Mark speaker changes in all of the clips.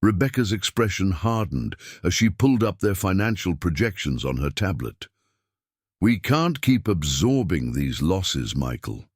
Speaker 1: Rebecca's expression hardened as she pulled up their financial projections on her tablet. "We can't keep absorbing these losses, Michael.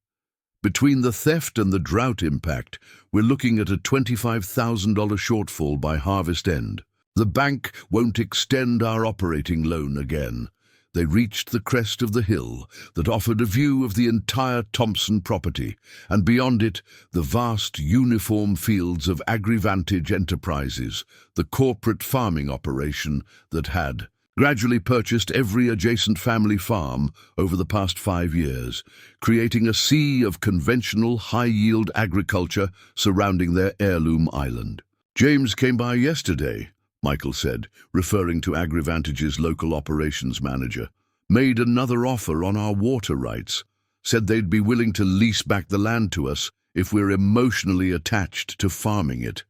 Speaker 1: Between the theft and the drought impact, we're looking at a $25,000 shortfall by harvest end. The bank won't extend our operating loan again." They reached the crest of the hill that offered a view of the entire Thompson property, and beyond it, the vast uniform fields of AgriVantage Enterprises, the corporate farming operation that had gradually purchased every adjacent family farm over the past 5 years, creating a sea of conventional high-yield agriculture surrounding their heirloom island. "James came by yesterday," Michael said, referring to AgriVantage's local operations manager. "Made another offer on our water rights. Said they'd be willing to lease back the land to us if we're emotionally attached to farming it."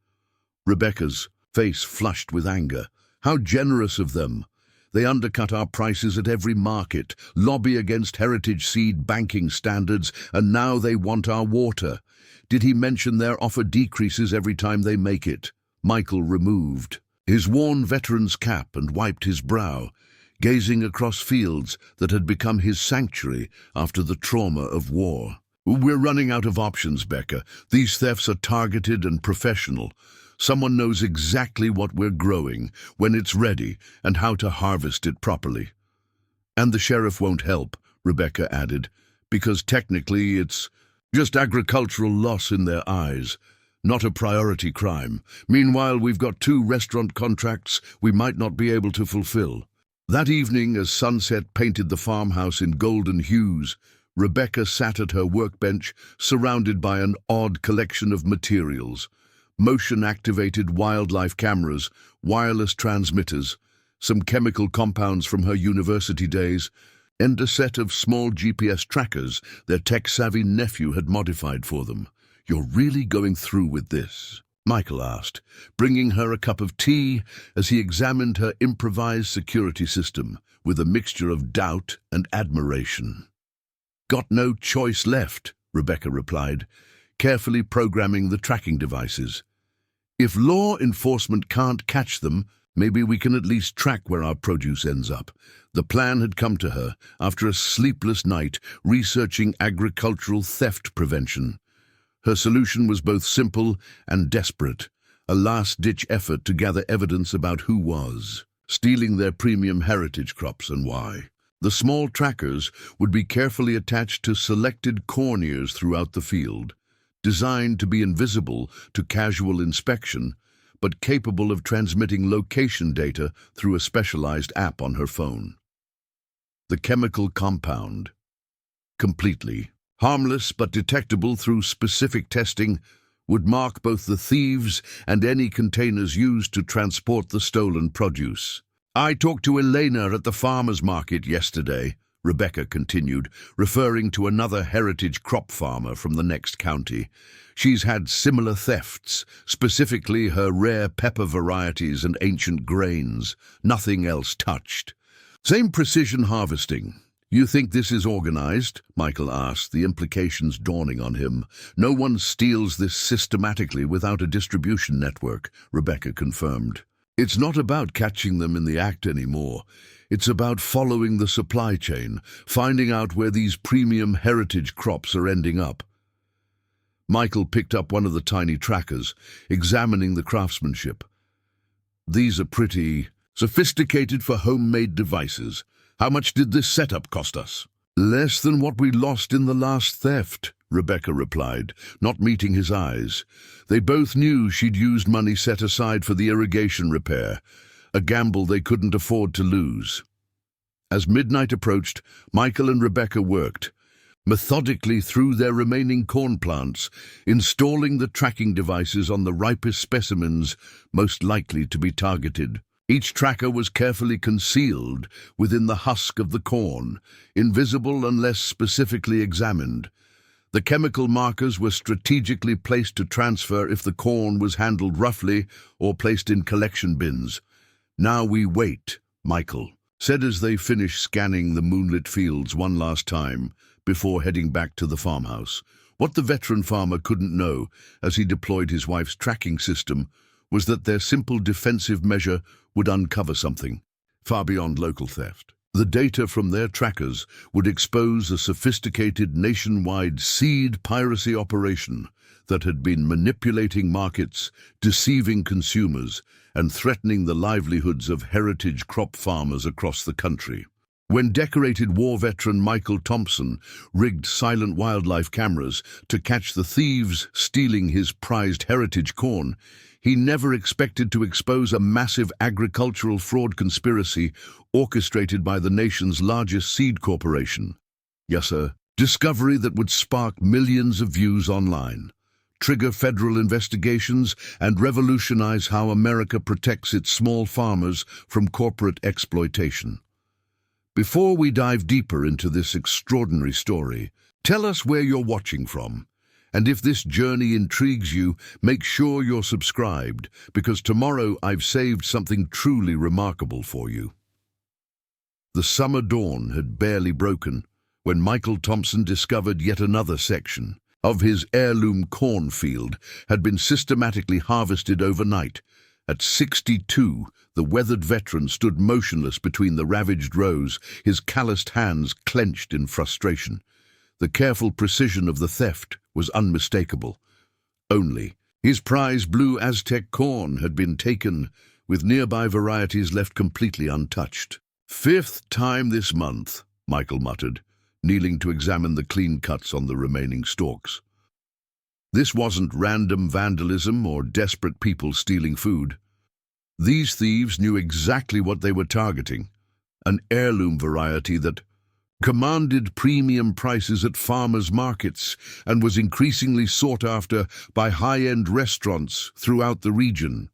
Speaker 1: Rebecca's face flushed with anger. "How generous of them! They undercut our prices at every market, lobby against heritage seed banking standards, and now they want our water. Did he mention their offer decreases every time they make it?" Michael removed his worn veteran's cap and wiped his brow, gazing across fields that had become his sanctuary after the trauma of war. "We're running out of options, Becca. These thefts are targeted and professional. Someone knows exactly what we're growing, when it's ready, and how to harvest it properly." "And the sheriff won't help," Rebecca added, "because technically it's just agricultural loss in their eyes, not a priority crime. Meanwhile, we've got 2 restaurant contracts we might not be able to fulfill." That evening, as sunset painted the farmhouse in golden hues, Rebecca sat at her workbench, surrounded by an odd collection of materials: motion-activated wildlife cameras, wireless transmitters, some chemical compounds from her university days, and a set of small GPS trackers their tech-savvy nephew had modified for them. "You're really going through with this?" Michael asked, bringing her a cup of tea as he examined her improvised security system with a mixture of doubt and admiration. "Got no choice left," Rebecca replied, carefully programming the tracking devices. "If law enforcement can't catch them, maybe we can at least track where our produce ends up." The plan had come to her after a sleepless night researching agricultural theft prevention. Her solution was both simple and desperate, a last-ditch effort to gather evidence about who was stealing their premium heritage crops and why. The small trackers would be carefully attached to selected corn ears throughout the field, designed to be invisible to casual inspection, but capable of transmitting location data through a specialized app on her phone. The chemical compound, completely harmless but detectable through specific testing, would mark both the thieves and any containers used to transport the stolen produce. "I talked to Elena at the farmer's market yesterday," Rebecca continued, referring to another heritage crop farmer from the next county. "She's had similar thefts, specifically her rare pepper varieties and ancient grains. Nothing else touched. Same precision harvesting." "You think this is organized?" Michael asked, the implications dawning on him. "No one steals this systematically without a distribution network," Rebecca confirmed. "It's not about catching them in the act anymore. It's about following the supply chain, finding out where these premium heritage crops are ending up." Michael picked up one of the tiny trackers, examining the craftsmanship. "These are pretty sophisticated for homemade devices. How much did this setup cost us?" "Less than what we lost in the last theft," Rebecca replied, not meeting his eyes. They both knew she'd used money set aside for the irrigation repair, a gamble they couldn't afford to lose. As midnight approached, Michael and Rebecca worked methodically through their remaining corn plants, installing the tracking devices on the ripest specimens most likely to be targeted. Each tracker was carefully concealed within the husk of the corn, invisible unless specifically examined. The chemical markers were strategically placed to transfer if the corn was handled roughly or placed in collection bins. "Now we wait," Michael said as they finished scanning the moonlit fields one last time before heading back to the farmhouse. What the veteran farmer couldn't know, as he deployed his wife's tracking system, was that their simple defensive measure would uncover something far beyond local theft. The data from their trackers would expose a sophisticated nationwide seed piracy operation that had been manipulating markets, deceiving consumers, and threatening the livelihoods of heritage crop farmers across the country. When decorated war veteran Michael Thompson rigged silent wildlife cameras to catch the thieves stealing his prized heritage corn, he never expected to expose a massive agricultural fraud conspiracy orchestrated by the nation's largest seed corporation. Yes, sir. Discovery that would spark millions of views online, trigger federal investigations, and revolutionize how America protects its small farmers from corporate exploitation. Before we dive deeper into this extraordinary story, tell us where you're watching from. And if this journey intrigues you, make sure you're subscribed, because tomorrow I've saved something truly remarkable for you. The summer dawn had barely broken when Michael Thompson discovered yet another section of his heirloom cornfield had been systematically harvested overnight. At 62, the weathered veteran stood motionless between the ravaged rows, his calloused hands clenched in frustration. The careful precision of the theft was unmistakable. Only his prized Blue Aztec corn had been taken, with nearby varieties left completely untouched. "Fifth time this month," Michael muttered, kneeling to examine the clean cuts on the remaining stalks. This wasn't random vandalism or desperate people stealing food. These thieves knew exactly what they were targeting, an heirloom variety that commanded premium prices at farmers' markets and was increasingly sought after by high-end restaurants throughout the region.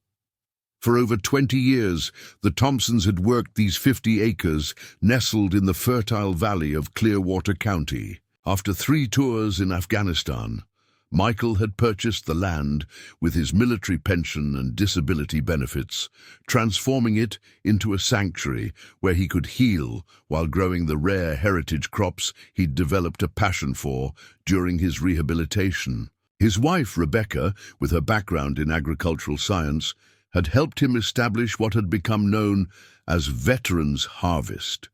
Speaker 1: For over 20 years, the Thompsons had worked these 50 acres nestled in the fertile valley of Clearwater County. After 3 tours in Afghanistan, Michael had purchased the land with his military pension and disability benefits, transforming it into a sanctuary where he could heal while growing the rare heritage crops he'd developed a passion for during his rehabilitation. His wife, Rebecca, with her background in agricultural science, had helped him establish what had become known as Veterans Harvest,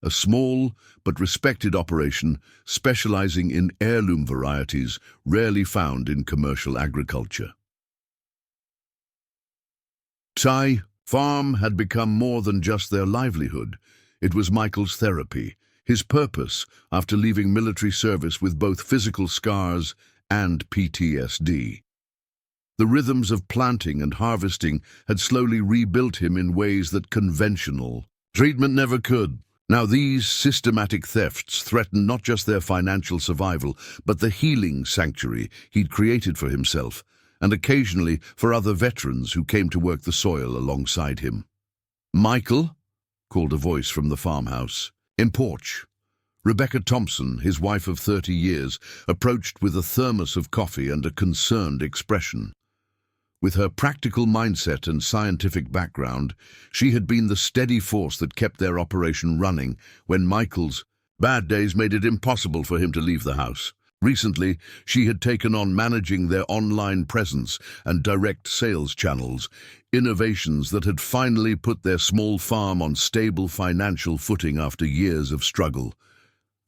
Speaker 1: a small but respected operation specializing in heirloom varieties rarely found in commercial agriculture. Thai farm had become more than just their livelihood. It was Michael's therapy, his purpose after leaving military service with both physical scars and PTSD. The rhythms of planting and harvesting had slowly rebuilt him in ways that conventional treatment never could. Now these systematic thefts threatened not just their financial survival, but the healing sanctuary he'd created for himself, and occasionally for other veterans who came to work the soil alongside him. "Michael?" called a voice from the farmhouse. In porch, Rebecca Thompson, his wife of 30 years, approached with a thermos of coffee and a concerned expression. With her practical mindset and scientific background, she had been the steady force that kept their operation running when Michael's bad days made it impossible for him to leave the house. Recently, she had taken on managing their online presence and direct sales channels, innovations that had finally put their small farm on stable financial footing after years of struggle.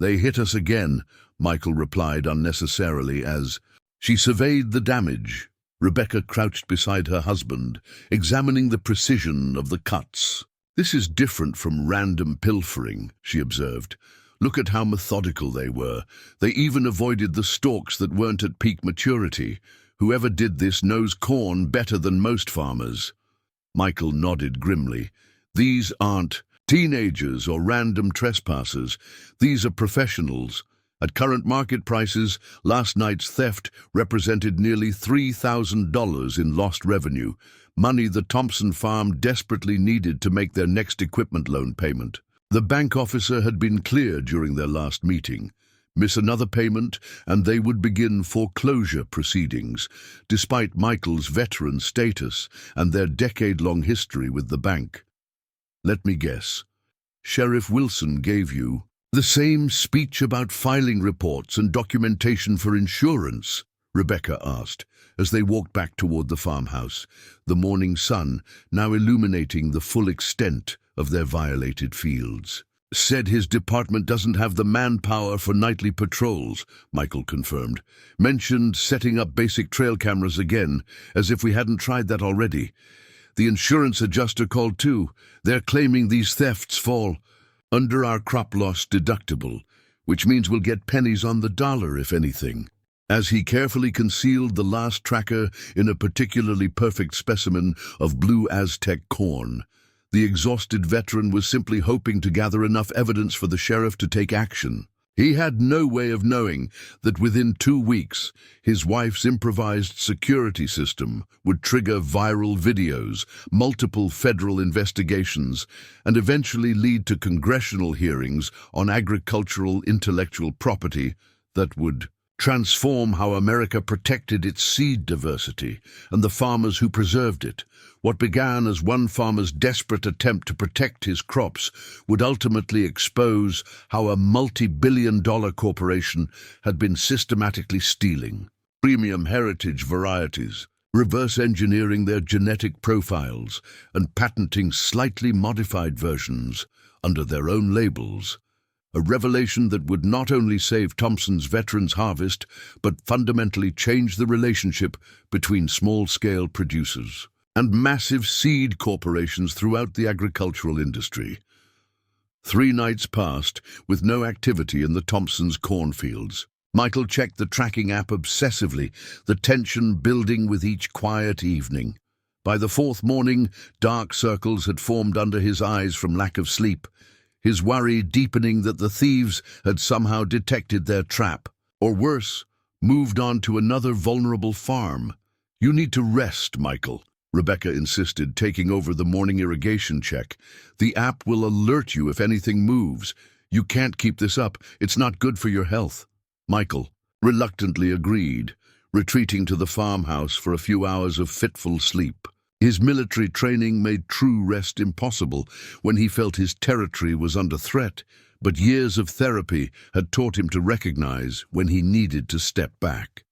Speaker 1: "They hit us again," Michael replied unnecessarily as she surveyed the damage. Rebecca crouched beside her husband, examining the precision of the cuts. "This is different from random pilfering," she observed. "Look at how methodical they were. They even avoided the stalks that weren't at peak maturity. Whoever did this knows corn better than most farmers." Michael nodded grimly. "These aren't teenagers or random trespassers. These are professionals. At current market prices, last night's theft represented nearly $3,000 in lost revenue, money the Thompson farm desperately needed to make their next equipment loan payment. The bank officer had been clear during their last meeting. Miss another payment, and they would begin foreclosure proceedings, despite Michael's veteran status and their decade-long history with the bank. Let me guess. Sheriff Wilson gave you the same speech about filing reports and documentation for insurance. Rebecca asked, as they walked back toward the farmhouse, the morning sun now illuminating the full extent of their violated fields. "Said his department doesn't have the manpower for nightly patrols," Michael confirmed. "Mentioned setting up basic trail cameras again, as if we hadn't tried that already. The insurance adjuster called too. They're claiming these thefts fall under our crop loss deductible, which means we'll get pennies on the dollar, if anything." As he carefully concealed the last tracker in a particularly perfect specimen of Blue Aztec corn, the exhausted veteran was simply hoping to gather enough evidence for the sheriff to take action. He had no way of knowing that within 2 weeks, his wife's improvised security system would trigger viral videos, multiple federal investigations, and eventually lead to congressional hearings on agricultural intellectual property that would transform how America protected its seed diversity and the farmers who preserved it. What began as one farmer's desperate attempt to protect his crops would ultimately expose how a multi-billion-dollar corporation had been systematically stealing premium heritage varieties, reverse engineering their genetic profiles, and patenting slightly modified versions under their own labels. A revelation that would not only save Thompson's veterans' harvest, but fundamentally change the relationship between small-scale producers and massive seed corporations throughout the agricultural industry. 3 nights passed with no activity in the Thompsons' cornfields. Michael checked the tracking app obsessively, the tension building with each quiet evening. By the 4th morning, dark circles had formed under his eyes from lack of sleep, his worry deepening that the thieves had somehow detected their trap, or worse, moved on to another vulnerable farm. "You need to rest, Michael," Rebecca insisted, taking over the morning irrigation check. "The app will alert you if anything moves. You can't keep this up. It's not good for your health." Michael reluctantly agreed, retreating to the farmhouse for a few hours of fitful sleep. His military training made true rest impossible when he felt his territory was under threat, but years of therapy had taught him to recognize when he needed to step back.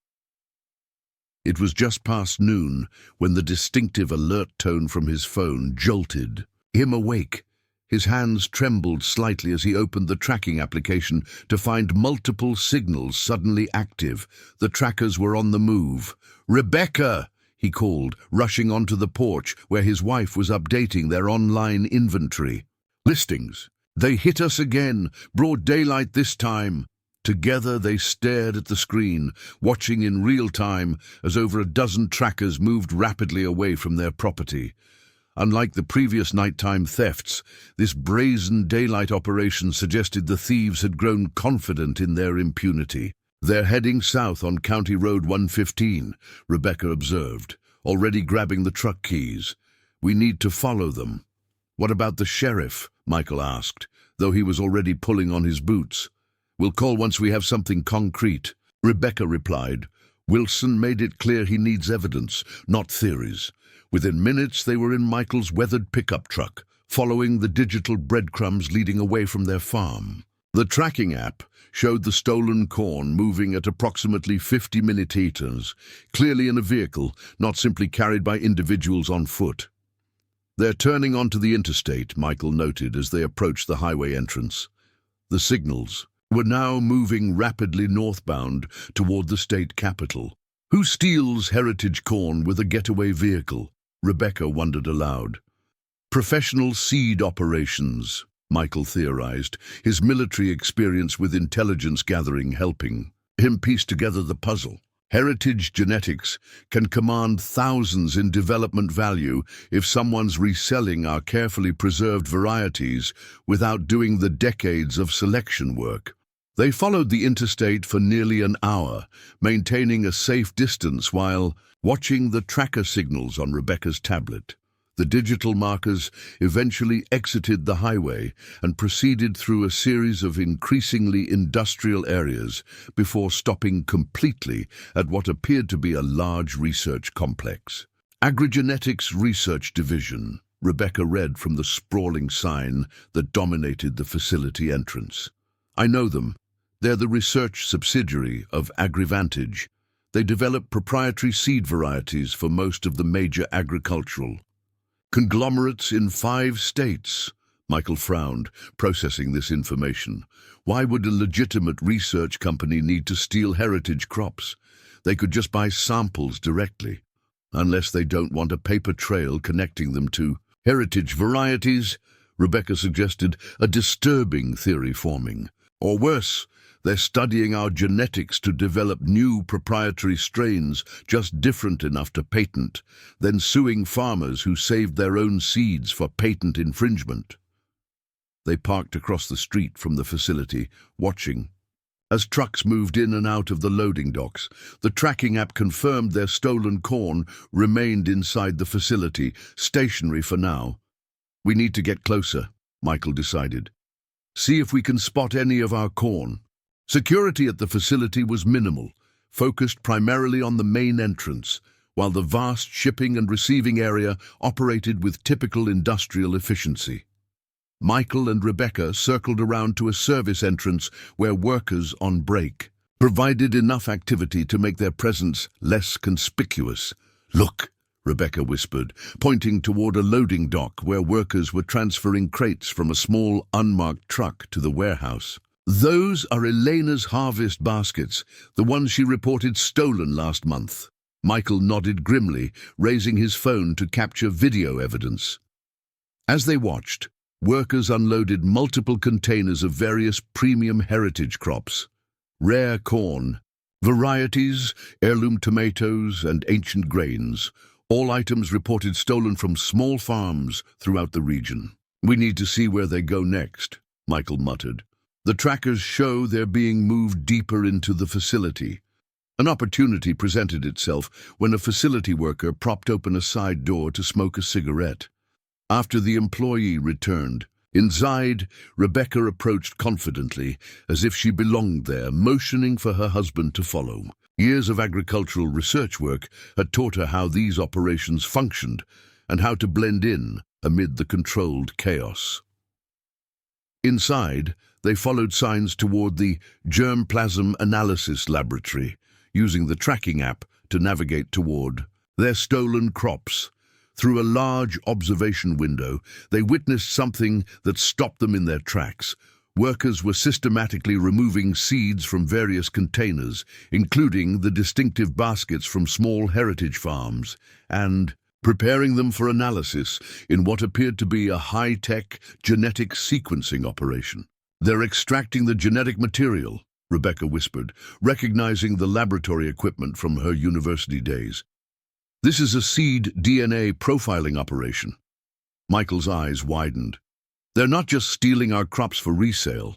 Speaker 1: It was just past noon when the distinctive alert tone from his phone jolted him awake. His hands trembled slightly as he opened the tracking application to find multiple signals suddenly active. The trackers were on the move. "Rebecca!" he called, rushing onto the porch where his wife was updating their online inventory. "Listings. They hit us again, broad daylight this time." Together they stared at the screen, watching in real time as over a dozen trackers moved rapidly away from their property. Unlike the previous nighttime thefts, this brazen daylight operation suggested the thieves had grown confident in their impunity. "They're heading south on County Road 115, Rebecca observed, already grabbing the truck keys. "We need to follow them." "What about the sheriff?" Michael asked, though he was already pulling on his boots. "We'll call once we have something concrete," Rebecca replied. "Wilson made it clear he needs evidence, not theories." Within minutes they were in Michael's weathered pickup truck, following the digital breadcrumbs leading away from their farm. The tracking app showed the stolen corn moving at approximately 50 minute-meters, clearly in a vehicle, not simply carried by individuals on foot. "They're turning onto the interstate," Michael noted as they approached the highway entrance. The signals were now moving rapidly northbound toward the state capital. "Who steals heritage corn with a getaway vehicle?" Rebecca wondered aloud. "Professional seed operations," Michael theorized, his military experience with intelligence gathering helping him piece together the puzzle. Heritage genetics can command thousands in development value if someone's reselling our carefully preserved varieties without doing the decades of selection work. They followed the interstate for nearly an hour, maintaining a safe distance while watching the tracker signals on Rebecca's tablet. The digital markers eventually exited the highway and proceeded through a series of increasingly industrial areas before stopping completely at what appeared to be a large research complex. "Agrigenetics Research Division," Rebecca read from the sprawling sign that dominated the facility entrance. "I know them. They're the research subsidiary of AgriVantage. They develop proprietary seed varieties for most of the major agricultural conglomerates in 5 states. Michael frowned, processing this information. Why would a legitimate research company need to steal heritage crops? They could just buy samples directly, unless they don't want a paper trail connecting them to heritage varieties. Rebecca suggested, a disturbing theory forming. Or worse, they're studying our genetics to develop new proprietary strains just different enough to patent, then suing farmers who saved their own seeds for patent infringement. They parked across the street from the facility, watching. As trucks moved in and out of the loading docks, the tracking app confirmed their stolen corn remained inside the facility, stationary for now. We need to get closer, Michael decided. See if we can spot any of our corn. Security at the facility was minimal, focused primarily on the main entrance, while the vast shipping and receiving area operated with typical industrial efficiency. Michael and Rebecca circled around to a service entrance where workers on break provided enough activity to make their presence less conspicuous. Look, Rebecca whispered, pointing toward a loading dock where workers were transferring crates from a small, unmarked truck to the warehouse. Those are Elena's harvest baskets, the ones she reported stolen last month. Michael nodded grimly, raising his phone to capture video evidence. As they watched, workers unloaded multiple containers of various premium heritage crops, rare corn, varieties, heirloom tomatoes, and ancient grains, all items reported stolen from small farms throughout the region. We need to see where they go next, Michael muttered. The trackers show they're being moved deeper into the facility. An opportunity presented itself when a facility worker propped open a side door to smoke a cigarette. After the employee returned, inside, Rebecca approached confidently, as if she belonged there, motioning for her husband to follow. Years of agricultural research work had taught her how these operations functioned and how to blend in amid the controlled chaos. Inside, they followed signs toward the germplasm analysis laboratory, using the tracking app to navigate toward their stolen crops. Through a large observation window, they witnessed something that stopped them in their tracks. Workers were systematically removing seeds from various containers, including the distinctive baskets from small heritage farms, and preparing them for analysis in what appeared to be a high-tech genetic sequencing operation. They're extracting the genetic material, Rebecca whispered, recognizing the laboratory equipment from her university days. This is a seed DNA profiling operation. Michael's eyes widened. They're not just stealing our crops for resale.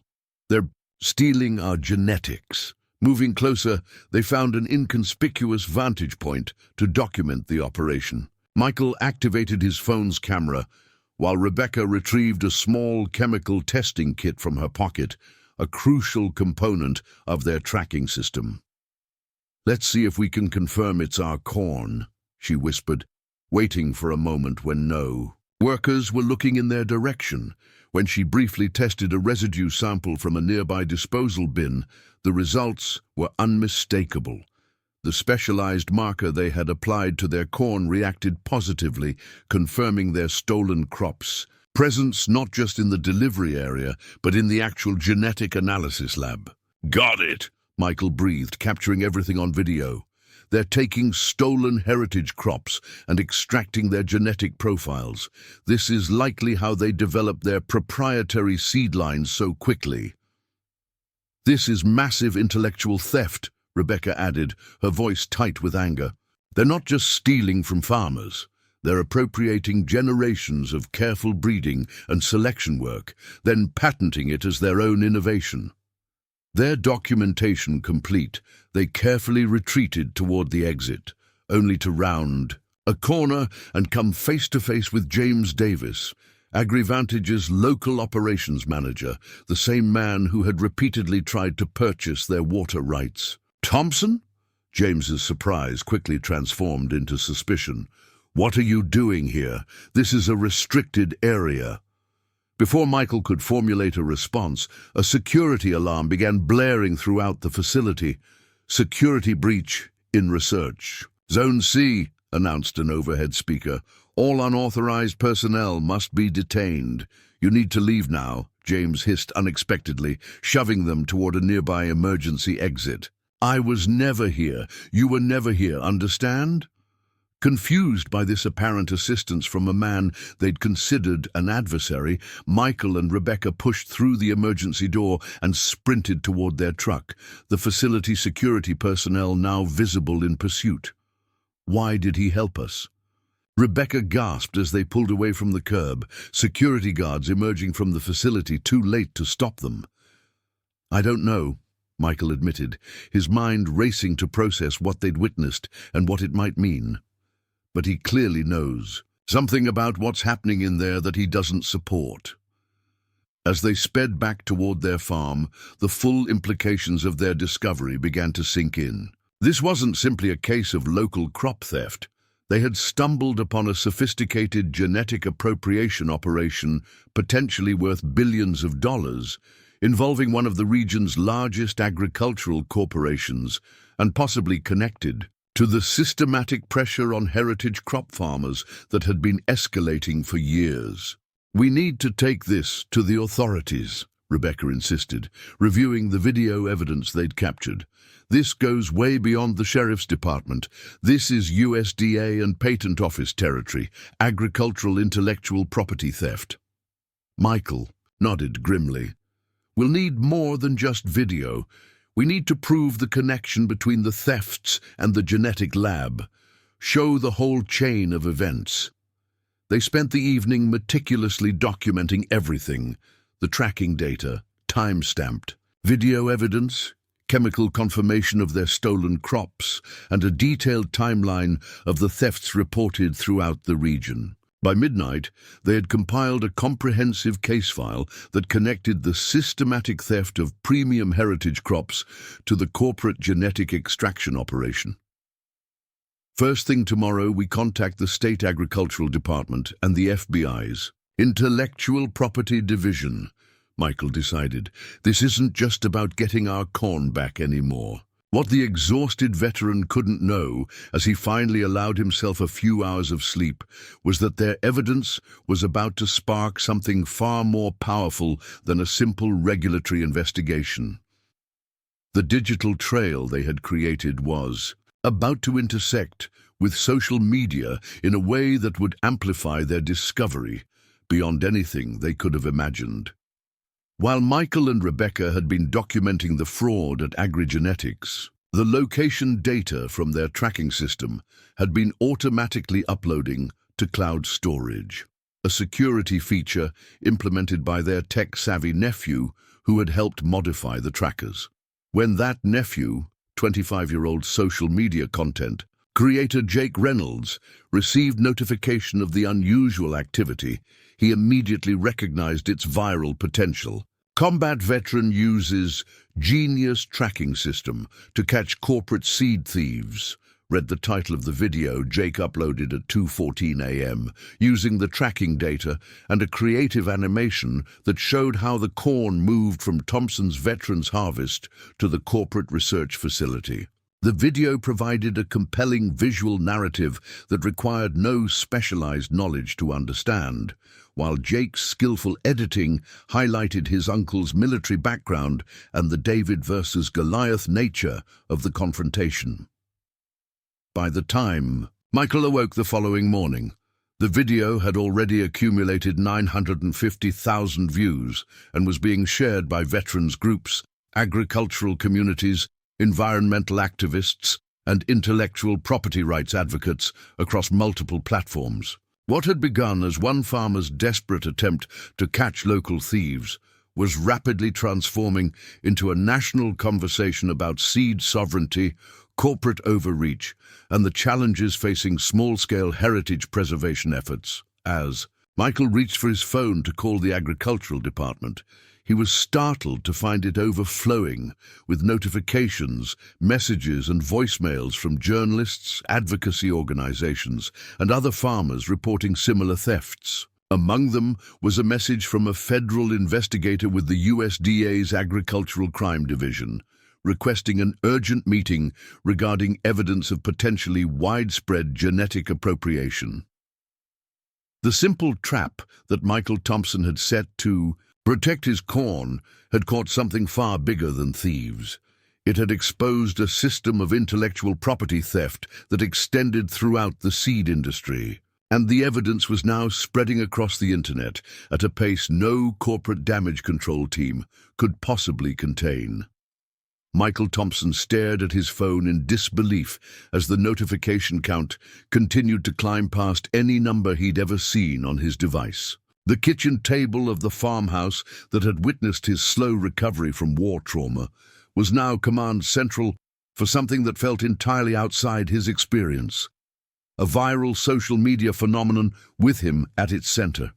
Speaker 1: They're stealing our genetics. Moving closer, they found an inconspicuous vantage point to document the operation. Michael activated his phone's camera, while Rebecca retrieved a small chemical testing kit from her pocket, a crucial component of their tracking system. Let's see if we can confirm it's our corn, she whispered, waiting for a moment when no. Workers were looking in their direction. When she briefly tested a residue sample from a nearby disposal bin, the results were unmistakable. The specialized marker they had applied to their corn reacted positively, confirming their stolen crops' presence not just in the delivery area, but in the actual genetic analysis lab. Got it, Michael breathed, capturing everything on video. They're taking stolen heritage crops and extracting their genetic profiles. This is likely how they develop their proprietary seed lines so quickly. This is massive intellectual theft, Rebecca added, her voice tight with anger. They're not just stealing from farmers. They're appropriating generations of careful breeding and selection work, then patenting it as their own innovation. Their documentation complete, they carefully retreated toward the exit, only to round a corner and come face to face with James Davis, AgriVantage's local operations manager, the same man who had repeatedly tried to purchase their water rights. Thompson? James's surprise quickly transformed into suspicion. What are you doing here? This is a restricted area. Before Michael could formulate a response, a security alarm began blaring throughout the facility. Security breach in research. Zone C, announced an overhead speaker. All unauthorized personnel must be detained. You need to leave now, James hissed unexpectedly, shoving them toward a nearby emergency exit. I was never here. You were never here, understand? Confused by this apparent assistance from a man they'd considered an adversary, Michael and Rebecca pushed through the emergency door and sprinted toward their truck, the facility security personnel now visible in pursuit. Why did he help us? Rebecca gasped as they pulled away from the curb, security guards emerging from the facility too late to stop them. I don't know, Michael admitted, his mind racing to process what they'd witnessed and what it might mean. But he clearly knows something about what's happening in there that he doesn't support. As they sped back toward their farm, the full implications of their discovery began to sink in. This wasn't simply a case of local crop theft. They had stumbled upon a sophisticated genetic appropriation operation potentially worth billions of dollars, involving one of the region's largest agricultural corporations and possibly connected to the systematic pressure on heritage crop farmers that had been escalating for years. We need to take this to the authorities, Rebecca insisted, reviewing the video evidence they'd captured. This goes way beyond the sheriff's department. This is USDA and Patent Office territory, agricultural intellectual property theft. Michael nodded grimly. We'll need more than just video. We need to prove the connection between the thefts and the genetic lab. Show the whole chain of events. They spent the evening meticulously documenting everything. The tracking data, time-stamped, video evidence, chemical confirmation of their stolen crops, and a detailed timeline of the thefts reported throughout the region. By midnight, they had compiled a comprehensive case file that connected the systematic theft of premium heritage crops to the corporate genetic extraction operation. First thing tomorrow, we contact the State Agricultural Department and the FBI's Intellectual Property Division, Michael decided. This isn't just about getting our corn back anymore. What the exhausted veteran couldn't know, as he finally allowed himself a few hours of sleep, was that their evidence was about to spark something far more powerful than a simple regulatory investigation. The digital trail they had created was about to intersect with social media in a way that would amplify their discovery beyond anything they could have imagined. While Michael and Rebecca had been documenting the fraud at Agrigenetics, the location data from their tracking system had been automatically uploading to cloud storage, a security feature implemented by their tech-savvy nephew who had helped modify the trackers. When that nephew, 25-year-old social media content creator Jake Reynolds, received notification of the unusual activity, he immediately recognized its viral potential. Combat veteran uses genius tracking system to catch corporate seed thieves, read the title of the video Jake uploaded at 2:14 a.m., using the tracking data and a creative animation that showed how the corn moved from Thompson's veterans' harvest to the corporate research facility. The video provided a compelling visual narrative that required no specialized knowledge to understand, while Jake's skillful editing highlighted his uncle's military background and the David versus Goliath nature of the confrontation. By the time Michael awoke the following morning, the video had already accumulated 950,000 views and was being shared by veterans groups, agricultural communities, environmental activists, and intellectual property rights advocates across multiple platforms. What had begun as one farmer's desperate attempt to catch local thieves was rapidly transforming into a national conversation about seed sovereignty, corporate overreach, and the challenges facing small-scale heritage preservation efforts. As Michael reached for his phone to call the agricultural department, he was startled to find it overflowing with notifications, messages, and voicemails from journalists, advocacy organizations, and other farmers reporting similar thefts. Among them was a message from a federal investigator with the USDA's Agricultural Crime Division, requesting an urgent meeting regarding evidence of potentially widespread genetic appropriation. The simple trap that Michael Thompson had set to protect his corn had caught something far bigger than thieves. It had exposed a system of intellectual property theft that extended throughout the seed industry. And the evidence was now spreading across the internet at a pace no corporate damage control team could possibly contain. Michael Thompson stared at his phone in disbelief as the notification count continued to climb past any number he'd ever seen on his device. The kitchen table of the farmhouse that had witnessed his slow recovery from war trauma was now command central for something that felt entirely outside his experience. A viral social media phenomenon with him at its center.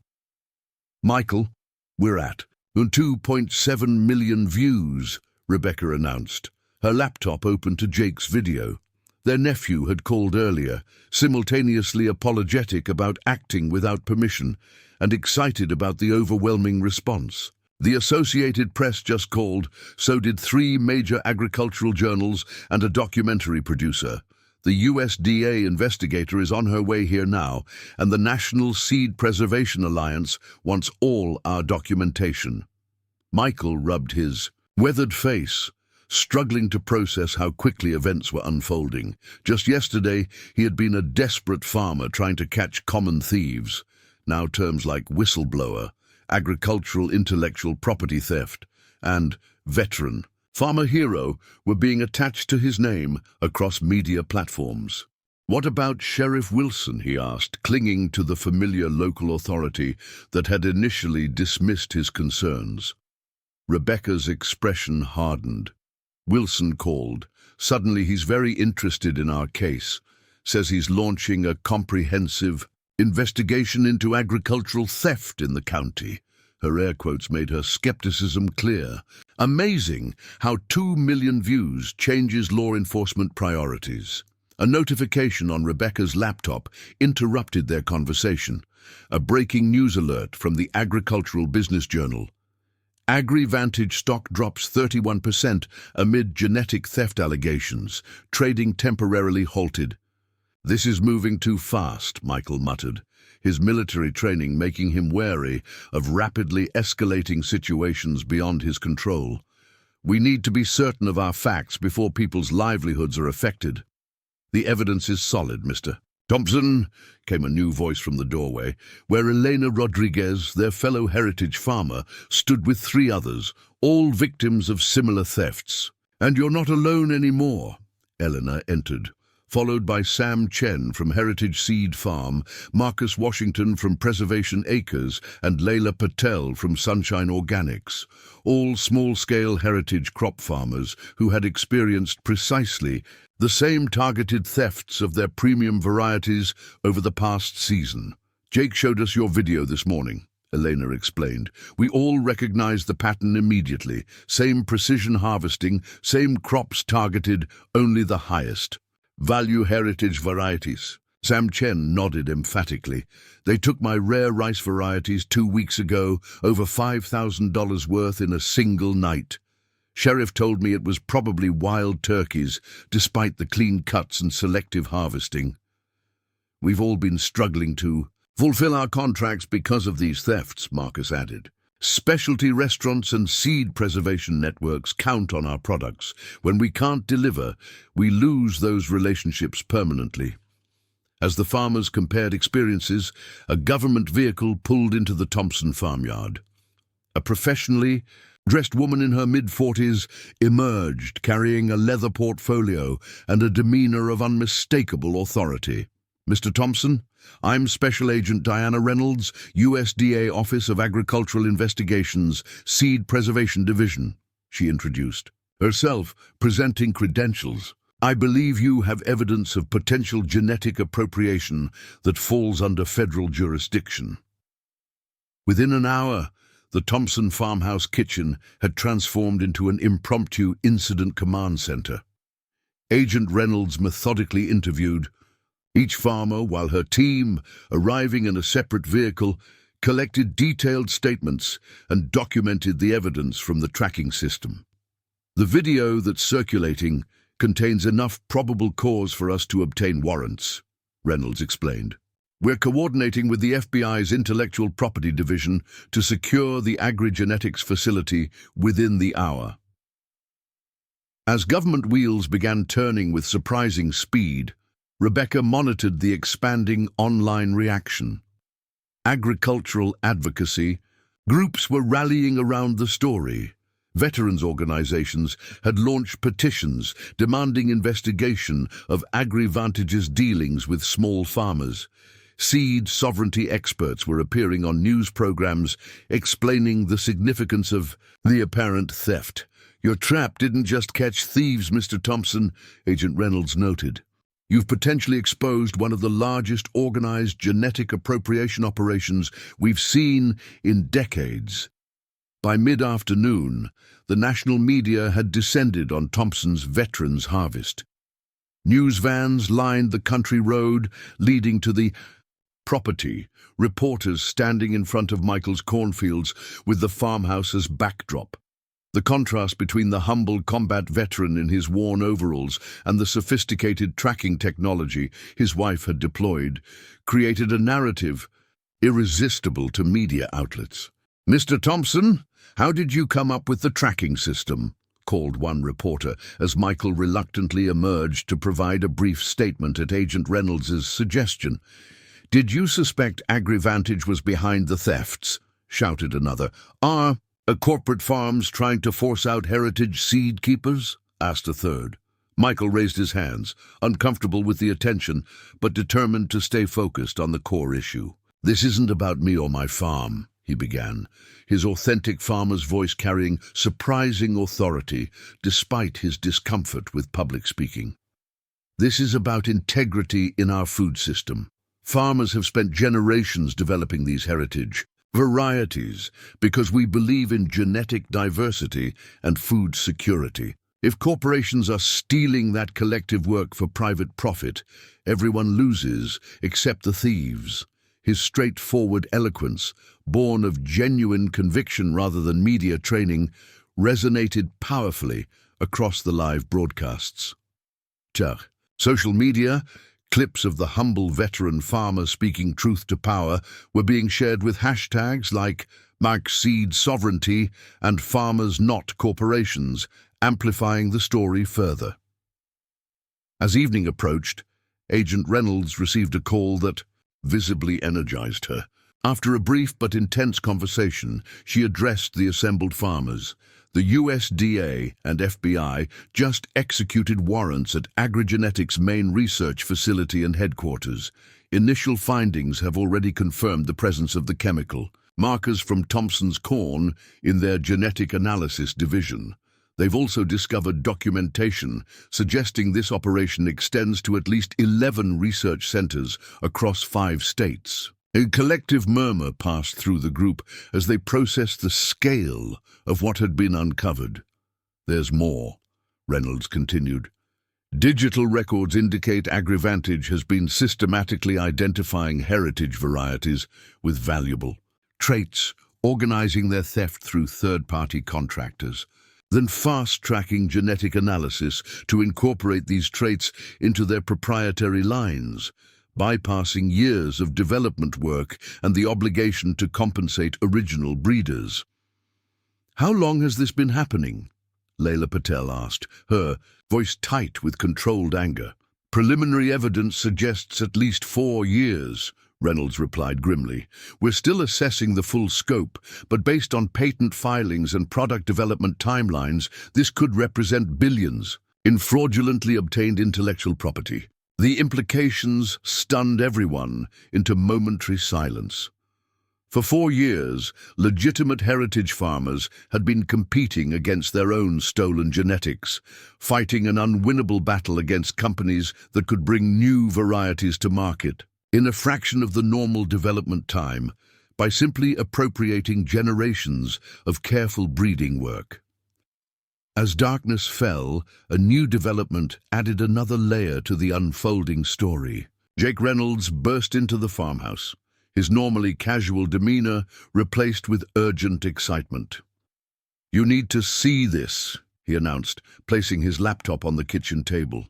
Speaker 1: "Michael, we're at 2.7 million views," Rebecca announced. Her laptop opened to Jake's video. Their nephew had called earlier, simultaneously apologetic about acting without permission and excited about the overwhelming response. The Associated Press just called, so did 3 major agricultural journals and a documentary producer. The USDA investigator is on her way here now, and the National Seed Preservation Alliance wants all our documentation. Michael rubbed his weathered face, struggling to process how quickly events were unfolding. Just yesterday, he had been a desperate farmer trying to catch common thieves. Now terms like whistleblower, agricultural intellectual property theft, and veteran, farmer hero were being attached to his name across media platforms. "What about Sheriff Wilson?" he asked, clinging to the familiar local authority that had initially dismissed his concerns. Rebecca's expression hardened. "Wilson called. Suddenly he's very interested in our case. Says he's launching a comprehensive investigation into agricultural theft in the county." Her air quotes made her skepticism clear. Amazing how 2 million views changes law enforcement priorities. A notification on Rebecca's laptop interrupted their conversation. A breaking news alert from the Agricultural Business Journal. AgriVantage stock drops 31% amid genetic theft allegations. Trading temporarily halted. "This is moving too fast," Michael muttered, his military training making him wary of rapidly escalating situations beyond his control. "We need to be certain of our facts before people's livelihoods are affected." "The evidence is solid, Mr. Thompson," came a new voice from the doorway, where Elena Rodriguez, their fellow heritage farmer, stood with 3 others, all victims of similar thefts. "And you're not alone anymore." Elena entered, followed by Sam Chen from Heritage Seed Farm, Marcus Washington from Preservation Acres, and Layla Patel from Sunshine Organics, all small-scale heritage crop farmers who had experienced precisely the same targeted thefts of their premium varieties over the past season. "Jake showed us your video this morning," Elena explained. "We all recognized the pattern immediately. Same precision harvesting, same crops targeted, only the highest value heritage varieties." Sam Chen nodded emphatically. "They took my rare rice varieties 2 weeks ago, over $5,000 worth in a single night. Sheriff told me it was probably wild turkeys, despite the clean cuts and selective harvesting. We've all been struggling to fulfill our contracts because of these thefts," Marcus added. "Specialty restaurants and seed preservation networks count on our products. When we can't deliver, we lose those relationships permanently." As the farmers compared experiences, a government vehicle pulled into the Thompson farmyard. A professionally dressed woman in her mid-40s emerged, carrying a leather portfolio and a demeanor of unmistakable authority. "Mr. Thompson, I'm Special Agent Diana Reynolds, USDA Office of Agricultural Investigations, Seed Preservation Division," she introduced, herself presenting credentials. "I believe you have evidence of potential genetic appropriation that falls under federal jurisdiction." Within an hour, the Thompson farmhouse kitchen had transformed into an impromptu incident command center. Agent Reynolds methodically interviewed each farmer while her team, arriving in a separate vehicle, collected detailed statements and documented the evidence from the tracking system. The video that's circulating contains enough probable cause for us to obtain warrants, Reynolds explained. We're coordinating with the FBI's Intellectual Property Division to secure the agri-genetics facility within the hour. As government wheels began turning with surprising speed, Rebecca monitored the expanding online reaction. Agricultural advocacy groups were rallying around the story. Veterans organizations had launched petitions demanding investigation of AgriVantage's dealings with small farmers. Seed sovereignty experts were appearing on news programs explaining the significance of the apparent theft. Your trap didn't just catch thieves, Mr. Thompson, Agent Reynolds noted. You've potentially exposed one of the largest organized genetic appropriation operations we've seen in decades. By mid-afternoon, the national media had descended on Thompson's veterans' harvest. News vans lined the country road leading to the property, reporters standing in front of Michael's cornfields with the farmhouse as backdrop. The contrast between the humble combat veteran in his worn overalls and the sophisticated tracking technology his wife had deployed created a narrative irresistible to media outlets. "Mr. Thompson, how did you come up with the tracking system?" called one reporter as Michael reluctantly emerged to provide a brief statement at Agent Reynolds' suggestion. "Did you suspect AgriVantage was behind the thefts?" shouted another. "Are corporate farms trying to force out heritage seed keepers?" asked a third. Michael raised his hands, uncomfortable with the attention, but determined to stay focused on the core issue. "This isn't about me or my farm," he began, his authentic farmer's voice carrying surprising authority despite his discomfort with public speaking. "This is about integrity in our food system. Farmers have spent generations developing these heritage varieties because we believe in genetic diversity and food security. If corporations are stealing that collective work for private profit, everyone loses except the thieves." His straightforward eloquence, born of genuine conviction rather than media training, resonated powerfully across the live broadcasts. Social media, clips of the humble veteran farmer speaking truth to power were being shared with hashtags like #Seed Sovereignty and Farmers Not Corporations, amplifying the story further. As evening approached, Agent Reynolds received a call that visibly energized her. After a brief but intense conversation, she addressed the assembled farmers. The USDA and FBI just executed warrants at AgriGenetics' main research facility and headquarters. Initial findings have already confirmed the presence of the chemical, markers from Thompson's corn in their genetic analysis division. They've also discovered documentation suggesting this operation extends to at least 11 research centers across 5 states. A collective murmur passed through the group as they processed the scale of what had been uncovered. "There's more," Reynolds continued. "Digital records indicate AgriVantage has been systematically identifying heritage varieties with valuable traits, organizing their theft through third-party contractors, then fast-tracking genetic analysis to incorporate these traits into their proprietary lines, bypassing years of development work and the obligation to compensate original breeders." "How long has this been happening?" Layla Patel asked, her voice tight with controlled anger. "Preliminary evidence suggests at least 4 years, Reynolds replied grimly. "We're still assessing the full scope, but based on patent filings and product development timelines, this could represent billions in fraudulently obtained intellectual property." The implications stunned everyone into momentary silence. For 4 years, legitimate heritage farmers had been competing against their own stolen genetics, fighting an unwinnable battle against companies that could bring new varieties to market in a fraction of the normal development time by simply appropriating generations of careful breeding work. As darkness fell, a new development added another layer to the unfolding story. Jake Reynolds burst into the farmhouse, his normally casual demeanor replaced with urgent excitement. "You need to see this," he announced, placing his laptop on the kitchen table.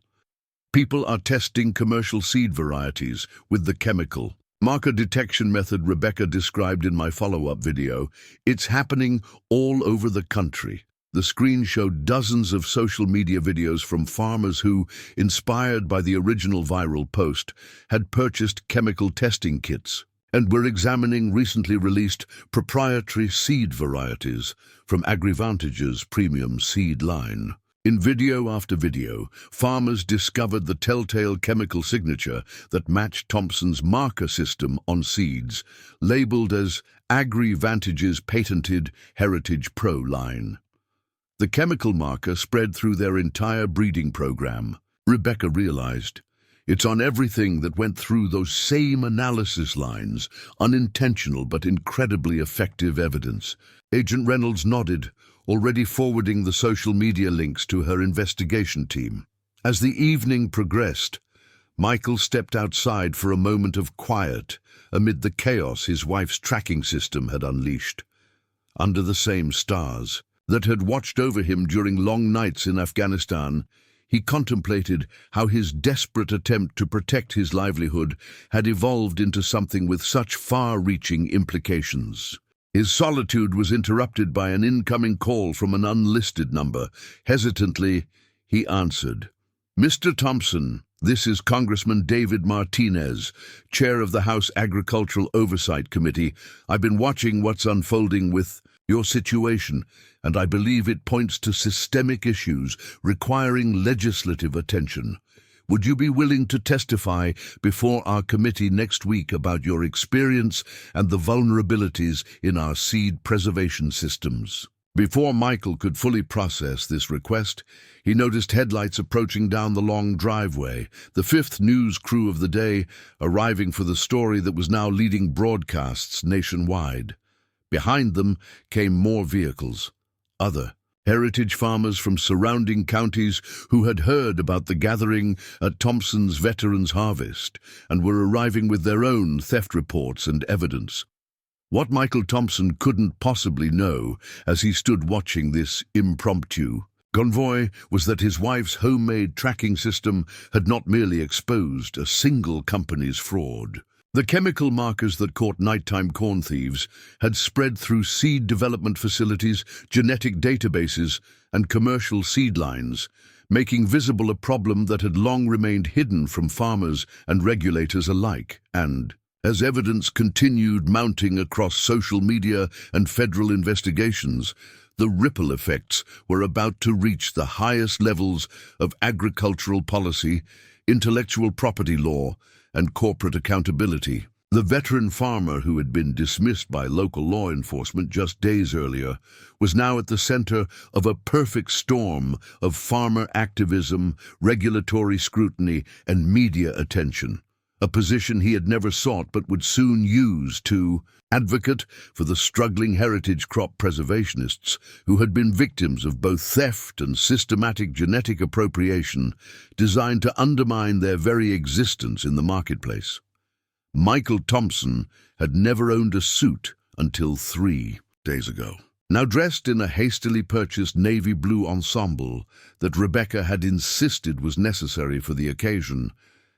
Speaker 1: People are testing commercial seed varieties with the chemical marker detection method Rebecca described in my follow-up video. It's happening all over the country. The screen showed dozens of social media videos from farmers who, inspired by the original viral post, had purchased chemical testing kits and were examining recently released proprietary seed varieties from AgriVantage's premium seed line. In video after video, farmers discovered the telltale chemical signature that matched Thompson's marker system on seeds, labeled as AgriVantage's patented Heritage Pro line. The chemical marker spread through their entire breeding program. Rebecca realized it's on everything that went through those same analysis lines, unintentional but incredibly effective evidence. Agent Reynolds nodded, already forwarding the social media links to her investigation team. As the evening progressed, Michael stepped outside for a moment of quiet amid the chaos his wife's tracking system had unleashed. Under the same stars that had watched over him during long nights in Afghanistan, he contemplated how his desperate attempt to protect his livelihood had evolved into something with such far-reaching implications. His solitude was interrupted by an incoming call from an unlisted number. Hesitantly, he answered. "Mr. Thompson, this is Congressman David Martinez, chair of the House Agricultural Oversight Committee. I've been watching what's unfolding with your situation, and I believe it points to systemic issues requiring legislative attention. Would you be willing to testify before our committee next week about your experience and the vulnerabilities in our seed preservation systems?" Before Michael could fully process this request, he noticed headlights approaching down the long driveway, the fifth news crew of the day arriving for the story that was now leading broadcasts nationwide. Behind them came more vehicles, other heritage farmers from surrounding counties who had heard about the gathering at Thompson's Veterans Harvest and were arriving with their own theft reports and evidence. What Michael Thompson couldn't possibly know as he stood watching this impromptu convoy was that his wife's homemade tracking system had not merely exposed a single company's fraud. The chemical markers that caught nighttime corn thieves had spread through seed development facilities, genetic databases, and commercial seed lines, making visible a problem that had long remained hidden from farmers and regulators alike. And as evidence continued mounting across social media and federal investigations, the ripple effects were about to reach the highest levels of agricultural policy, intellectual property law, and corporate accountability. The veteran farmer who had been dismissed by local law enforcement just days earlier was now at the center of a perfect storm of farmer activism, regulatory scrutiny, and media attention, a position he had never sought but would soon use to advocate for the struggling heritage crop preservationists who had been victims of both theft and systematic genetic appropriation designed to undermine their very existence in the marketplace. Michael Thompson had never owned a suit until 3 days ago. Now dressed in a hastily purchased navy blue ensemble that Rebecca had insisted was necessary for the occasion,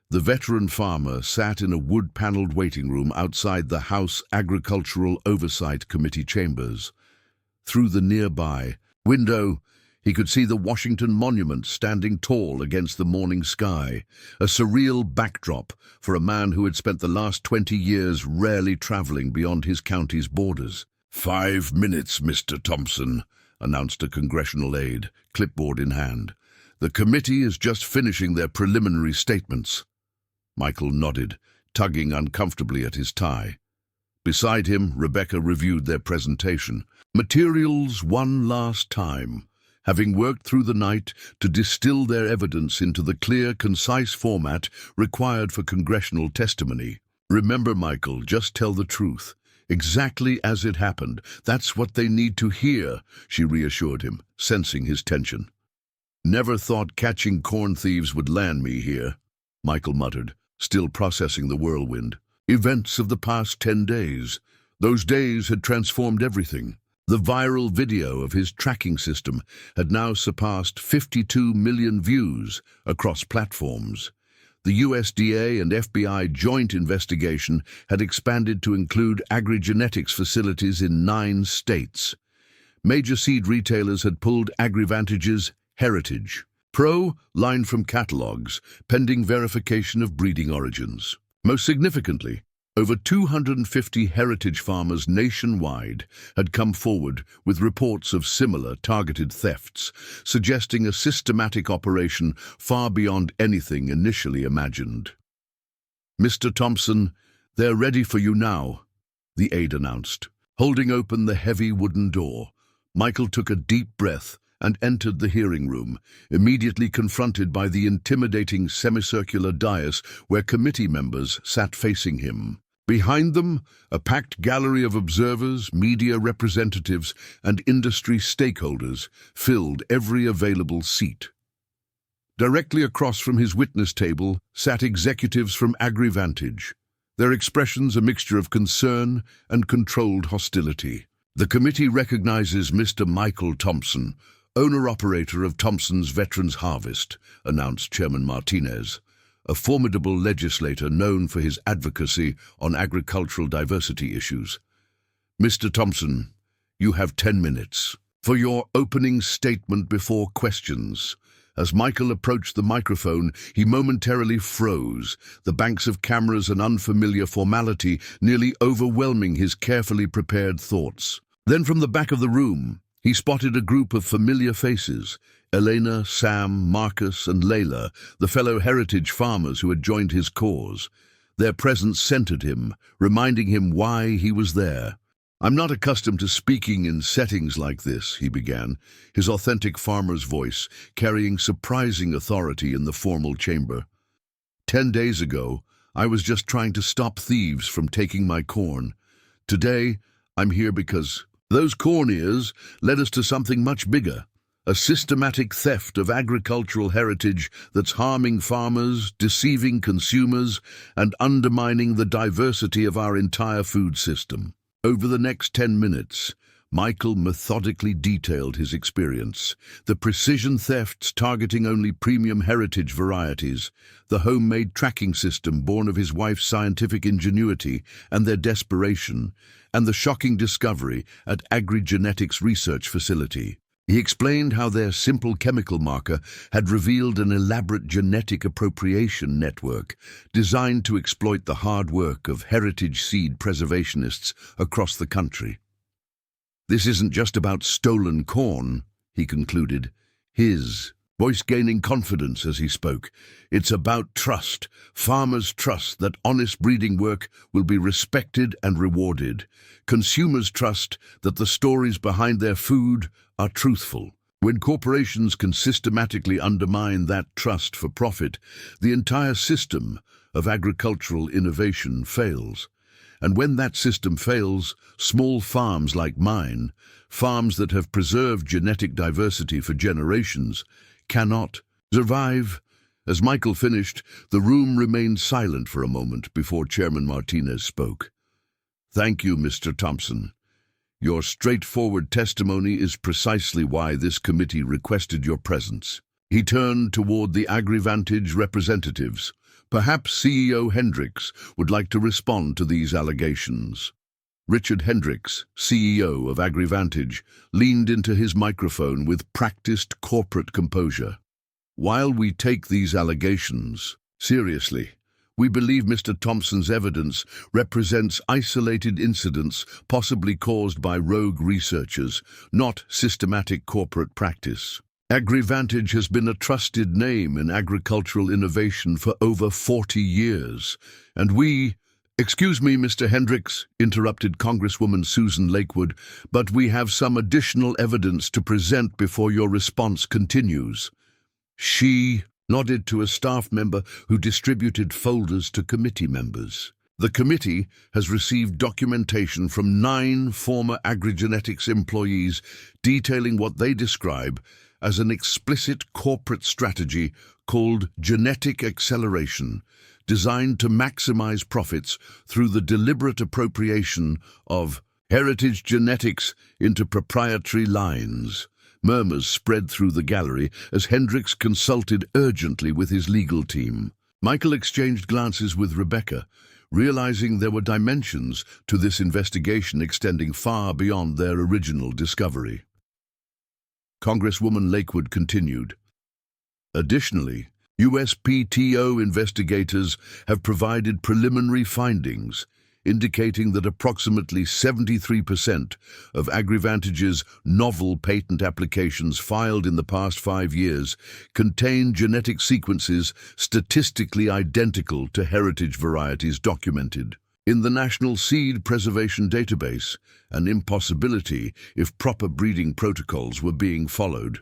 Speaker 1: the veteran farmer sat in a wood-paneled waiting room outside the House Agricultural Oversight Committee chambers. Through the nearby window, he could see the Washington Monument standing tall against the morning sky, a surreal backdrop for a man who had spent the last 20 years rarely traveling beyond his county's borders. 5 minutes, Mr. Thompson," announced a congressional aide, clipboard in hand. "The committee is just finishing their preliminary statements." Michael nodded, tugging uncomfortably at his tie. Beside him, Rebecca reviewed their presentation. Materials one last time, having worked through the night to distill their evidence into the clear, concise format required for congressional testimony. "Remember, Michael, just tell the truth. Exactly as it happened. That's what they need to hear," she reassured him, sensing his tension. "Never thought catching corn thieves would land me here," Michael muttered, still processing the whirlwind. Events of the past 10 days. Those days had transformed everything. The viral video of his tracking system had now surpassed 52 million views across platforms. The USDA and FBI joint investigation had expanded to include agri-genetics facilities in 9 states. Major seed retailers had pulled AgriVantage's Heritage Pro line from catalogs, pending verification of breeding origins. Most significantly, over 250 heritage farmers nationwide had come forward with reports of similar targeted thefts, suggesting a systematic operation far beyond anything initially imagined. "Mr. Thompson, they're ready for you now," the aide announced. Holding open the heavy wooden door, Michael took a deep breath and entered the hearing room, immediately confronted by the intimidating semicircular dais where committee members sat facing him. Behind them, a packed gallery of observers, media representatives, and industry stakeholders filled every available seat. Directly across from his witness table sat executives from AgriVantage, their expressions a mixture of concern and controlled hostility. "The committee recognizes Mr. Michael Thompson, owner-operator of Thompson's Veterans Harvest," announced Chairman Martinez, a formidable legislator known for his advocacy on agricultural diversity issues. "Mr. Thompson, you have 10 minutes for your opening statement before questions." As Michael approached the microphone, he momentarily froze, the banks of cameras and unfamiliar formality nearly overwhelming his carefully prepared thoughts. Then from the back of the room, he spotted a group of familiar faces: Elena, Sam, Marcus, and Layla, the fellow heritage farmers who had joined his cause. Their presence centered him, reminding him why he was there. "I'm not accustomed to speaking in settings like this," he began, his authentic farmer's voice carrying surprising authority in the formal chamber. 10 days ago, I was just trying to stop thieves from taking my corn. Today, I'm here because those corn ears led us to something much bigger. A systematic theft of agricultural heritage that's harming farmers, deceiving consumers, and undermining the diversity of our entire food system. Over the next 10 minutes, Michael methodically detailed his experience: the precision thefts targeting only premium heritage varieties, the homemade tracking system born of his wife's scientific ingenuity and their desperation, and the shocking discovery at agri-genetics research facility. He explained how their simple chemical marker had revealed an elaborate genetic appropriation network designed to exploit the hard work of heritage seed preservationists across the country. "This isn't just about stolen corn," he concluded, his voice gaining confidence as he spoke. "It's about trust, farmers' trust that honest breeding work will be respected and rewarded, consumers' trust that the stories behind their food are truthful. When corporations can systematically undermine that trust for profit, the entire system of agricultural innovation fails. And when that system fails, small farms like mine, farms that have preserved genetic diversity for generations, cannot survive." As Michael finished, the room remained silent for a moment before Chairman Martinez spoke. "Thank you, Mr. Thompson. Your straightforward testimony is precisely why this committee requested your presence." He turned toward the AgriVantage representatives. "Perhaps CEO Hendricks would like to respond to these allegations." Richard Hendricks, CEO of AgriVantage, leaned into his microphone with practiced corporate composure. "While we take these allegations seriously, we believe Mr. Thompson's evidence represents isolated incidents possibly caused by rogue researchers, not systematic corporate practice. AgriVantage has been a trusted name in agricultural innovation for over 40 years, and we— "Excuse me, Mr. Hendricks," interrupted Congresswoman Susan Lakewood, "but we have some additional evidence to present before your response continues." She nodded to a staff member who distributed folders to committee members. "The committee has received documentation from 9 former agrigenetics employees detailing what they describe as an explicit corporate strategy called genetic acceleration, designed to maximize profits through the deliberate appropriation of heritage genetics into proprietary lines. Murmurs spread through the gallery as Hendricks consulted urgently with his legal team. Michael exchanged glances with Rebecca, realizing there were dimensions to this investigation extending far beyond their original discovery. Congresswoman Lakewood continued. Additionally, USPTO investigators have provided preliminary findings indicating that approximately 73% of AgriVantage's novel patent applications filed in the past 5 years contain genetic sequences statistically identical to heritage varieties documented in the National Seed Preservation Database, an impossibility if proper breeding protocols were being followed.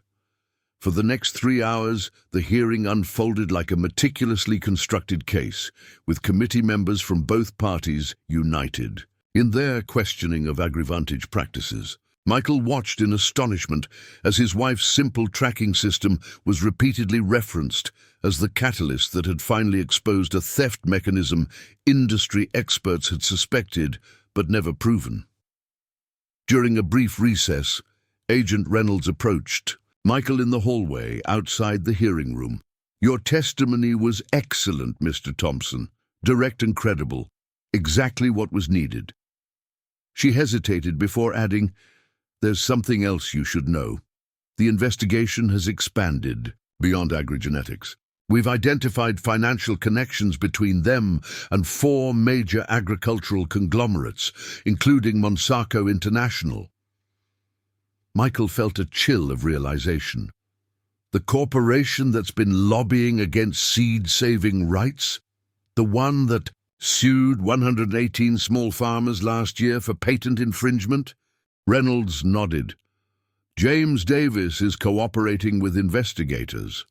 Speaker 1: For the next 3 hours, the hearing unfolded like a meticulously constructed case, with committee members from both parties united in their questioning of AgriVantage practices. Michael watched in astonishment as his wife's simple tracking system was repeatedly referenced as the catalyst that had finally exposed a theft mechanism industry experts had suspected but never proven. During a brief recess, Agent Reynolds approached Michael in the hallway outside the hearing room. "Your testimony was excellent, Mr. Thompson. Direct and credible. Exactly what was needed." She hesitated before adding, "There's something else you should know. The investigation has expanded beyond agrigenetics. We've identified financial connections between them and 4 major agricultural conglomerates, including Monsanto International." Michael felt a chill of realization. The corporation that's been lobbying against seed-saving rights? The one that sued 118 small farmers last year for patent infringement? Reynolds nodded. "James Davis is cooperating with investigators.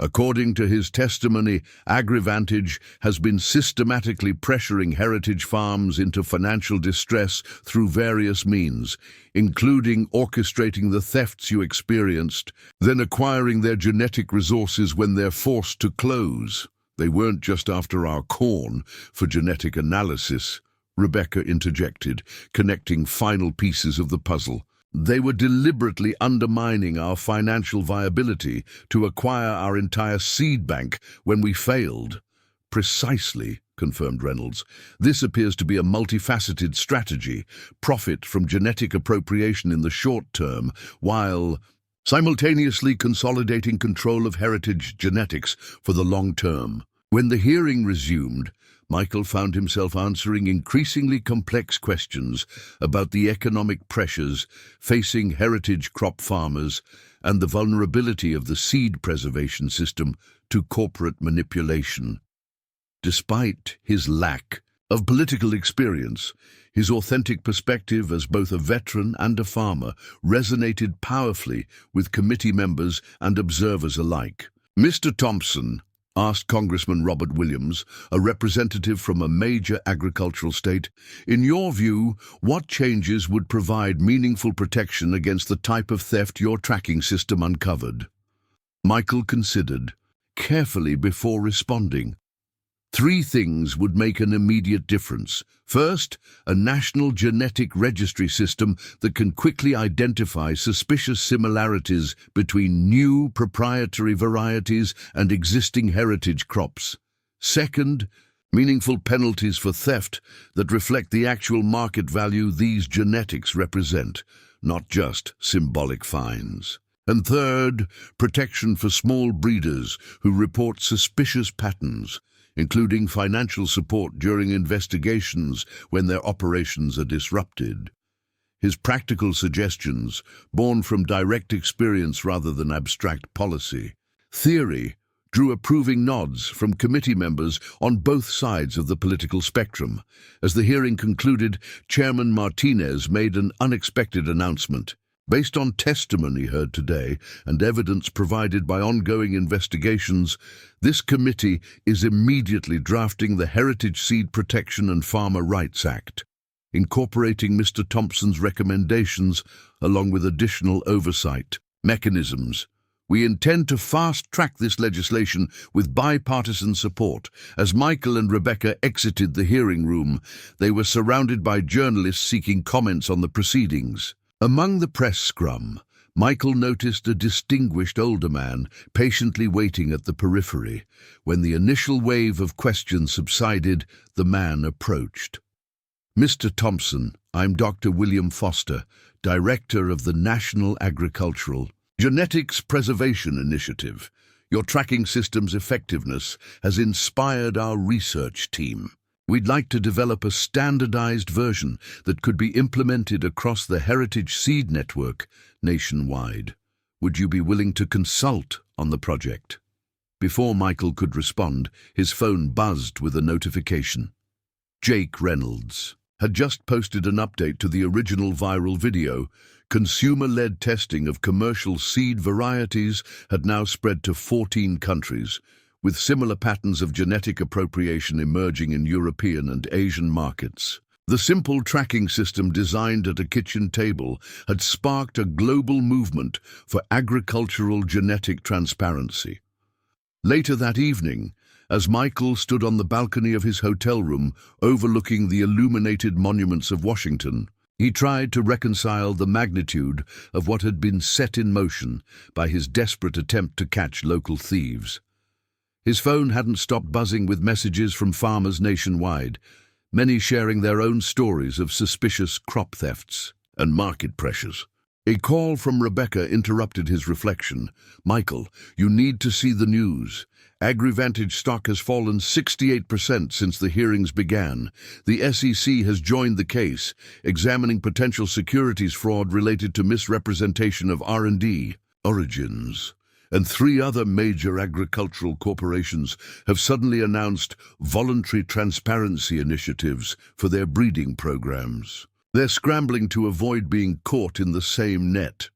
Speaker 1: According to his testimony, AgriVantage has been systematically pressuring heritage farms into financial distress through various means, including orchestrating the thefts you experienced, then acquiring their genetic resources when they're forced to close. They weren't just after our corn for genetic analysis," Rebecca interjected, connecting final pieces of the puzzle. "They were deliberately undermining our financial viability to acquire our entire seed bank when we failed." "Precisely," confirmed Reynolds. "This appears to be a multifaceted strategy. Profit from genetic appropriation in the short term, while simultaneously consolidating control of heritage genetics for the long term." When the hearing resumed, Michael found himself answering increasingly complex questions about the economic pressures facing heritage crop farmers and the vulnerability of the seed preservation system to corporate manipulation. Despite his lack of political experience, his authentic perspective as both a veteran and a farmer resonated powerfully with committee members and observers alike. "Mr. Thompson," asked Congressman Robert Williams, a representative from a major agricultural state, "in your view, what changes would provide meaningful protection against the type of theft your tracking system uncovered?" Michael considered carefully before responding. 3 things would make an immediate difference. First, a national genetic registry system that can quickly identify suspicious similarities between new proprietary varieties and existing heritage crops. Second, meaningful penalties for theft that reflect the actual market value these genetics represent, not just symbolic fines. And third, protection for small breeders who report suspicious patterns, including financial support during investigations when their operations are disrupted. His practical suggestions, born from direct experience rather than abstract policy theory, drew approving nods from committee members on both sides of the political spectrum. As the hearing concluded, Chairman Martinez made an unexpected announcement. Based on testimony heard today and evidence provided by ongoing investigations, this committee is immediately drafting the Heritage Seed Protection and Farmer Rights Act, incorporating Mr. Thompson's recommendations along with additional oversight mechanisms. We intend to fast-track this legislation with bipartisan support. As Michael and Rebecca exited the hearing room, they were surrounded by journalists seeking comments on the proceedings. Among the press scrum, Michael noticed a distinguished older man patiently waiting at the periphery. When the initial wave of questions subsided, the man approached. "Mr. Thompson, I'm Dr. William Foster, Director of the National Agricultural Genetics Preservation Initiative. Your tracking system's effectiveness has inspired our research team. We'd like to develop a standardized version that could be implemented across the Heritage Seed Network nationwide. Would you be willing to consult on the project?" Before Michael could respond, his phone buzzed with a notification. Jake Reynolds had just posted an update to the original viral video. Consumer-led testing of commercial seed varieties had now spread to 14 countries, with similar patterns of genetic appropriation emerging in European and Asian markets. The simple tracking system designed at a kitchen table had sparked a global movement for agricultural genetic transparency. Later that evening, as Michael stood on the balcony of his hotel room overlooking the illuminated monuments of Washington, he tried to reconcile the magnitude of what had been set in motion by his desperate attempt to catch local thieves. His phone hadn't stopped buzzing with messages from farmers nationwide, many sharing their own stories of suspicious crop thefts and market pressures. A call from Rebecca interrupted his reflection. "Michael, you need to see the news. AgriVantage stock has fallen 68% since the hearings began. The SEC has joined the case, examining potential securities fraud related to misrepresentation of R&D origins. And 3 other major agricultural corporations have suddenly announced voluntary transparency initiatives for their breeding programs. They're scrambling to avoid being caught in the same net."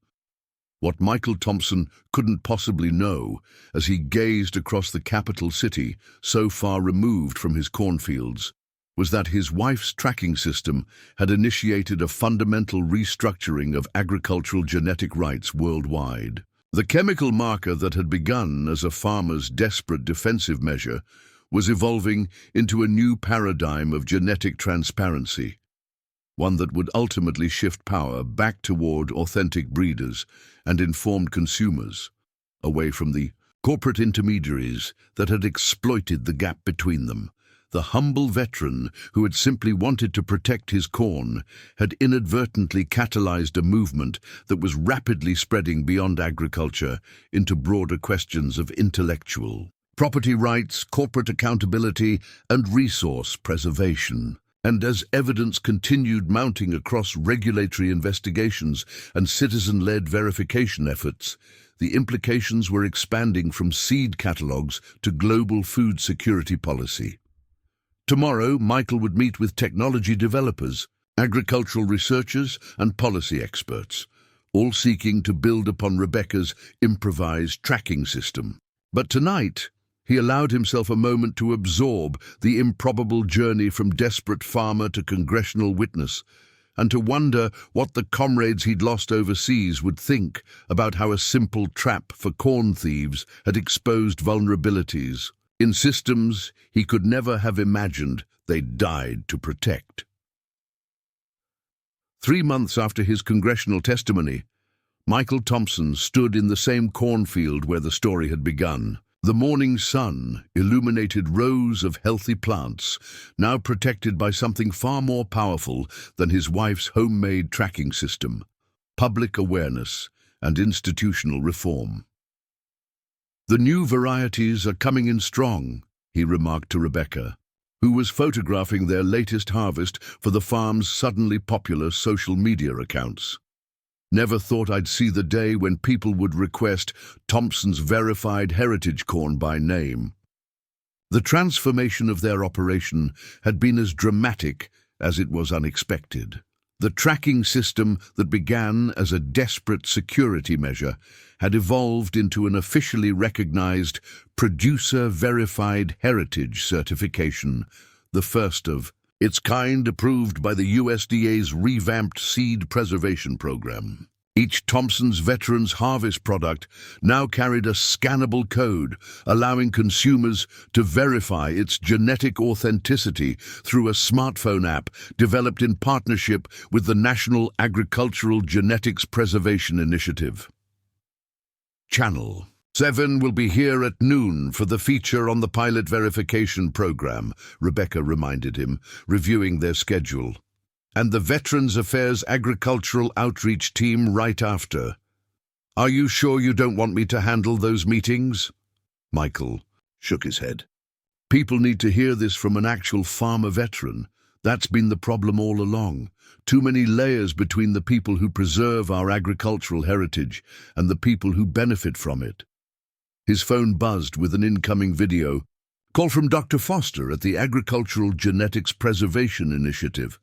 Speaker 1: What Michael Thompson couldn't possibly know, as he gazed across the capital city so far removed from his cornfields, was that his wife's tracking system had initiated a fundamental restructuring of agricultural genetic rights worldwide. The chemical marker that had begun as a farmer's desperate defensive measure was evolving into a new paradigm of genetic transparency, one that would ultimately shift power back toward authentic breeders and informed consumers, away from the corporate intermediaries that had exploited the gap between them. The humble veteran who had simply wanted to protect his corn had inadvertently catalyzed a movement that was rapidly spreading beyond agriculture into broader questions of intellectual property rights, corporate accountability, and resource preservation. And as evidence continued mounting across regulatory investigations and citizen-led verification efforts, the implications were expanding from seed catalogs to global food security policy. Tomorrow, Michael would meet with technology developers, agricultural researchers, and policy experts, all seeking to build upon Rebecca's improvised tracking system. But tonight, he allowed himself a moment to absorb the improbable journey from desperate farmer to congressional witness, and to wonder what the comrades he'd lost overseas would think about how a simple trap for corn thieves had exposed vulnerabilities in systems he could never have imagined they'd died to protect. 3 months after his congressional testimony, Michael Thompson stood in the same cornfield where the story had begun. The morning sun illuminated rows of healthy plants, now protected by something far more powerful than his wife's homemade tracking system: public awareness and institutional reform. "The new varieties are coming in strong," he remarked to Rebecca, who was photographing their latest harvest for the farm's suddenly popular social media accounts. "Never thought I'd see the day when people would request Thompson's verified heritage corn by name." The transformation of their operation had been as dramatic as it was unexpected. The tracking system that began as a desperate security measure had evolved into an officially recognized producer-verified heritage certification, the first of its kind approved by the USDA's revamped seed preservation program. Each Thompson's Veterans Harvest product now carried a scannable code, allowing consumers to verify its genetic authenticity through a smartphone app developed in partnership with the National Agricultural Genetics Preservation Initiative. Channel 7 will be here at noon for the feature on the pilot verification program, Rebecca reminded him, reviewing their schedule. And the Veterans Affairs Agricultural Outreach team right after. Are you sure you don't want me to handle those meetings? Michael shook his head. People need to hear this from an actual farmer veteran. That's been the problem all along. Too many layers between the people who preserve our agricultural heritage and the people who benefit from it. His phone buzzed with an incoming video. Call from Dr. Foster at the Agricultural Genetics Preservation Initiative.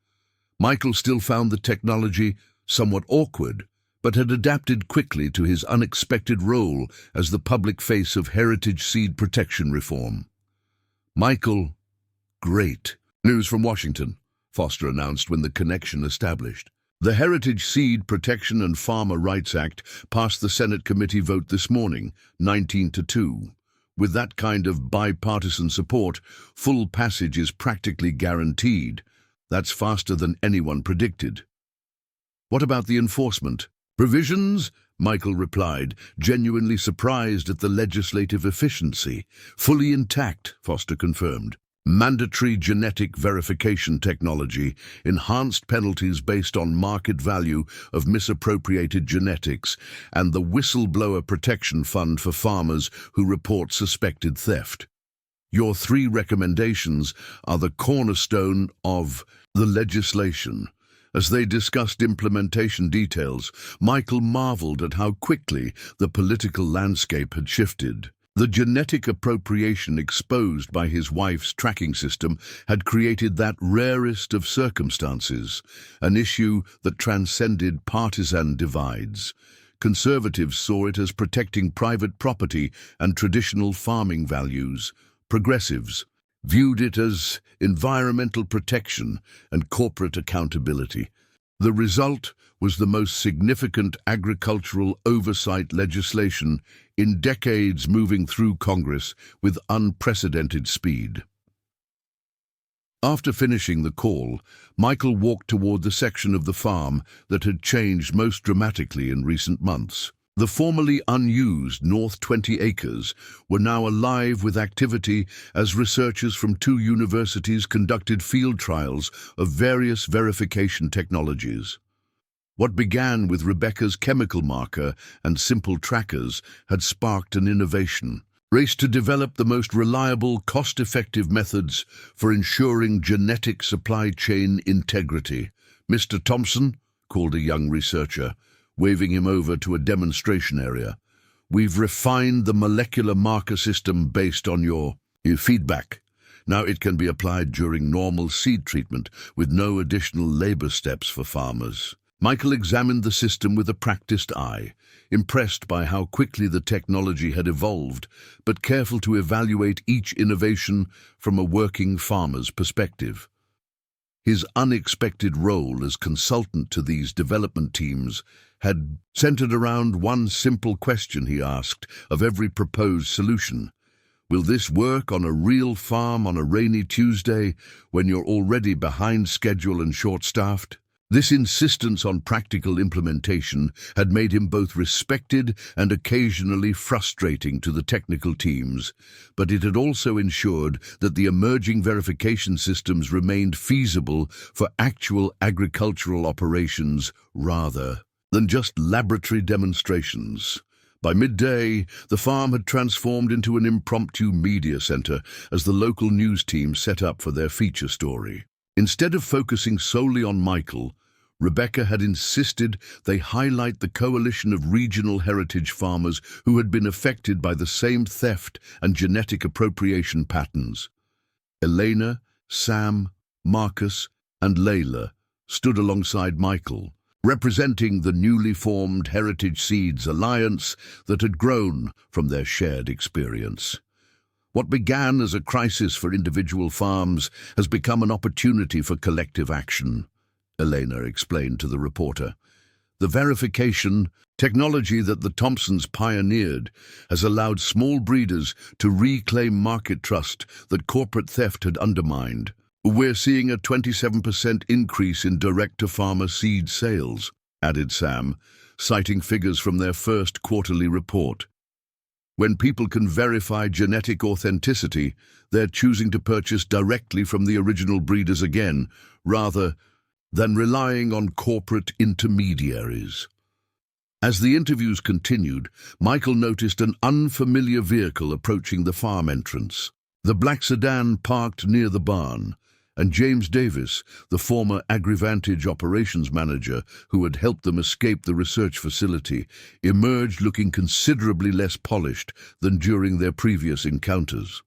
Speaker 1: Michael still found the technology somewhat awkward, but had adapted quickly to his unexpected role as the public face of heritage seed protection reform. Michael, great. News from Washington, Foster announced when the connection established. The Heritage Seed Protection and Farmer Rights Act passed the Senate committee vote this morning, 19-2. With that kind of bipartisan support, full passage is practically guaranteed. That's faster than anyone predicted. What about the enforcement? Provisions? Michael replied, genuinely surprised at the legislative efficiency. Fully intact, Foster confirmed. Mandatory genetic verification technology, enhanced penalties based on market value of misappropriated genetics, and the Whistleblower Protection Fund for farmers who report suspected theft. Your 3 recommendations are the cornerstone of the legislation. As they discussed implementation details, Michael marveled at how quickly the political landscape had shifted. The genetic appropriation exposed by his wife's tracking system had created that rarest of circumstances, an issue that transcended partisan divides. Conservatives saw it as protecting private property and traditional farming values. Progressives viewed it as environmental protection and corporate accountability. The result was the most significant agricultural oversight legislation in decades, moving through Congress with unprecedented speed. After finishing the call, Michael walked toward the section of the farm that had changed most dramatically in recent months. The formerly unused North 20 acres were now alive with activity as researchers from 2 universities conducted field trials of various verification technologies. What began with Rebecca's chemical marker and simple trackers had sparked an innovation. Raced to develop the most reliable, cost-effective methods for ensuring genetic supply chain integrity. Mr. Thompson, called a young researcher, waving him over to a demonstration area. We've refined the molecular marker system based on your feedback. Now it can be applied during normal seed treatment with no additional labor steps for farmers. Michael examined the system with a practiced eye, impressed by how quickly the technology had evolved, but careful to evaluate each innovation from a working farmer's perspective. His unexpected role as consultant to these development teams had centered around one simple question he asked of every proposed solution. Will this work on a real farm on a rainy Tuesday when you're already behind schedule and short-staffed? This insistence on practical implementation had made him both respected and occasionally frustrating to the technical teams, but it had also ensured that the emerging verification systems remained feasible for actual agricultural operations rather than just laboratory demonstrations. By midday, the farm had transformed into an impromptu media center as the local news team set up for their feature story. Instead of focusing solely on Michael, Rebecca had insisted they highlight the coalition of regional heritage farmers who had been affected by the same theft and genetic appropriation patterns. Elena, Sam, Marcus, and Layla stood alongside Michael, representing the newly formed Heritage Seeds Alliance that had grown from their shared experience. What began as a crisis for individual farms has become an opportunity for collective action, Elena explained to the reporter. The verification technology that the Thompsons pioneered has allowed small breeders to reclaim market trust that corporate theft had undermined. We're seeing a 27% increase in direct-to-farmer seed sales, added Sam, citing figures from their first quarterly report. When people can verify genetic authenticity, they're choosing to purchase directly from the original breeders again, rather than relying on corporate intermediaries. As the interviews continued, Michael noticed an unfamiliar vehicle approaching the farm entrance. The black sedan parked near the barn, and James Davis, the former AgriVantage operations manager who had helped them escape the research facility, emerged looking considerably less polished than during their previous encounters.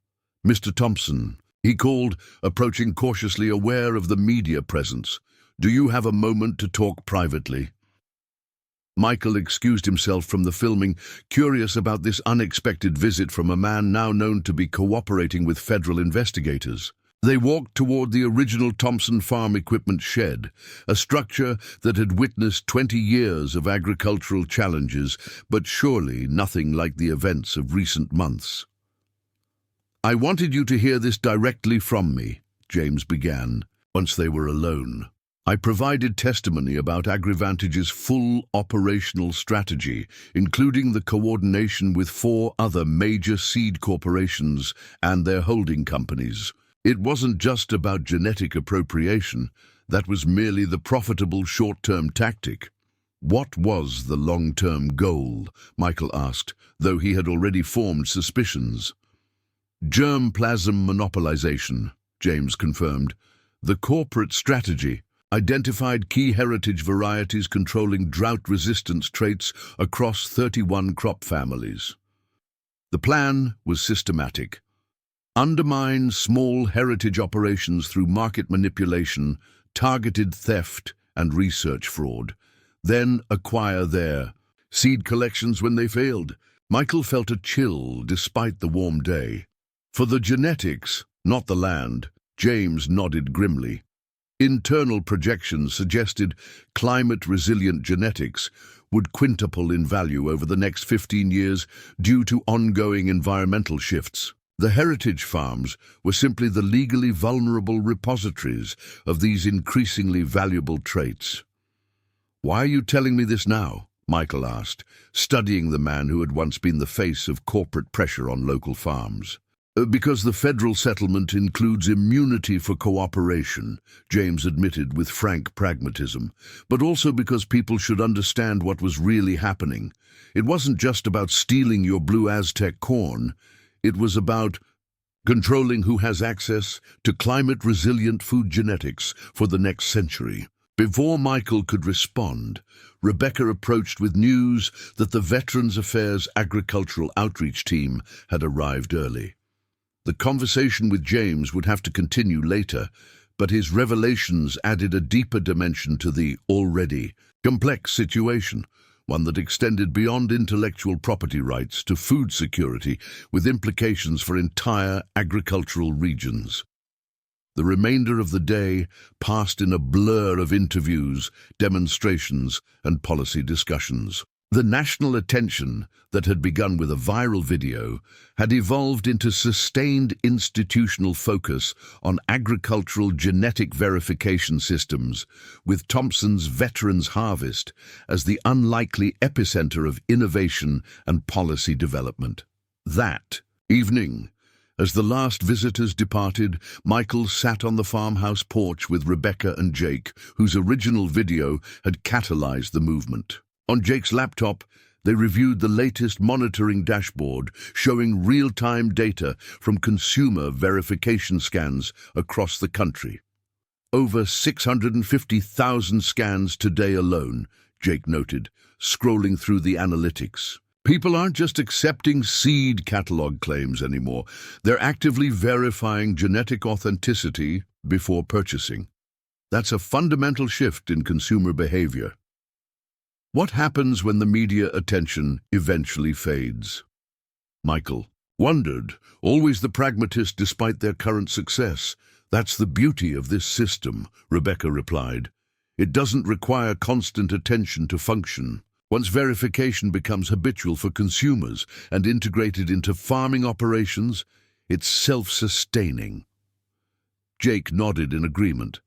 Speaker 1: "Mr. Thompson," he called, approaching cautiously aware of the media presence, "do you have a moment to talk privately?" Michael excused himself from the filming, curious about this unexpected visit from a man now known to be cooperating with federal investigators. They walked toward the original Thompson farm equipment shed, a structure that had witnessed 20 years of agricultural challenges, but surely nothing like the events of recent months. "I wanted you to hear this directly from me," James began, once they were alone. "I provided testimony about AgriVantage's full operational strategy, including the coordination with 4 other major seed corporations and their holding companies. It wasn't just about genetic appropriation. That was merely the profitable short-term tactic." "What was the long-term goal?" Michael asked, though he had already formed suspicions. "Germplasm monopolization," James confirmed. "The corporate strategy identified key heritage varieties controlling drought resistance traits across 31 crop families. The plan was systematic. Undermine small heritage operations through market manipulation, targeted theft, and research fraud. Then acquire their seed collections when they failed." Michael felt a chill despite the warm day. "For the genetics, not the land," James nodded grimly. Internal projections suggested climate-resilient genetics would quintuple in value over the next 15 years due to ongoing environmental shifts. The heritage farms were simply the legally vulnerable repositories of these increasingly valuable traits. "Why are you telling me this now?" Michael asked, studying the man who had once been the face of corporate pressure on local farms. "Because the federal settlement includes immunity for cooperation," James admitted with frank pragmatism, "but also because people should understand what was really happening. It wasn't just about stealing your Blue Aztec corn. It was about controlling who has access to climate-resilient food genetics for the next century." Before Michael could respond, Rebecca approached with news that the Veterans Affairs Agricultural Outreach Team had arrived early. The conversation with James would have to continue later, but his revelations added a deeper dimension to the already complex situation, one that extended beyond intellectual property rights to food security, with implications for entire agricultural regions. The remainder of the day passed in a blur of interviews, demonstrations, and policy discussions. The national attention that had begun with a viral video had evolved into sustained institutional focus on agricultural genetic verification systems, with Thompson's Veterans Harvest as the unlikely epicenter of innovation and policy development. That evening, as the last visitors departed, Michael sat on the farmhouse porch with Rebecca and Jake, whose original video had catalyzed the movement. On Jake's laptop, they reviewed the latest monitoring dashboard showing real-time data from consumer verification scans across the country. "Over 650,000 scans today alone," Jake noted, scrolling through the analytics. "People aren't just accepting seed catalog claims anymore. They're actively verifying genetic authenticity before purchasing. That's a fundamental shift in consumer behavior." What happens when the media attention eventually fades? Michael wondered, always the pragmatist despite their current success. "That's the beauty of this system," Rebecca replied. It doesn't require constant attention to function. Once verification becomes habitual for consumers and integrated into farming operations, it's self-sustaining. Jake nodded in agreement.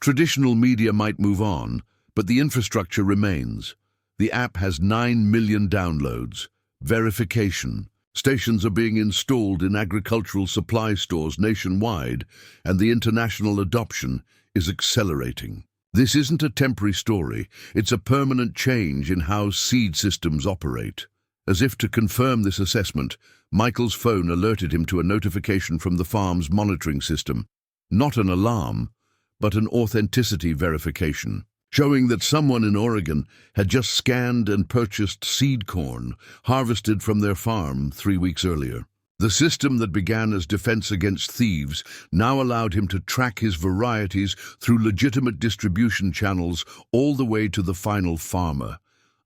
Speaker 1: Traditional media might move on, but the infrastructure remains. The app has 9 million downloads. Verification. Stations are being installed in agricultural supply stores nationwide, and the international adoption is accelerating. This isn't a temporary story, it's a permanent change in how seed systems operate. As if to confirm this assessment, Michael's phone alerted him to a notification from the farm's monitoring system. Not an alarm, but an authenticity verification, showing that someone in Oregon had just scanned and purchased seed corn harvested from their farm 3 weeks earlier. The system that began as defense against thieves now allowed him to track his varieties through legitimate distribution channels all the way to the final farmer,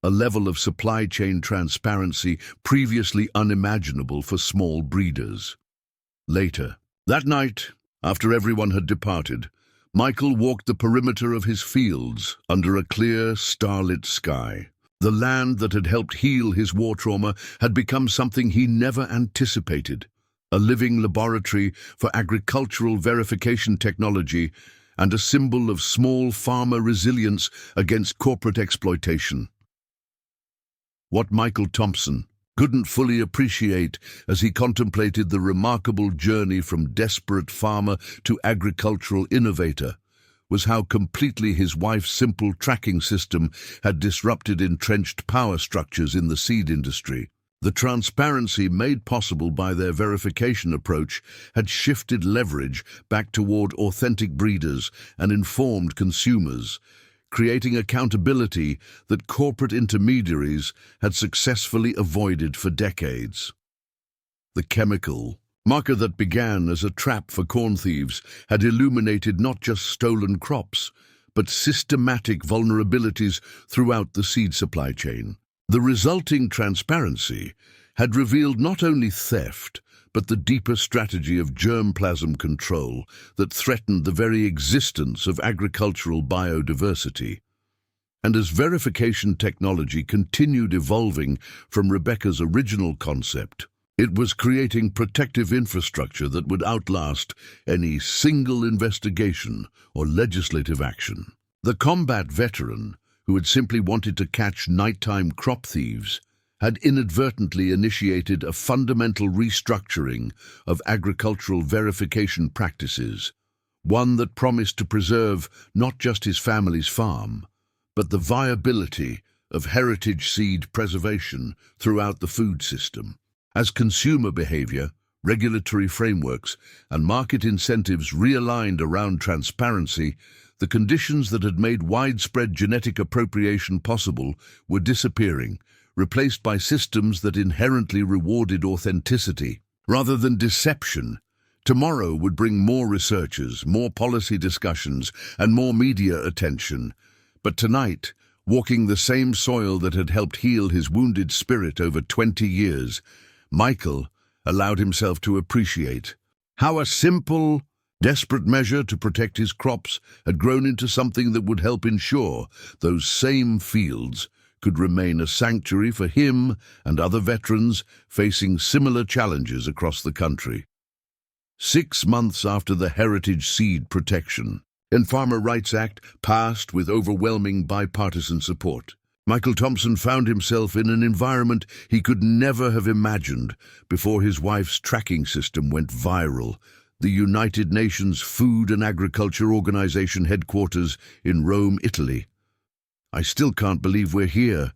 Speaker 1: a level of supply chain transparency previously unimaginable for small breeders. Later, that night, after everyone had departed, Michael walked the perimeter of his fields under a clear, starlit sky. The land that had helped heal his war trauma had become something he never anticipated, a living laboratory for agricultural verification technology and a symbol of small farmer resilience against corporate exploitation. What Michael Thompson couldn't fully appreciate as he contemplated the remarkable journey from desperate farmer to agricultural innovator was how completely his wife's simple tracking system had disrupted entrenched power structures in the seed industry. The transparency made possible by their verification approach had shifted leverage back toward authentic breeders and informed consumers, creating accountability that corporate intermediaries had successfully avoided for decades. The chemical marker that began as a trap for corn thieves had illuminated not just stolen crops, but systematic vulnerabilities throughout the seed supply chain. The resulting transparency had revealed not only theft, but the deeper strategy of germplasm control that threatened the very existence of agricultural biodiversity. And as verification technology continued evolving from Rebecca's original concept, it was creating protective infrastructure that would outlast any single investigation or legislative action. The combat veteran, who had simply wanted to catch nighttime crop thieves, had inadvertently initiated a fundamental restructuring of agricultural verification practices, one that promised to preserve not just his family's farm, but the viability of heritage seed preservation throughout the food system. As consumer behavior, regulatory frameworks, and market incentives realigned around transparency, the conditions that had made widespread genetic appropriation possible were disappearing, replaced by systems that inherently rewarded authenticity rather than deception. Tomorrow would bring more researchers, more policy discussions, and more media attention. But tonight, walking the same soil that had helped heal his wounded spirit over 20 years, Michael allowed himself to appreciate how a simple, desperate measure to protect his crops had grown into something that would help ensure those same fields could remain a sanctuary for him and other veterans facing similar challenges across the country. 6 months after the Heritage Seed Protection and Farmer Rights Act passed with overwhelming bipartisan support, Michael Thompson found himself in an environment he could never have imagined before his wife's tracking system went viral. The United Nations Food and Agriculture Organization headquarters in Rome, Italy. "I still can't believe we're here,"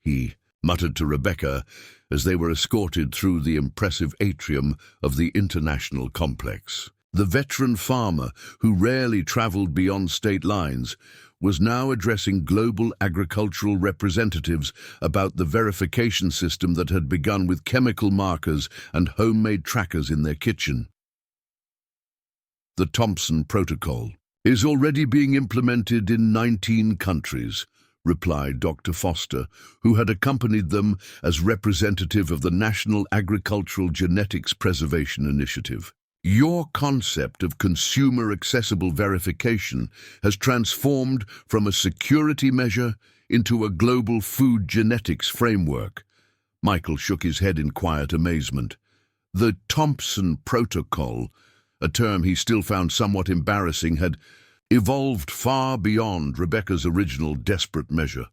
Speaker 1: he muttered to Rebecca as they were escorted through the impressive atrium of the international complex. The veteran farmer, who rarely traveled beyond state lines, was now addressing global agricultural representatives about the verification system that had begun with chemical markers and homemade trackers in their kitchen. The Thompson Protocol is already being implemented in 19 countries, replied Dr. Foster, who had accompanied them as representative of the National Agricultural Genetics Preservation Initiative. Your concept of consumer-accessible verification has transformed from a security measure into a global food genetics framework. Michael shook his head in quiet amazement. The Thompson Protocol, a term he still found somewhat embarrassing, had evolved far beyond Rebecca's original desperate measure.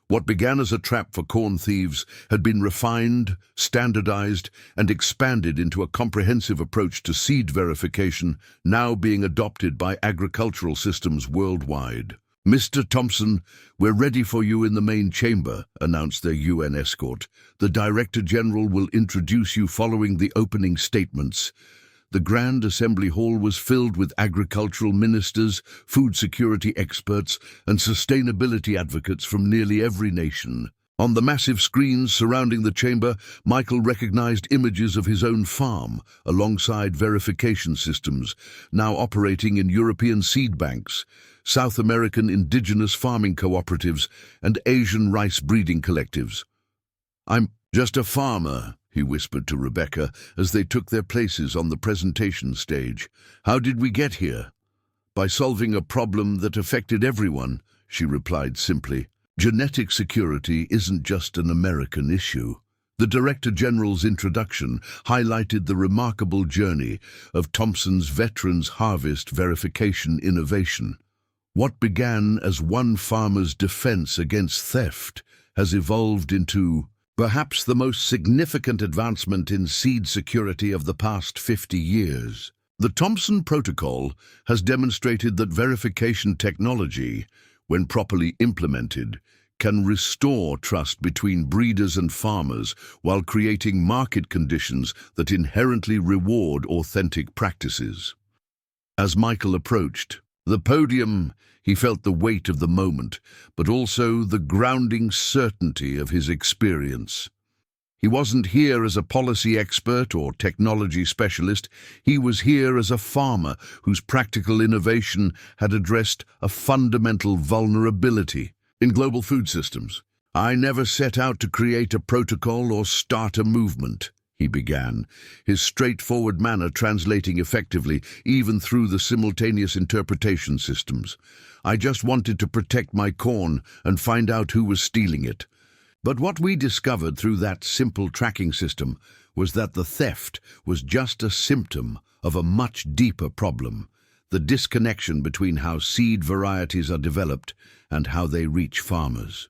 Speaker 1: What began as a trap for corn thieves had been refined, standardized, and expanded into a comprehensive approach to seed verification, now being adopted by agricultural systems worldwide. "Mr. Thompson, we're ready for you in the main chamber," announced their UN escort. "The Director General will introduce you following the opening statements." The Grand Assembly Hall was filled with agricultural ministers, food security experts, and sustainability advocates from nearly every nation. On the massive screens surrounding the chamber, Michael recognized images of his own farm, alongside verification systems, now operating in European seed banks, South American indigenous farming cooperatives, and Asian rice breeding collectives. "I'm just a farmer," he whispered to Rebecca as they took their places on the presentation stage. "How did we get here?" "By solving a problem that affected everyone," she replied simply. "Genetic security isn't just an American issue." The Director General's introduction highlighted the remarkable journey of Thompson's Veterans Harvest verification innovation. What began as one farmer's defense against theft has evolved into perhaps the most significant advancement in seed security of the past 50 years. The Thompson Protocol has demonstrated that verification technology, when properly implemented, can restore trust between breeders and farmers while creating market conditions that inherently reward authentic practices. As Michael approached the podium, he felt the weight of the moment, but also the grounding certainty of his experience. He wasn't here as a policy expert or technology specialist. He was here as a farmer whose practical innovation had addressed a fundamental vulnerability in global food systems. "I never set out to create a protocol or start a movement," he began, his straightforward manner translating effectively even through the simultaneous interpretation systems. "I just wanted to protect my corn and find out who was stealing it." But what we discovered through that simple tracking system was that the theft was just a symptom of a much deeper problem: the disconnection between how seed varieties are developed and how they reach farmers.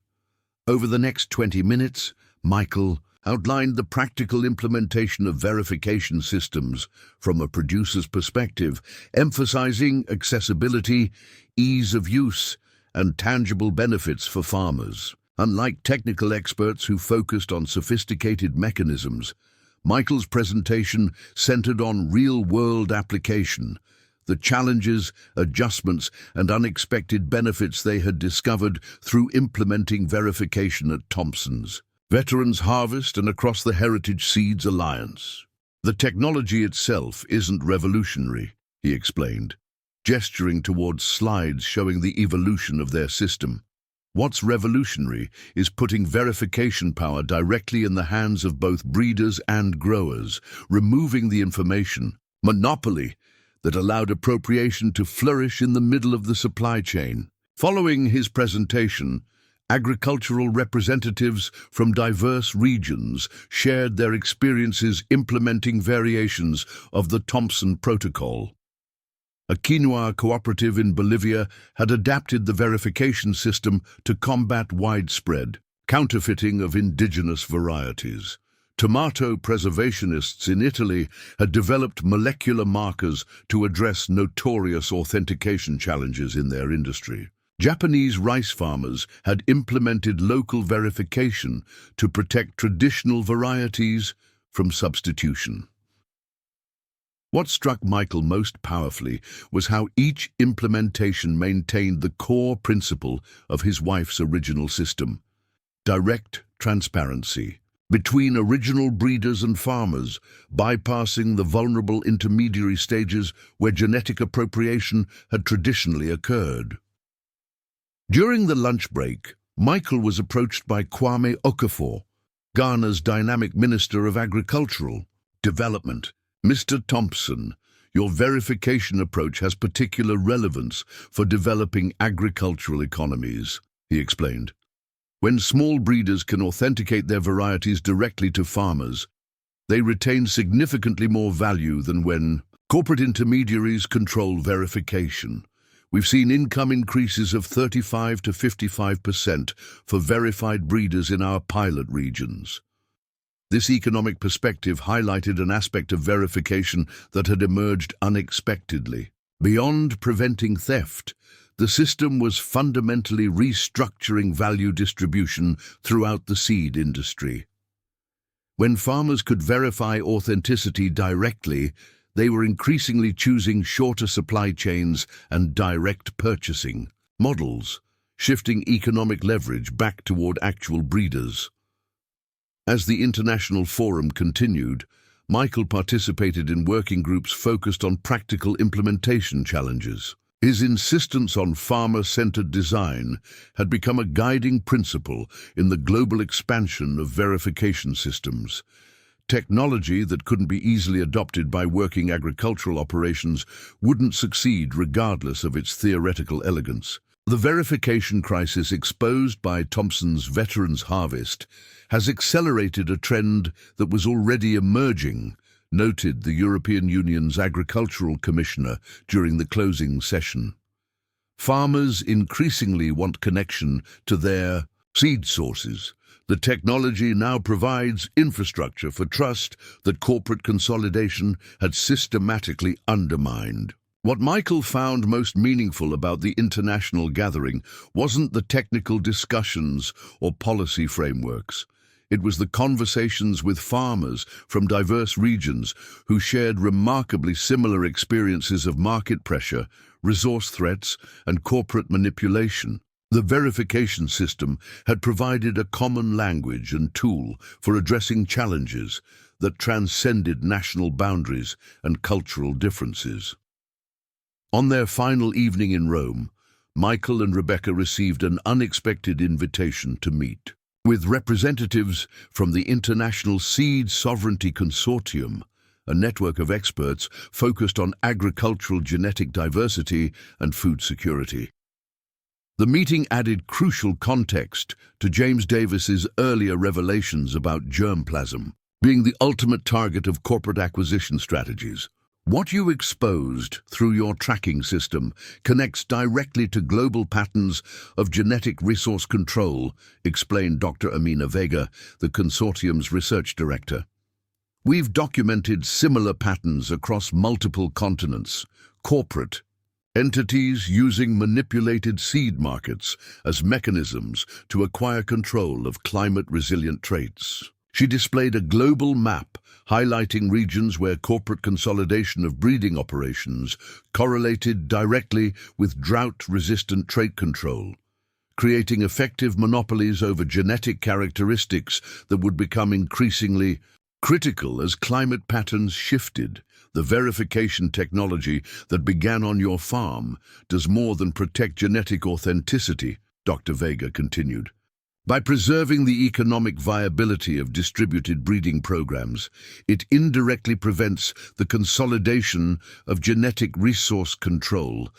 Speaker 1: Over the next 20 minutes, Michael outlined the practical implementation of verification systems from a producer's perspective, emphasizing accessibility, ease of use, and tangible benefits for farmers. Unlike technical experts who focused on sophisticated mechanisms, Michael's presentation centered on real-world application, the challenges, adjustments, and unexpected benefits they had discovered through implementing verification at Thompson's Veterans Harvest and across the Heritage Seeds Alliance. "The technology itself isn't revolutionary," he explained, gesturing towards slides showing the evolution of their system. "What's revolutionary is putting verification power directly in the hands of both breeders and growers, removing the information monopoly that allowed appropriation to flourish in the middle of the supply chain." Following his presentation, agricultural representatives from diverse regions shared their experiences implementing variations of the Thompson Protocol. A quinoa cooperative in Bolivia had adapted the verification system to combat widespread counterfeiting of indigenous varieties. Tomato preservationists in Italy had developed molecular markers to address notorious authentication challenges in their industry. Japanese rice farmers had implemented local verification to protect traditional varieties from substitution. What struck Michael most powerfully was how each implementation maintained the core principle of his wife's original system: direct transparency between original breeders and farmers, bypassing the vulnerable intermediary stages where genetic appropriation had traditionally occurred. During the lunch break, Michael was approached by Kwame Okafor, Ghana's dynamic Minister of Agricultural Development. "Mr. Thompson, Your verification approach has particular relevance for developing agricultural economies, he explained. When small breeders can authenticate their varieties directly to farmers, they retain significantly more value than when corporate intermediaries control verification. We've seen income increases of 35 to 55% for verified breeders in our pilot regions. This economic perspective highlighted an aspect of verification that had emerged unexpectedly. Beyond preventing theft, the system was fundamentally restructuring value distribution throughout the seed industry. When farmers could verify authenticity directly, they were increasingly choosing shorter supply chains and direct purchasing models, shifting economic leverage back toward actual breeders. As the international forum continued, Michael participated in working groups focused on practical implementation challenges. His insistence on farmer-centered design had become a guiding principle in the global expansion of verification systems. Technology that couldn't be easily adopted by working agricultural operations wouldn't succeed regardless of its theoretical elegance. The verification crisis exposed by Thompson's Veterans Harvest has accelerated a trend that was already emerging, noted the European Union's Agricultural Commissioner during the closing session. Farmers increasingly want connection to their seed sources. The technology now provides infrastructure for trust that corporate consolidation had systematically undermined. What Michael found most meaningful about the international gathering wasn't the technical discussions or policy frameworks. It was the conversations with farmers from diverse regions who shared remarkably similar experiences of market pressure, resource threats, and corporate manipulation. The verification system had provided a common language and tool for addressing challenges that transcended national boundaries and cultural differences. On their final evening in Rome, Michael and Rebecca received an unexpected invitation to meet with representatives from the International Seed Sovereignty Consortium, a network of experts focused on agricultural genetic diversity and food security. The meeting added crucial context to James Davis's earlier revelations about germplasm being the ultimate target of corporate acquisition strategies. What you exposed through your tracking system connects directly to global patterns of genetic resource control, explained Dr. Amina Vega, the consortium's research director. We've documented similar patterns across multiple continents. Corporate entities using manipulated seed markets as mechanisms to acquire control of climate-resilient traits. She displayed a global map highlighting regions where corporate consolidation of breeding operations correlated directly with drought-resistant trait control, creating effective monopolies over genetic characteristics that would become increasingly critical as climate patterns shifted. The verification technology that began on your farm does more than protect genetic authenticity, Dr. Vega continued. By preserving the economic viability of distributed breeding programs, it indirectly prevents the consolidation of genetic resource control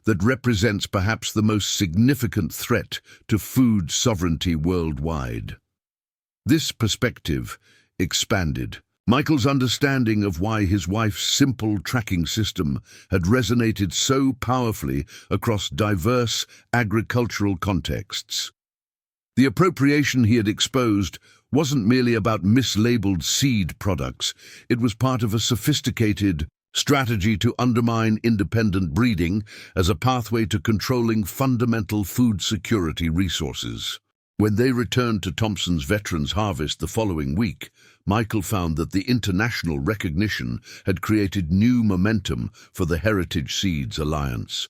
Speaker 1: that represents perhaps the most significant threat to food sovereignty worldwide. This perspective expanded Michael's understanding of why his wife's simple tracking system had resonated so powerfully across diverse agricultural contexts. The appropriation he had exposed wasn't merely about mislabeled seed products. It was part of a sophisticated strategy to undermine independent breeding as a pathway to controlling fundamental food security resources. When they returned to Thompson's Veterans Harvest the following week, Michael found that the international recognition had created new momentum for the Heritage Seeds Alliance.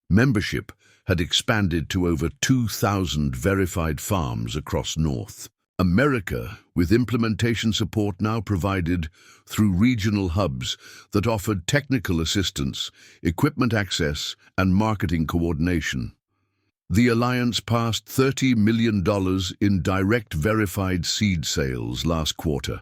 Speaker 1: Membership had expanded to over 2,000 verified farms across North America, with implementation support now provided through regional hubs that offered technical assistance, equipment access, and marketing coordination. The alliance passed $30 million in direct verified seed sales last quarter,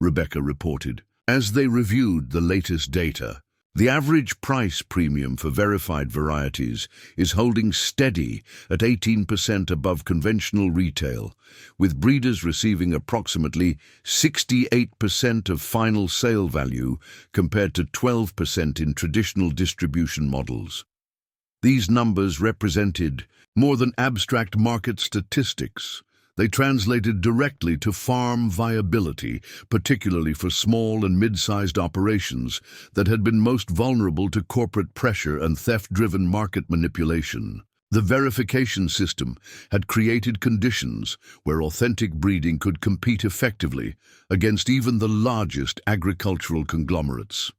Speaker 1: Rebecca reported. As they reviewed the latest data, The average price premium for verified varieties is holding steady at 18% above conventional retail, with breeders receiving approximately 68% of final sale value compared to 12% in traditional distribution models. These numbers represented more than abstract market statistics. They translated directly to farm viability, particularly for small and mid-sized operations that had been most vulnerable to corporate pressure and theft-driven market manipulation. The verification system had created conditions where authentic breeding could compete effectively against even the largest agricultural conglomerates.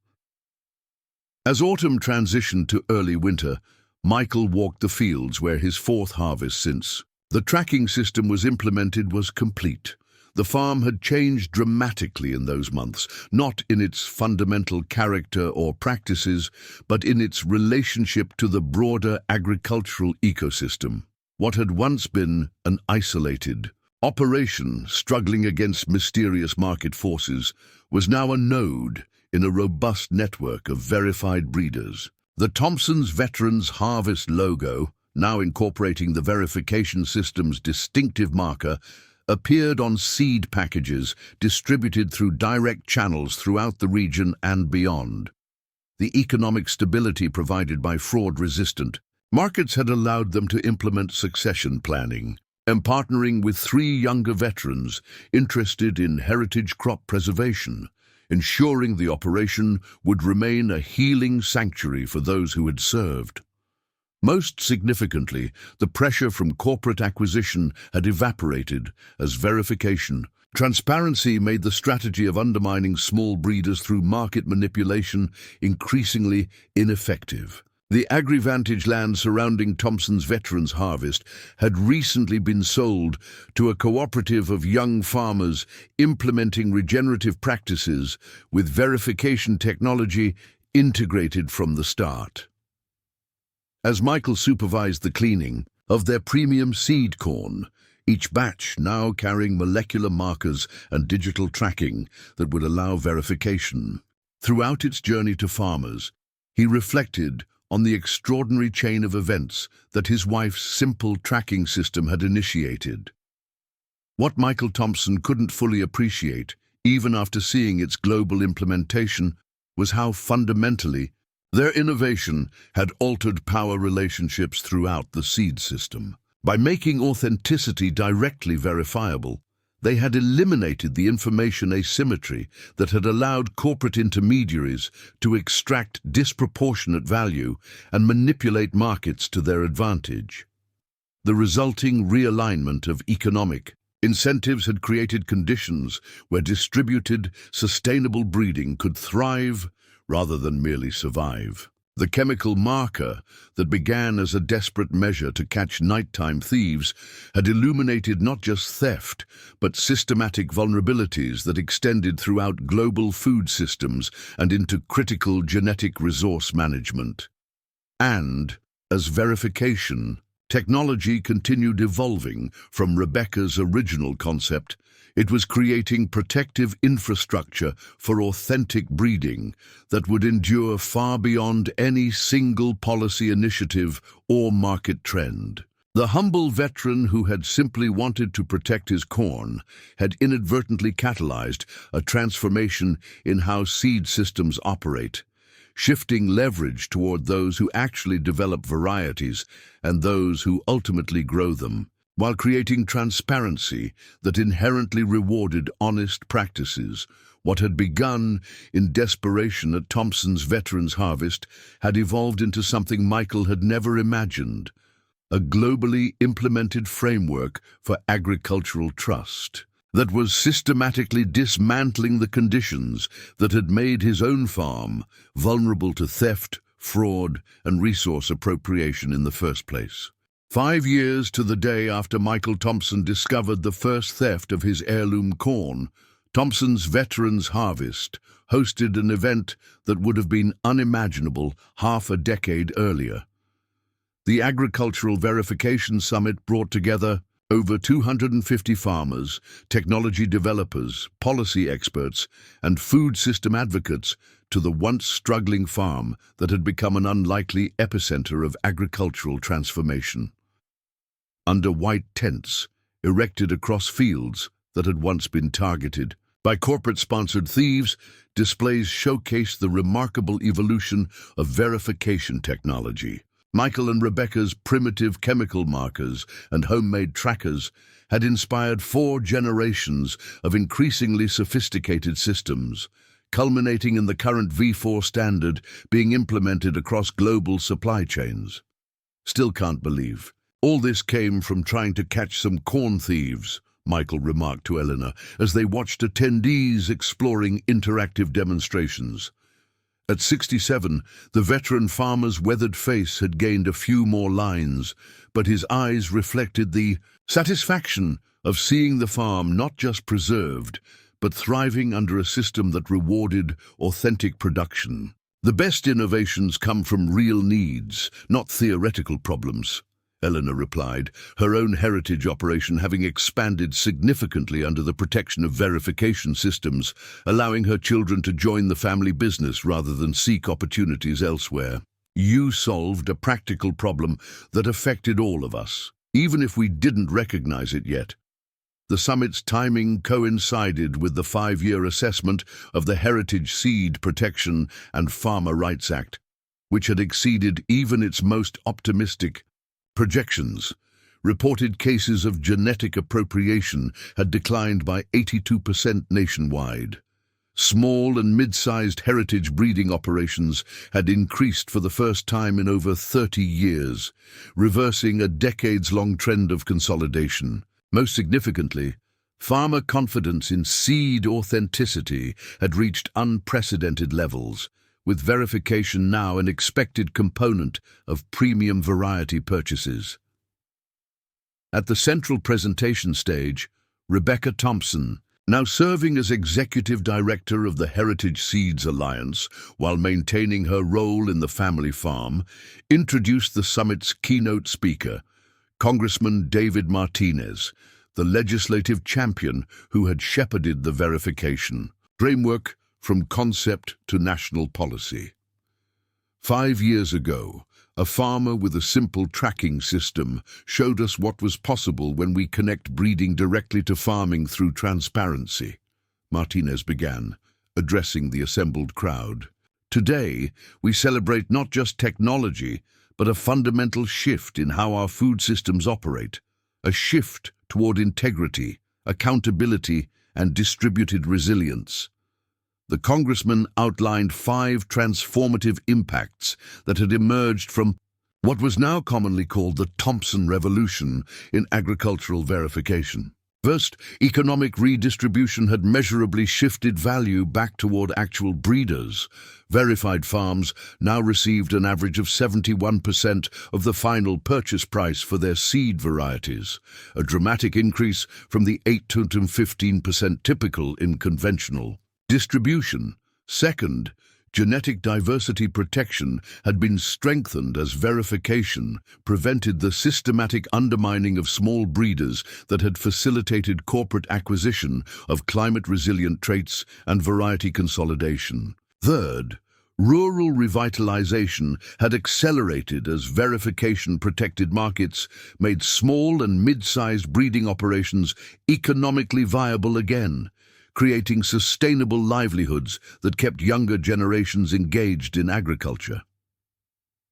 Speaker 1: As autumn transitioned to early winter, Michael walked the fields where his fourth harvest since the tracking system was implemented was complete. The farm had changed dramatically in those months, not in its fundamental character or practices, but in its relationship to the broader agricultural ecosystem. What had once been an isolated operation struggling against mysterious market forces was now a node in a robust network of verified breeders. The Thompson's Veterans Harvest logo, now incorporating the verification system's distinctive marker, appeared on seed packages distributed through direct channels throughout the region and beyond. The economic stability provided by fraud-resistant markets had allowed them to implement succession planning, and partnering with 3 younger veterans interested in heritage crop preservation, ensuring the operation would remain a healing sanctuary for those who had served. Most significantly, the pressure from corporate acquisition had evaporated as verification. Transparency made the strategy of undermining small breeders through market manipulation increasingly ineffective. The AgriVantage land surrounding Thompson's Veterans Harvest had recently been sold to a cooperative of young farmers implementing regenerative practices with verification technology integrated from the start. As Michael supervised the cleaning of their premium seed corn, each batch now carrying molecular markers and digital tracking that would allow verification. Throughout its journey to farmers, he reflected on the extraordinary chain of events that his wife's simple tracking system had initiated. What Michael Thompson couldn't fully appreciate, even after seeing its global implementation, was how fundamentally their innovation had altered power relationships throughout the seed system. By making authenticity directly verifiable, they had eliminated the information asymmetry that had allowed corporate intermediaries to extract disproportionate value and manipulate markets to their advantage. The resulting realignment of economic incentives had created conditions where distributed, sustainable breeding could thrive rather than merely survive. The chemical marker that began as a desperate measure to catch nighttime thieves had illuminated not just theft, but systematic vulnerabilities that extended throughout global food systems and into critical genetic resource management. And, as verification, technology continued evolving from Rebecca's original concept. It was creating protective infrastructure for authentic breeding that would endure far beyond any single policy initiative or market trend. The humble veteran who had simply wanted to protect his corn had inadvertently catalyzed a transformation in how seed systems operate, shifting leverage toward those who actually develop varieties and those who ultimately grow them, while creating transparency that inherently rewarded honest practices. What had begun in desperation at Thompson's Veterans Harvest had evolved into something Michael had never imagined: a globally implemented framework for agricultural trust that was systematically dismantling the conditions that had made his own farm vulnerable to theft, fraud, and resource appropriation in the first place. 5 years to the day after Michael Thompson discovered the first theft of his heirloom corn, Thompson's Veterans Harvest hosted an event that would have been unimaginable half a decade earlier. The Agricultural Verification Summit brought together Over 250 farmers, technology developers, policy experts, and food system advocates to the once struggling farm that had become an unlikely epicenter of agricultural transformation. Under white tents, erected across fields that had once been targeted by corporate-sponsored thieves, displays showcased the remarkable evolution of verification technology. Michael and Rebecca's primitive chemical markers and homemade trackers had inspired 4 generations of increasingly sophisticated systems, culminating in the current V4 standard being implemented across global supply chains. Still can't believe. All this came from trying to catch some corn thieves, Michael remarked to Eleanor as they watched attendees exploring interactive demonstrations. At 67, the veteran farmer's weathered face had gained a few more lines, but his eyes reflected the satisfaction of seeing the farm not just preserved, but thriving under a system that rewarded authentic production. The best innovations come from real needs, not theoretical problems, Eleanor replied, her own heritage operation having expanded significantly under the protection of verification systems, allowing her children to join the family business rather than seek opportunities elsewhere. You solved a practical problem that affected all of us, even if we didn't recognize it yet. The summit's timing coincided with the 5-year assessment of the Heritage Seed Protection and Farmer Rights Act, which had exceeded even its most optimistic projections. Reported cases of genetic appropriation had declined by 82% nationwide. Small and mid-sized heritage breeding operations had increased for the first time in over 30 years, reversing a decades-long trend of consolidation. Most significantly, farmer confidence in seed authenticity had reached unprecedented levels, with verification now an expected component of premium variety purchases. At the central presentation stage, Rebecca Thompson, now serving as Executive Director of the Heritage Seeds Alliance while maintaining her role in the family farm, introduced the summit's keynote speaker, Congressman David Martinez, the legislative champion who had shepherded the verification framework from concept to national policy. 5 years ago, a farmer with a simple tracking system showed us what was possible when we connect breeding directly to farming through transparency, Martinez began, addressing the assembled crowd. Today, we celebrate not just technology, but a fundamental shift in how our food systems operate, a shift toward integrity, accountability, and distributed resilience. The congressman outlined 5 transformative impacts that had emerged from what was now commonly called the Thompson Revolution in agricultural verification. First, economic redistribution had measurably shifted value back toward actual breeders. Verified farms now received an average of 71% of the final purchase price for their seed varieties, a dramatic increase from the 8 to 15% typical in conventional distribution. Second, genetic diversity protection had been strengthened as verification prevented the systematic undermining of small breeders that had facilitated corporate acquisition of climate-resilient traits and variety consolidation. Third, rural revitalization had accelerated as verification-protected markets made small and mid-sized breeding operations economically viable again, creating sustainable livelihoods that kept younger generations engaged in agriculture.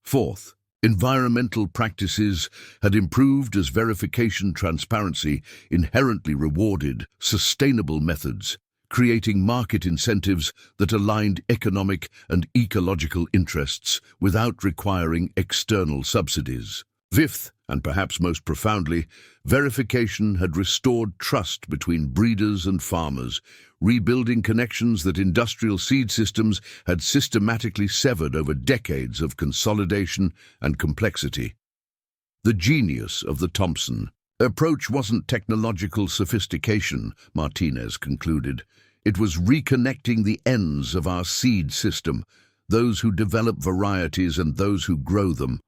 Speaker 1: Fourth, environmental practices had improved as verification transparency inherently rewarded sustainable methods, creating market incentives that aligned economic and ecological interests without requiring external subsidies. Fifth, and perhaps most profoundly, verification had restored trust between breeders and farmers, rebuilding connections that industrial seed systems had systematically severed over decades of consolidation and complexity. The genius of the Thompson approach wasn't technological sophistication, Martinez concluded. It was reconnecting the ends of our seed system, those who develop varieties and those who grow them,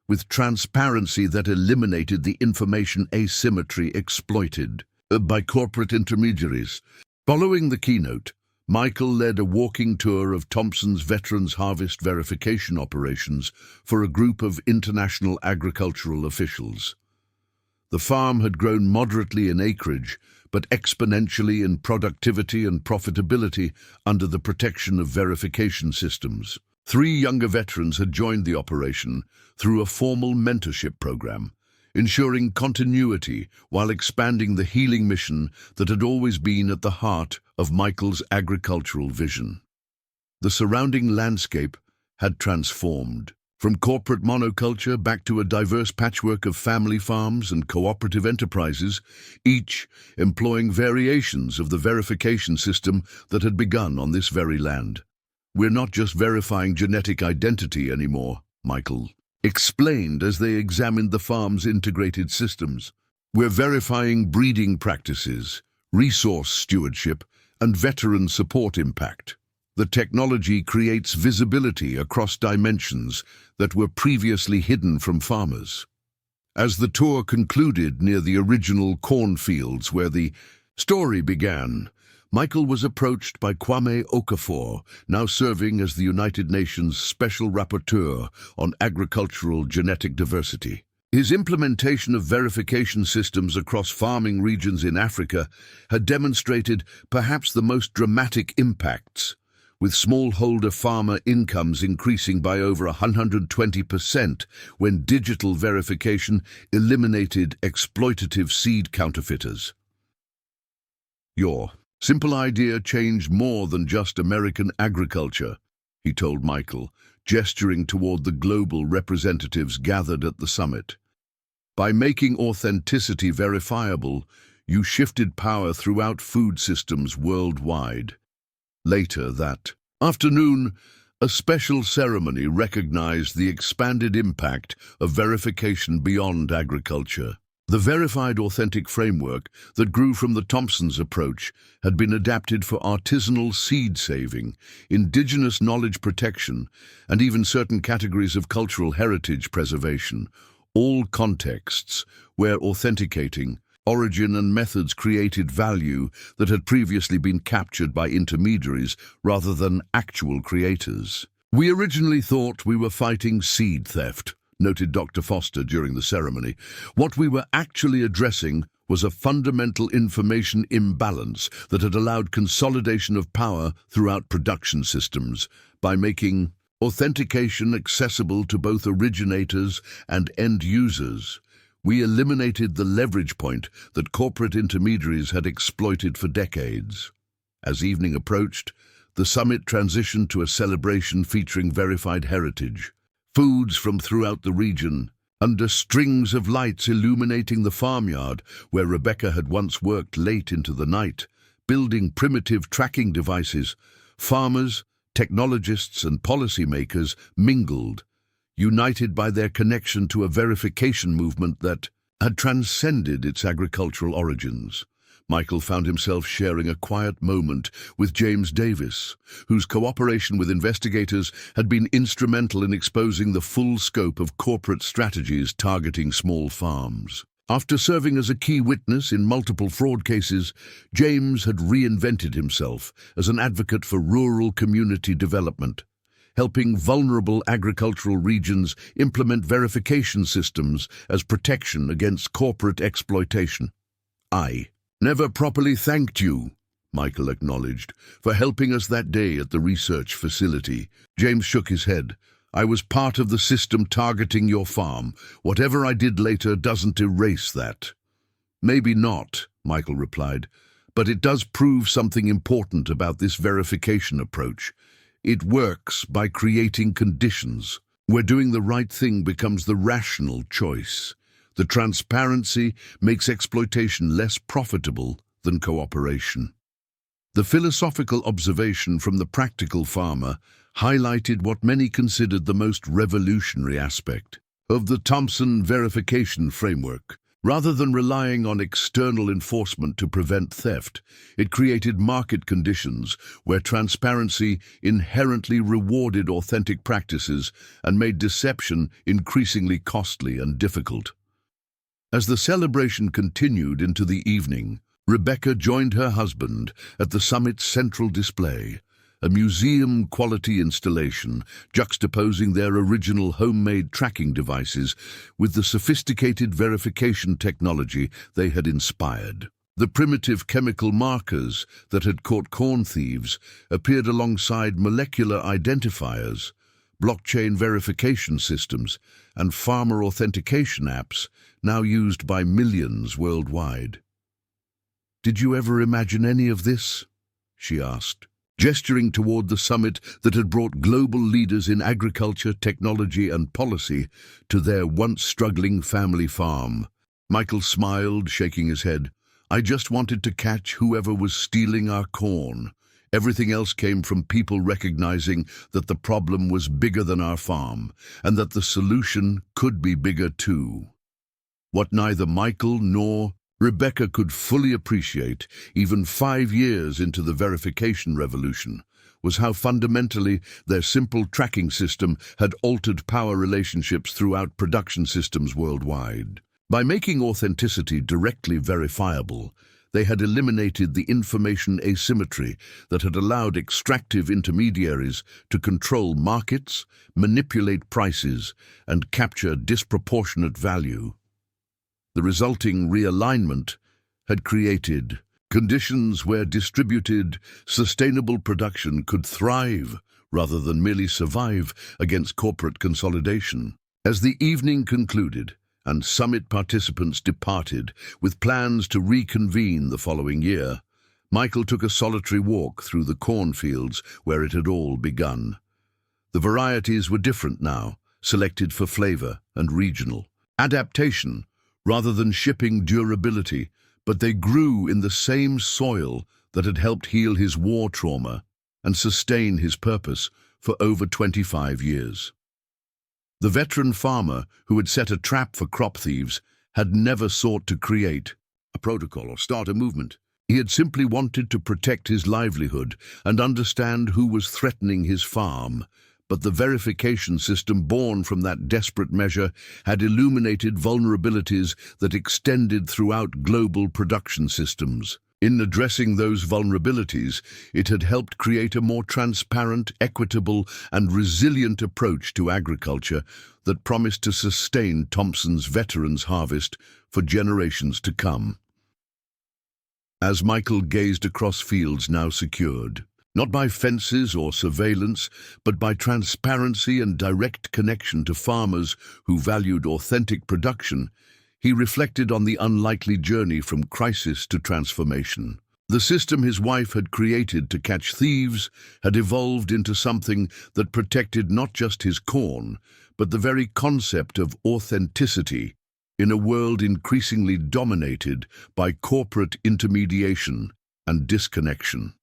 Speaker 1: with transparency that eliminated the information asymmetry exploited by corporate intermediaries. Following the keynote, Michael led a walking tour of Thompson's Veterans Harvest verification operations for a group of international agricultural officials. The farm had grown moderately in acreage, but exponentially in productivity and profitability under the protection of verification systems. 3 younger veterans had joined the operation through a formal mentorship program, ensuring continuity while expanding the healing mission that had always been at the heart of Michael's agricultural vision. The surrounding landscape had transformed, from corporate monoculture back to a diverse patchwork of family farms and cooperative enterprises, each employing variations of the verification system that had begun on this very land. "We're not just verifying genetic identity anymore," Michael explained as they examined the farm's integrated systems. "We're verifying breeding practices, resource stewardship, and veteran support impact. The technology creates visibility across dimensions that were previously hidden from farmers." As the tour concluded near the original cornfields where the story began, Michael was approached by Kwame Okafor, now serving as the United Nations Special Rapporteur on Agricultural Genetic Diversity. His implementation of verification systems across farming regions in Africa had demonstrated perhaps the most dramatic impacts, with smallholder farmer incomes increasing by over 120% when digital verification eliminated exploitative seed counterfeiters. "Your simple idea changed more than just American agriculture," he told Michael, gesturing toward the global representatives gathered at the summit. "By making authenticity verifiable, you shifted power throughout food systems worldwide." Later that afternoon, a special ceremony recognized the expanded impact of verification beyond agriculture. The verified authentic framework that grew from the Thompsons' approach had been adapted for artisanal seed saving, indigenous knowledge protection, and even certain categories of cultural heritage preservation, all contexts where authenticating origin and methods created value that had previously been captured by intermediaries rather than actual creators. "We originally thought we were fighting seed theft," noted Dr. Foster during the ceremony. "What we were actually addressing was a fundamental information imbalance that had allowed consolidation of power throughout production systems by making authentication accessible to both originators and end users. We eliminated the leverage point that corporate intermediaries had exploited for decades." As evening approached, the summit transitioned to a celebration featuring verified heritage, foods from throughout the region, under strings of lights illuminating the farmyard where Rebecca had once worked late into the night, building primitive tracking devices. Farmers, technologists, and policymakers mingled, united by their connection to a verification movement that had transcended its agricultural origins. Michael found himself sharing a quiet moment with James Davis, whose cooperation with investigators had been instrumental in exposing the full scope of corporate strategies targeting small farms. After serving as a key witness in multiple fraud cases, James had reinvented himself as an advocate for rural community development, helping vulnerable agricultural regions implement verification systems as protection against corporate exploitation. "I never properly thanked you," Michael acknowledged, "for helping us that day at the research facility." James shook his head. "I was part of the system targeting your farm. Whatever I did later doesn't erase that." "Maybe not," Michael replied, "but it does prove something important about this verification approach. It works by creating conditions where doing the right thing becomes the rational choice. The transparency makes exploitation less profitable than cooperation." The philosophical observation from the practical farmer highlighted what many considered the most revolutionary aspect of the Thompson verification framework. Rather than relying on external enforcement to prevent theft, it created market conditions where transparency inherently rewarded authentic practices and made deception increasingly costly and difficult. As the celebration continued into the evening, Rebecca joined her husband at the summit's central display, a museum-quality installation juxtaposing their original homemade tracking devices with the sophisticated verification technology they had inspired. The primitive chemical markers that had caught corn thieves appeared alongside molecular identifiers, blockchain verification systems, and farmer authentication apps now used by millions worldwide. "Did you ever imagine any of this?" she asked, gesturing toward the summit that had brought global leaders in agriculture, technology, and policy to their once struggling family farm. Michael smiled, shaking his head. "I just wanted to catch whoever was stealing our corn. Everything else came from people recognizing that the problem was bigger than our farm, and that the solution could be bigger too." What neither Michael nor Rebecca could fully appreciate, even 5 years into the verification revolution, was how fundamentally their simple tracking system had altered power relationships throughout production systems worldwide. By making authenticity directly verifiable, they had eliminated the information asymmetry that had allowed extractive intermediaries to control markets, manipulate prices, and capture disproportionate value. The resulting realignment had created conditions where distributed, sustainable production could thrive rather than merely survive against corporate consolidation. As the evening concluded and summit participants departed with plans to reconvene the following year, Michael took a solitary walk through the cornfields where it had all begun. The varieties were different now, selected for flavor and regional adaptation, rather than shipping durability, but they grew in the same soil that had helped heal his war trauma and sustain his purpose for over 25 years. The veteran farmer who had set a trap for crop thieves had never sought to create a protocol or start a movement. He had simply wanted to protect his livelihood and understand who was threatening his farm. But the verification system born from that desperate measure had illuminated vulnerabilities that extended throughout global production systems. In addressing those vulnerabilities, it had helped create a more transparent, equitable, and resilient approach to agriculture that promised to sustain Thompson's veterans' harvest for generations to come. As Michael gazed across fields now secured, not by fences or surveillance, but by transparency and direct connection to farmers who valued authentic production, he reflected on the unlikely journey from crisis to transformation. The system his wife had created to catch thieves had evolved into something that protected not just his corn, but the very concept of authenticity in a world increasingly dominated by corporate intermediation and disconnection.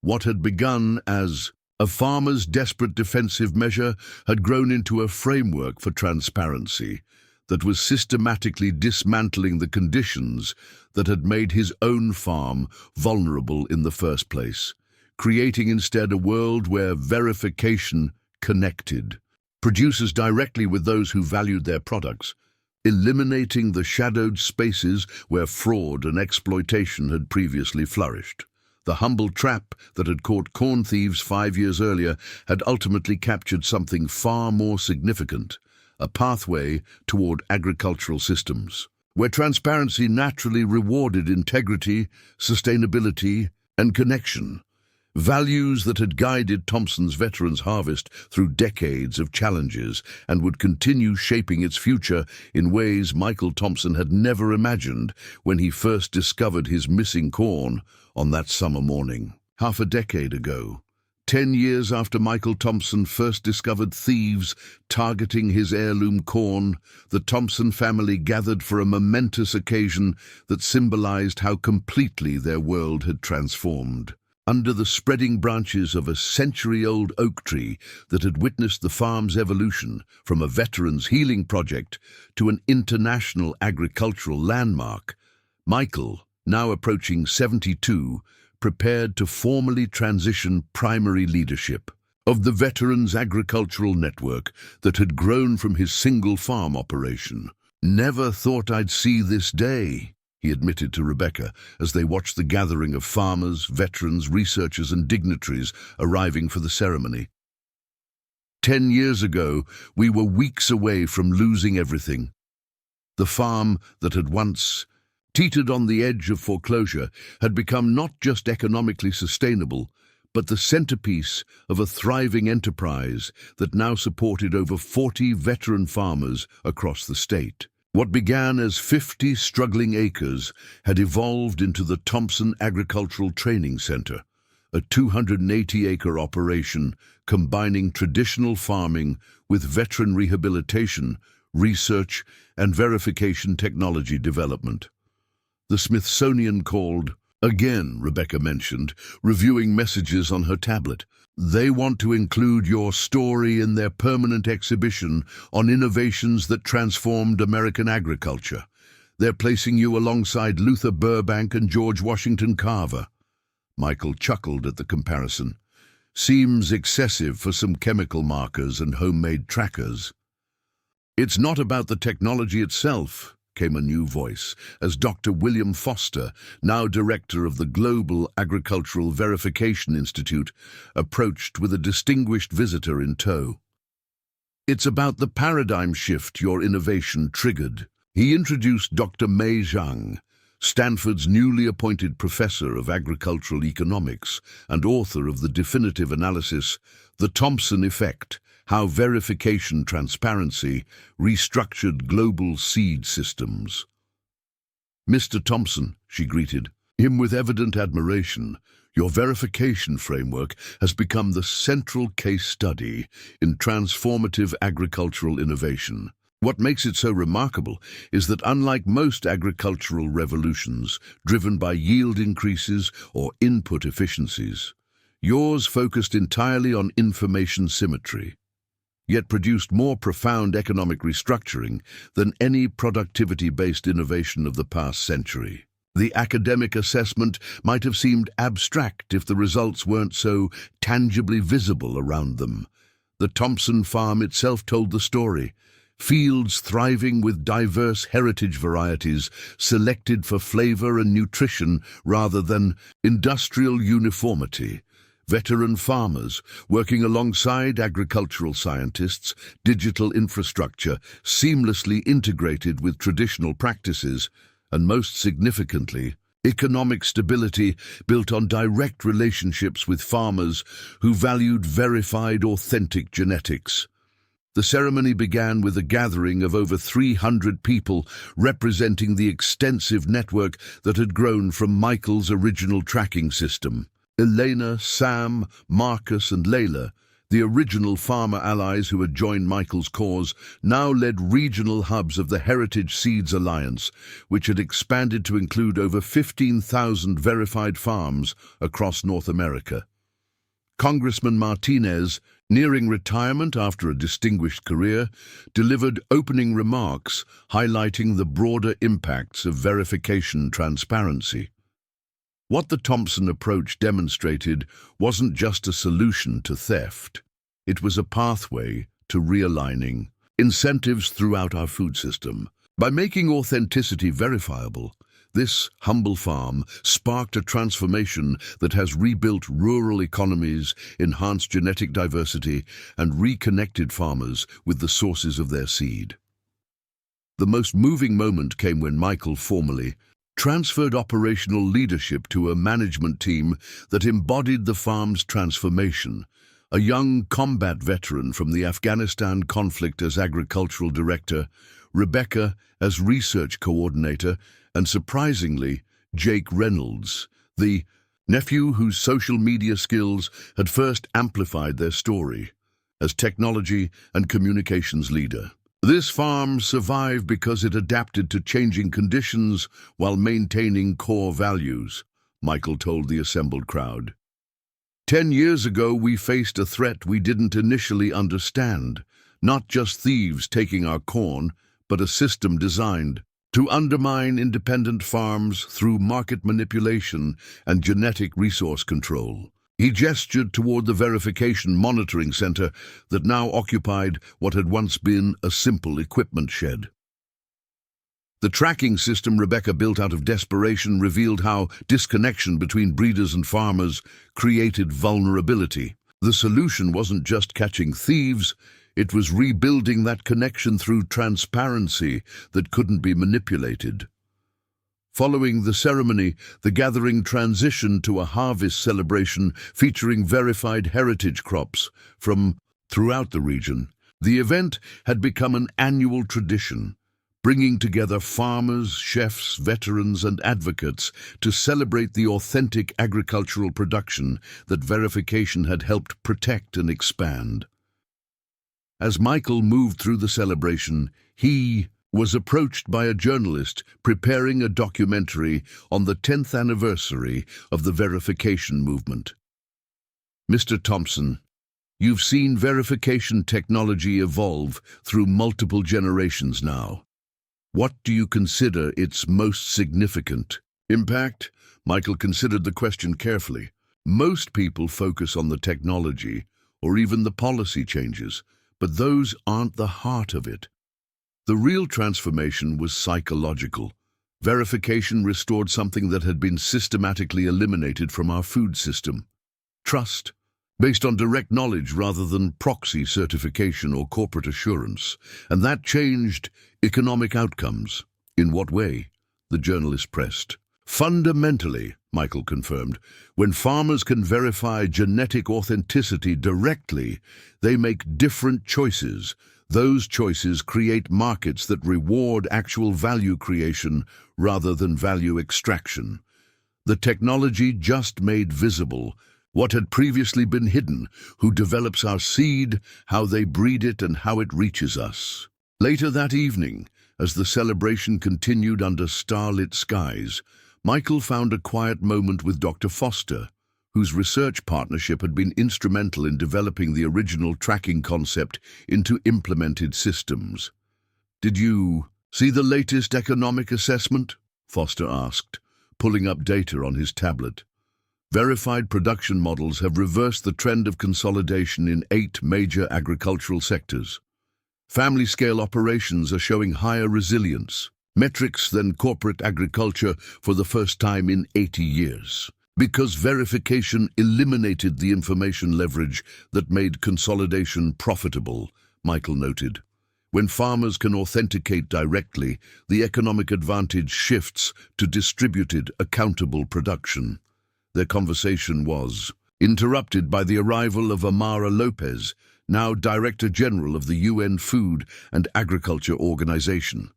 Speaker 1: What had begun as a farmer's desperate defensive measure had grown into a framework for transparency that was systematically dismantling the conditions that had made his own farm vulnerable in the first place, creating instead a world where verification connected producers directly with those who valued their products, eliminating the shadowed spaces where fraud and exploitation had previously flourished. The humble trap that had caught corn thieves 5 years earlier had ultimately captured something far more significant, a pathway toward agricultural systems, where transparency naturally rewarded integrity, sustainability, and connection, values that had guided Thompson's veterans' harvest through decades of challenges and would continue shaping its future in ways Michael Thompson had never imagined when he first discovered his missing corn on that summer morning. Half a decade ago, 10 years after Michael Thompson first discovered thieves targeting his heirloom corn, the Thompson family gathered for a momentous occasion that symbolized how completely their world had transformed. under the spreading branches of a century-old oak tree that had witnessed the farm's evolution from a veterans' healing project to an international agricultural landmark, Michael, now approaching 72, prepared to formally transition primary leadership of the Veterans Agricultural Network that had grown from his single farm operation. "Never thought I'd see this day," he admitted to Rebecca as they watched the gathering of farmers, veterans, researchers and dignitaries arriving for the ceremony. 10 years ago, we were weeks away from losing everything. The farm that had once teetered on the edge of foreclosure had become not just economically sustainable, but the centerpiece of a thriving enterprise that now supported over 40 veteran farmers across the state. What began as 50 struggling acres had evolved into the Thompson Agricultural Training Center, a 280-acre operation combining traditional farming with veteran rehabilitation, research, and verification technology development. The Smithsonian called, again, Rebecca mentioned, reviewing messages on her tablet. They want to include your story in their permanent exhibition on innovations that transformed American agriculture. They're placing you alongside Luther Burbank and George Washington Carver. Michael chuckled at the comparison. Seems excessive for some chemical markers and homemade trackers. It's not about the technology itself, came a new voice, as Dr. William Foster, now director of the Global Agricultural Verification Institute, approached with a distinguished visitor in tow. It's about the paradigm shift your innovation triggered. He introduced Dr. Mei Zhang, Stanford's newly appointed professor of agricultural economics and author of the definitive analysis, The Thompson Effect: How Verification Transparency Restructured Global Seed Systems. "Mr. Thompson," she greeted him with evident admiration, "your verification framework has become the central case study in transformative agricultural innovation. What makes it so remarkable is that unlike most agricultural revolutions driven by yield increases or input efficiencies, yours focused entirely on information symmetry, yet produced more profound economic restructuring than any productivity-based innovation of the past century. The academic assessment might have seemed abstract if the results weren't so tangibly visible around them. The Thompson farm itself told the story. Fields thriving with diverse heritage varieties selected for flavor and nutrition rather than industrial uniformity. Veteran farmers working alongside agricultural scientists, digital infrastructure seamlessly integrated with traditional practices, and most significantly, economic stability built on direct relationships with farmers who valued verified, authentic genetics. The ceremony began with a gathering of over 300 people representing the extensive network that had grown from Michael's original tracking system. Elena, Sam, Marcus and Layla, the original farmer allies who had joined Michael's cause, now led regional hubs of the Heritage Seeds Alliance, which had expanded to include over 15,000 verified farms across North America. Congressman Martinez, nearing retirement after a distinguished career, delivered opening remarks highlighting the broader impacts of verification transparency. What the Thompson approach demonstrated wasn't just a solution to theft. It was a pathway to realigning incentives throughout our food system. By making authenticity verifiable, this humble farm sparked a transformation that has rebuilt rural economies, enhanced genetic diversity, and reconnected farmers with the sources of their seed. The most moving moment came when Michael formally transferred operational leadership to a management team that embodied the farm's transformation. A young combat veteran from the Afghanistan conflict as agricultural director, Rebecca as research coordinator, and surprisingly, Jake Reynolds, the nephew whose social media skills had first amplified their story, as technology and communications leader. This farm survived because it adapted to changing conditions while maintaining core values, Michael told the assembled crowd. 10 years ago, we faced a threat we didn't initially understand. Not just thieves taking our corn, but a system designed to undermine independent farms through market manipulation and genetic resource control. He gestured toward the verification monitoring center that now occupied what had once been a simple equipment shed. The tracking system Rebecca built out of desperation revealed how disconnection between breeders and farmers created vulnerability. The solution wasn't just catching thieves, it was rebuilding that connection through transparency that couldn't be manipulated. Following the ceremony, the gathering transitioned to a harvest celebration featuring verified heritage crops from throughout the region. The event had become an annual tradition, bringing together farmers, chefs, veterans, and advocates to celebrate the authentic agricultural production that verification had helped protect and expand. As Michael moved through the celebration, he was approached by a journalist preparing a documentary on the 10th anniversary of the verification movement. "Mr. Thompson, you've seen verification technology evolve through multiple generations now. What do you consider its most significant impact?" Michael considered the question carefully. Most people focus on the technology or even the policy changes, but those aren't the heart of it. The real transformation was psychological. Verification restored something that had been systematically eliminated from our food system: trust, based on direct knowledge rather than proxy certification or corporate assurance. And that changed economic outcomes. In what way? The journalist pressed. "Fundamentally," Michael confirmed, "when farmers can verify genetic authenticity directly, they make different choices. Those choices create markets that reward actual value creation rather than value extraction. The technology just made visible what had previously been hidden: who develops our seed, how they breed it, and how it reaches us." Later that evening, as the celebration continued under starlit skies, Michael found a quiet moment with Dr. Foster, whose research partnership had been instrumental in developing the original tracking concept into implemented systems. "Did you see the latest economic assessment?" Foster asked, pulling up data on his tablet. "Verified production models have reversed the trend of consolidation in 8 major agricultural sectors. Family-scale operations are showing higher resilience metrics than corporate agriculture for the first time in 80 years. Because verification eliminated the information leverage that made consolidation profitable," Michael noted. "When farmers can authenticate directly, the economic advantage shifts to distributed, accountable production." Their conversation was interrupted by the arrival of Amara Lopez, now Director General of the UN Food and Agriculture Organization,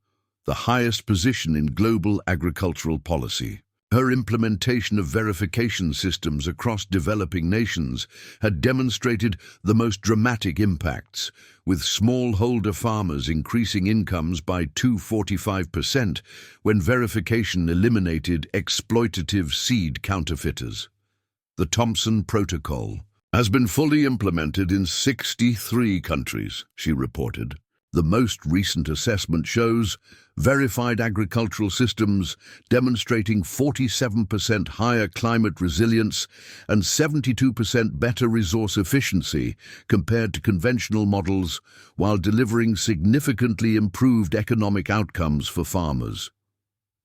Speaker 1: the highest position in global agricultural policy. Her implementation of verification systems across developing nations had demonstrated the most dramatic impacts, with smallholder farmers increasing incomes by 245% when verification eliminated exploitative seed counterfeiters. The Thompson Protocol has been fully implemented in 63 countries, she reported. The most recent assessment shows verified agricultural systems demonstrating 47% higher climate resilience and 72% better resource efficiency compared to conventional models, while delivering significantly improved economic outcomes for farmers.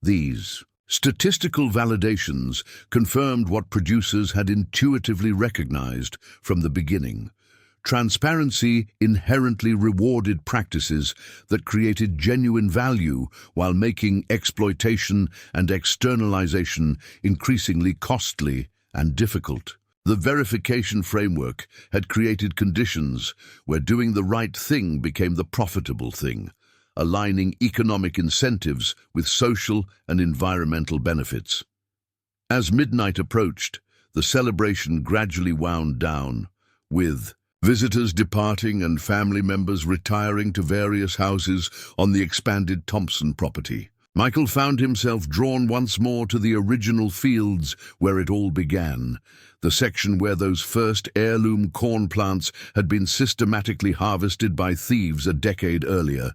Speaker 1: These statistical validations confirmed what producers had intuitively recognized from the beginning. Transparency inherently rewarded practices that created genuine value while making exploitation and externalization increasingly costly and difficult. The verification framework had created conditions where doing the right thing became the profitable thing, aligning economic incentives with social and environmental benefits. As midnight approached, the celebration gradually wound down, with visitors departing and family members retiring to various houses on the expanded Thompson property. Michael found himself drawn once more to the original fields where it all began, the section where those first heirloom corn plants had been systematically harvested by thieves a decade earlier.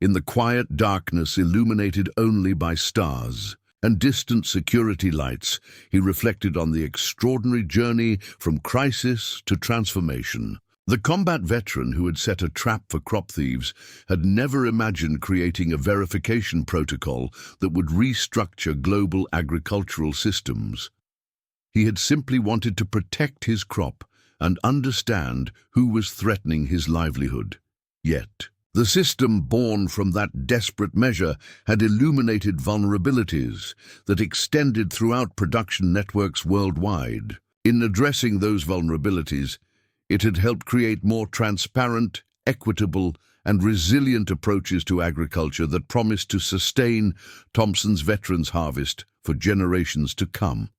Speaker 1: In the quiet darkness illuminated only by stars and distant security lights, he reflected on the extraordinary journey from crisis to transformation. The combat veteran who had set a trap for crop thieves had never imagined creating a verification protocol that would restructure global agricultural systems. He had simply wanted to protect his crop and understand who was threatening his livelihood. Yet, the system born from that desperate measure had illuminated vulnerabilities that extended throughout production networks worldwide. In addressing those vulnerabilities, it had helped create more transparent, equitable, and resilient approaches to agriculture that promised to sustain Thompson's veterans' harvest for generations to come.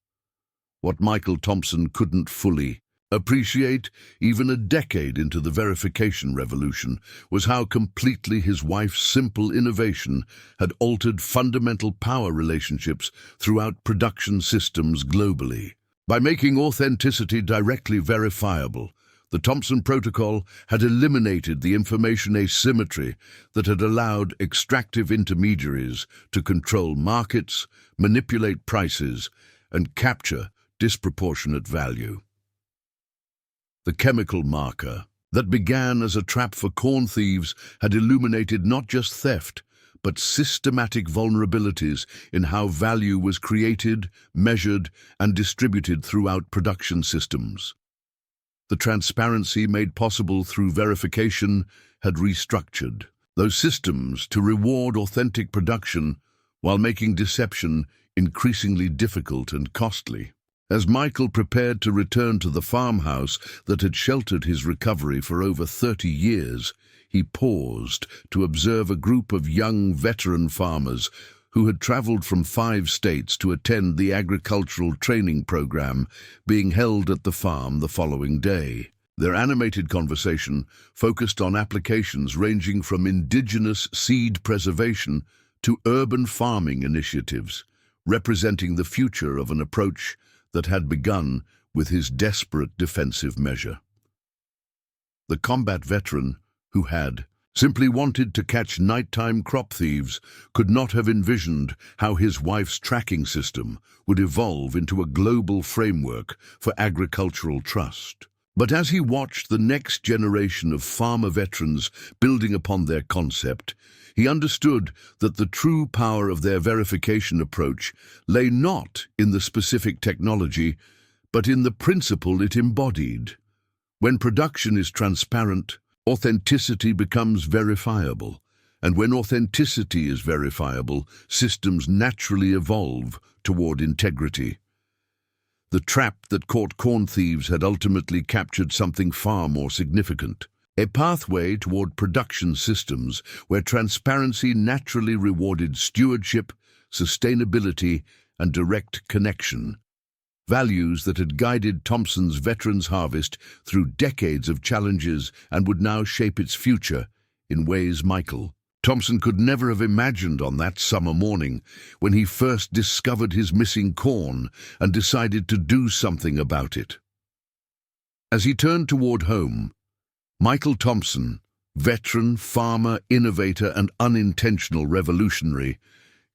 Speaker 1: What Michael Thompson couldn't fully appreciate, even a decade into the verification revolution, was how completely his wife's simple innovation had altered fundamental power relationships throughout production systems globally. By making authenticity directly verifiable, the Thompson Protocol had eliminated the information asymmetry that had allowed extractive intermediaries to control markets, manipulate prices, and capture disproportionate value. The chemical marker that began as a trap for corn thieves had illuminated not just theft, but systematic vulnerabilities in how value was created, measured, and distributed throughout production systems. The transparency made possible through verification had restructured those systems to reward authentic production while making deception increasingly difficult and costly. As Michael prepared to return to the farmhouse that had sheltered his recovery for over 30 years, he paused to observe a group of young veteran farmers who had traveled from 5 states to attend the agricultural training program being held at the farm the following day. Their animated conversation focused on applications ranging from indigenous seed preservation to urban farming initiatives, representing the future of an approach that had begun with his desperate defensive measure. The combat veteran, who had simply wanted to catch nighttime crop thieves, could not have envisioned how his wife's tracking system would evolve into a global framework for agricultural trust. But as he watched the next generation of farmer veterans building upon their concept, he understood that the true power of their verification approach lay not in the specific technology, but in the principle it embodied. When production is transparent, authenticity becomes verifiable, and when authenticity is verifiable, systems naturally evolve toward integrity. The trap that caught corn thieves had ultimately captured something far more significant, a pathway toward production systems where transparency naturally rewarded stewardship, sustainability, and direct connection. Values that had guided Thompson's veterans' harvest through decades of challenges and would now shape its future in ways Michael Thompson could never have imagined on that summer morning when he first discovered his missing corn and decided to do something about it. As he turned toward home, Michael Thompson, veteran, farmer, innovator, and unintentional revolutionary,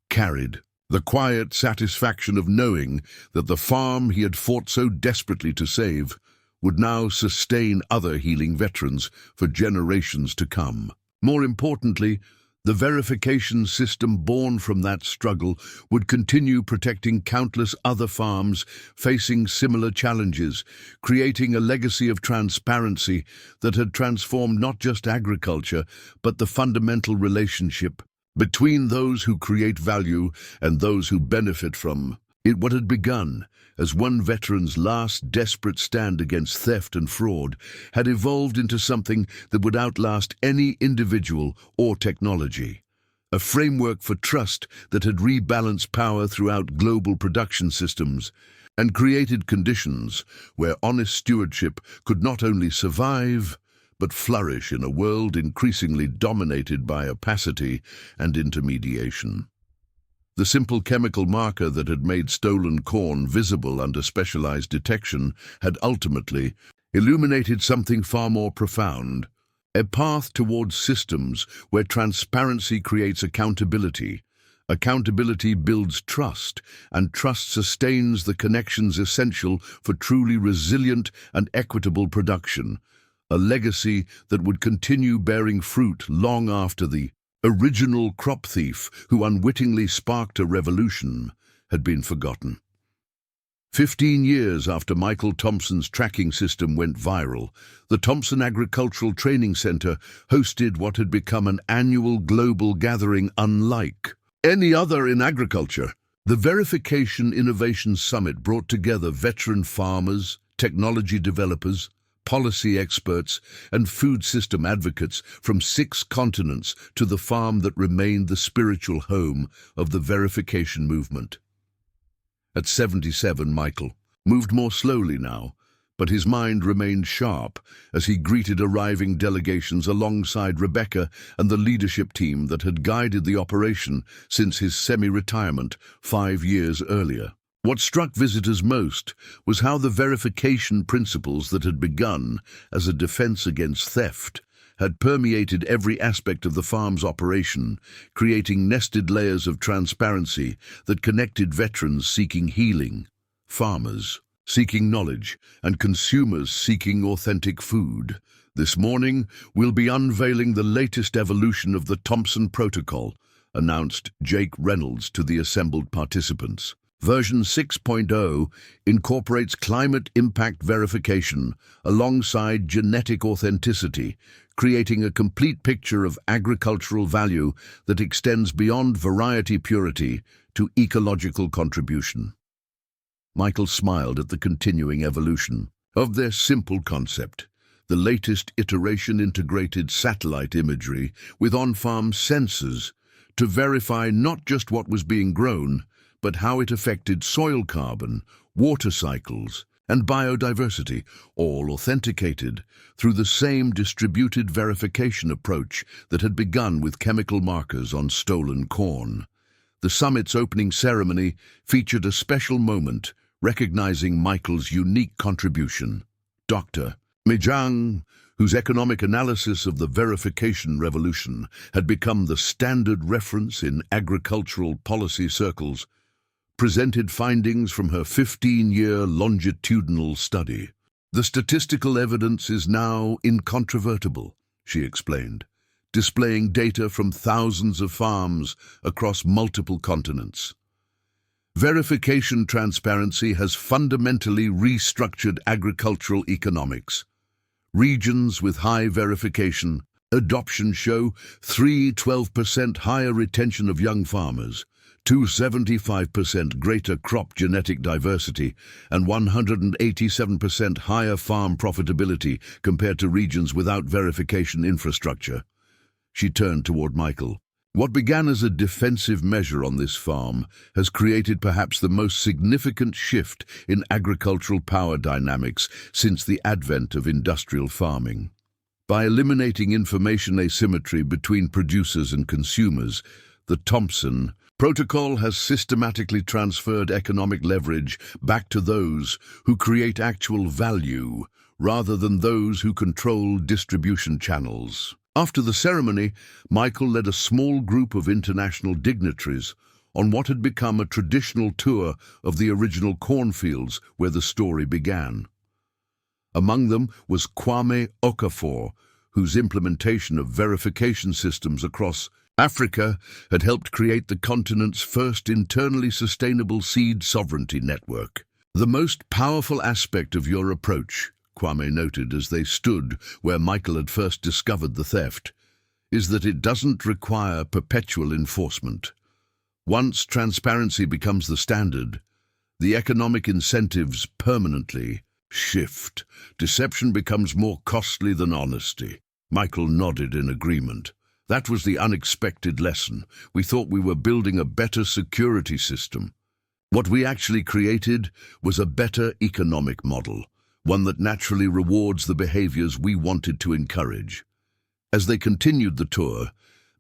Speaker 1: carried the quiet satisfaction of knowing that the farm he had fought so desperately to save would now sustain other healing veterans for generations to come. More importantly, the verification system born from that struggle would continue protecting countless other farms facing similar challenges, creating a legacy of transparency that had transformed not just agriculture, but the fundamental relationship between those who create value and those who benefit from it. What had begun as one veteran's last desperate stand against theft and fraud had evolved into something that would outlast any individual or technology. A framework for trust that had rebalanced power throughout global production systems and created conditions where honest stewardship could not only survive, but flourish in a world increasingly dominated by opacity and intermediation. The simple chemical marker that had made stolen corn visible under specialized detection had ultimately illuminated something far more profound, a path towards systems where transparency creates accountability. Accountability builds trust, and trust sustains the connections essential for truly resilient and equitable production, a legacy that would continue bearing fruit long after the original crop thief who unwittingly sparked a revolution had been forgotten. 15 years after Michael Thompson's tracking system went viral, the Thompson Agricultural Training Center hosted what had become an annual global gathering unlike any other in agriculture. The Verification Innovation Summit brought together veteran farmers, technology developers, policy experts, and food system advocates from 6 continents to the farm that remained the spiritual home of the verification movement. At 77, Michael moved more slowly now, but his mind remained sharp as he greeted arriving delegations alongside Rebecca and the leadership team that had guided the operation since his semi-retirement 5 years earlier. What struck visitors most was how the verification principles that had begun as a defense against theft had permeated every aspect of the farm's operation, creating nested layers of transparency that connected veterans seeking healing, farmers seeking knowledge, and consumers seeking authentic food. This morning, we'll be unveiling the latest evolution of the Thompson Protocol, announced Jake Reynolds to the assembled participants. Version 6.0 incorporates climate impact verification alongside genetic authenticity, creating a complete picture of agricultural value that extends beyond variety purity to ecological contribution. Michael smiled at the continuing evolution of their simple concept. The latest iteration integrated satellite imagery with on-farm sensors to verify not just what was being grown, but how it affected soil carbon, water cycles, and biodiversity, all authenticated through the same distributed verification approach that had begun with chemical markers on stolen corn. The summit's opening ceremony featured a special moment recognizing Michael's unique contribution. Dr. Mijang, whose economic analysis of the verification revolution had become the standard reference in agricultural policy circles, presented findings from her 15-year longitudinal study. The statistical evidence is now incontrovertible, she explained, displaying data from thousands of farms across multiple continents. Verification transparency has fundamentally restructured agricultural economics. Regions with high verification adoption show 12% higher retention of young farmers, 275% greater crop genetic diversity, and 187% higher farm profitability compared to regions without verification infrastructure. She turned toward Michael. What began as a defensive measure on this farm has created perhaps the most significant shift in agricultural power dynamics since the advent of industrial farming. By eliminating information asymmetry between producers and consumers, the Thompson Protocol has systematically transferred economic leverage back to those who create actual value rather than those who control distribution channels. After the ceremony, Michael led a small group of international dignitaries on what had become a traditional tour of the original cornfields where the story began. Among them was Kwame Okafor, whose implementation of verification systems across Africa had helped create the continent's first internally sustainable seed sovereignty network. The most powerful aspect of your approach, Kwame noted as they stood where Michael had first discovered the theft, is that it doesn't require perpetual enforcement. Once transparency becomes the standard, the economic incentives permanently shift. Deception becomes more costly than honesty. Michael nodded in agreement. That was the unexpected lesson. We thought we were building a better security system. What we actually created was a better economic model, one that naturally rewards the behaviors we wanted to encourage. As they continued the tour,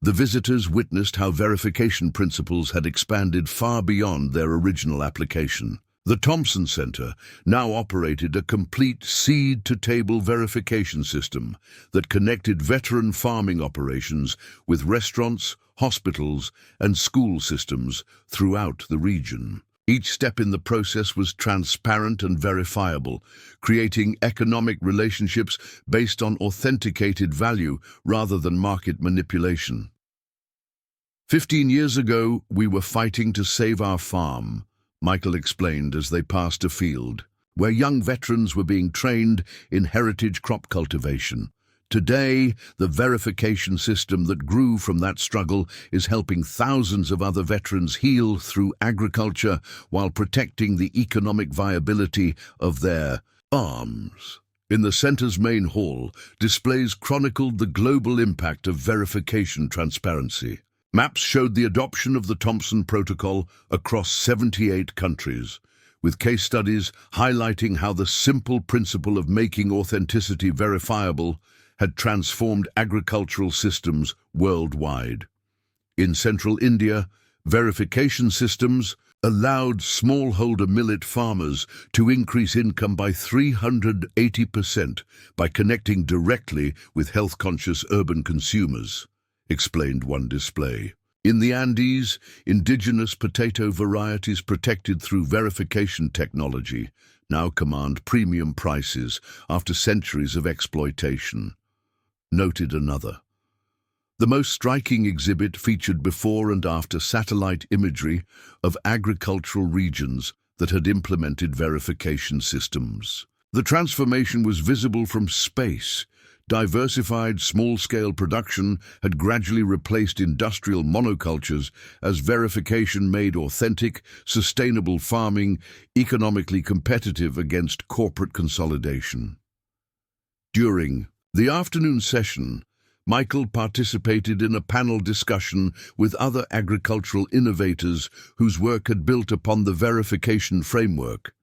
Speaker 1: The visitors witnessed how verification principles had expanded far beyond their original application. The Thompson Center now operated a complete seed-to-table verification system that connected veteran farming operations with restaurants, hospitals, and school systems throughout the region. Each step in the process was transparent and verifiable, creating economic relationships based on authenticated value rather than market manipulation. 15 years ago, we were fighting to save our farm, Michael explained as they passed a field where young veterans were being trained in heritage crop cultivation. Today, the verification system that grew from that struggle is helping thousands of other veterans heal through agriculture while protecting the economic viability of their farms. In the center's main hall, displays chronicled the global impact of verification transparency. Maps showed the adoption of the Thompson Protocol across 78 countries, with case studies highlighting how the simple principle of making authenticity verifiable had transformed agricultural systems worldwide. In central India, verification systems allowed smallholder millet farmers to increase income by 380% by connecting directly with health-conscious urban consumers, explained one display. In the Andes, indigenous potato varieties protected through verification technology now command premium prices after centuries of exploitation, noted another. The most striking exhibit featured before and after satellite imagery of agricultural regions that had implemented verification systems. The transformation was visible from space. Diversified small-scale production had gradually replaced industrial monocultures as verification made authentic, sustainable farming economically competitive against corporate consolidation. During the afternoon session, Michael participated in a panel discussion with other agricultural innovators whose work had built upon the verification framework.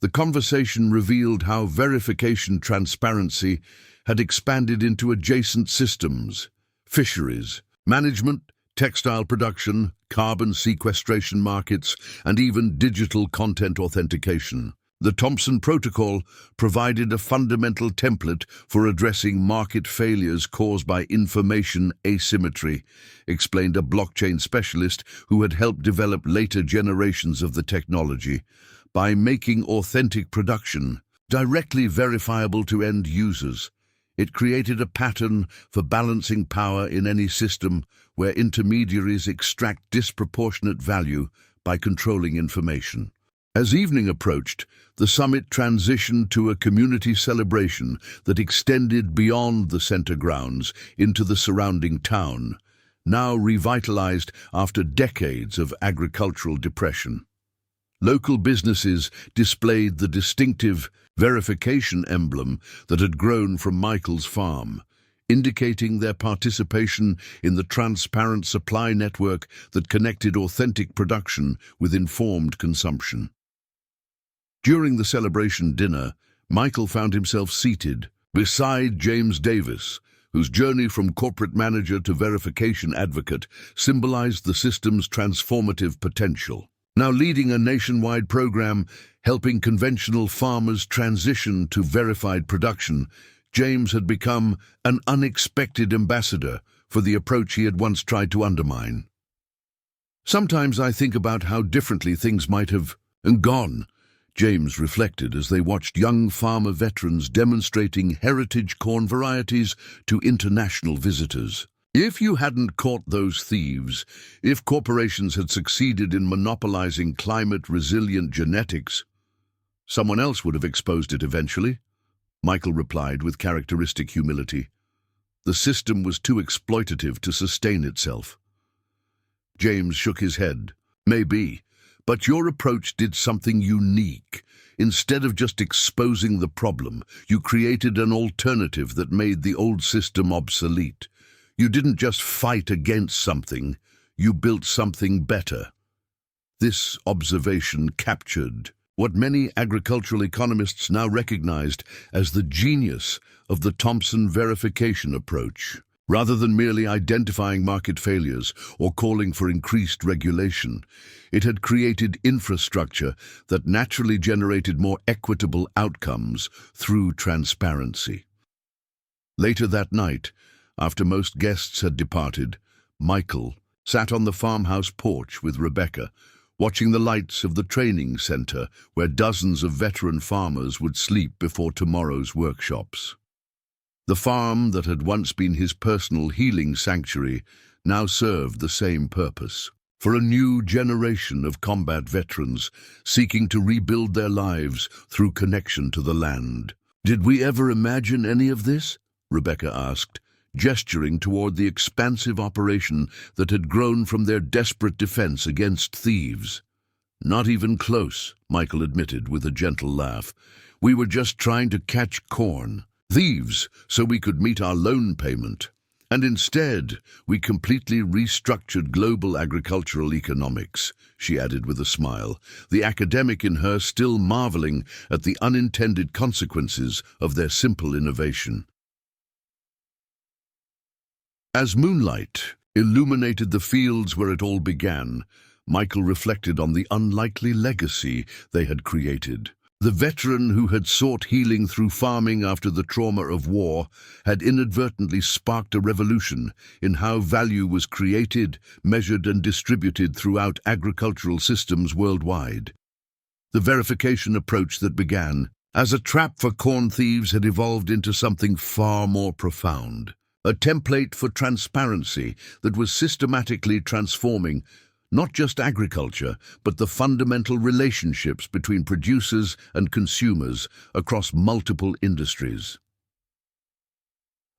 Speaker 1: The conversation revealed how verification transparency had expanded into adjacent systems, fisheries, management, textile production, carbon sequestration markets, and even digital content authentication. The Thompson Protocol provided a fundamental template for addressing market failures caused by information asymmetry, explained a blockchain specialist who had helped develop later generations of the technology. By making authentic production directly verifiable to end users, it created a pattern for balancing power in any system where intermediaries extract disproportionate value by controlling information. As evening approached, the summit transitioned to a community celebration that extended beyond the center grounds into the surrounding town, now revitalized after decades of agricultural depression. Local businesses displayed the distinctive verification emblem that had grown from Michael's farm, indicating their participation in the transparent supply network that connected authentic production with informed consumption. During the celebration dinner, Michael found himself seated beside James Davis, whose journey from corporate manager to verification advocate symbolized the system's transformative potential. Now leading a nationwide program helping conventional farmers transition to verified production, James had become an unexpected ambassador for the approach he had once tried to undermine. Sometimes I think about how differently things might have gone, James reflected as they watched young farmer veterans demonstrating heritage corn varieties to international visitors. If you hadn't caught those thieves, if corporations had succeeded in monopolizing climate-resilient genetics, someone else would have exposed it eventually, Michael replied with characteristic humility. The system was too exploitative to sustain itself. James shook his head. Maybe, but your approach did something unique. Instead of just exposing the problem, you created an alternative that made the old system obsolete. You didn't just fight against something, you built something better. This observation captured what many agricultural economists now recognized as the genius of the Thompson verification approach. Rather than merely identifying market failures or calling for increased regulation, it had created infrastructure that naturally generated more equitable outcomes through transparency. Later that night, after most guests had departed, Michael sat on the farmhouse porch with Rebecca, watching the lights of the training center where dozens of veteran farmers would sleep before tomorrow's workshops. The farm that had once been his personal healing sanctuary now served the same purpose, for a new generation of combat veterans seeking to rebuild their lives through connection to the land. "Did we ever imagine any of this?" Rebecca asked, gesturing toward the expansive operation that had grown from their desperate defense against thieves. "Not even close," Michael admitted with a gentle laugh. "We were just trying to catch corn. Thieves, so we could meet our loan payment. And instead, we completely restructured global agricultural economics," she added with a smile, the academic in her still marveling at the unintended consequences of their simple innovation. As moonlight illuminated the fields where it all began, Michael reflected on the unlikely legacy they had created. The veteran who had sought healing through farming after the trauma of war had inadvertently sparked a revolution in how value was created, measured, and distributed throughout agricultural systems worldwide. The verification approach that began as a trap for corn thieves had evolved into something far more profound, a template for transparency that was systematically transforming not just agriculture, but the fundamental relationships between producers and consumers across multiple industries.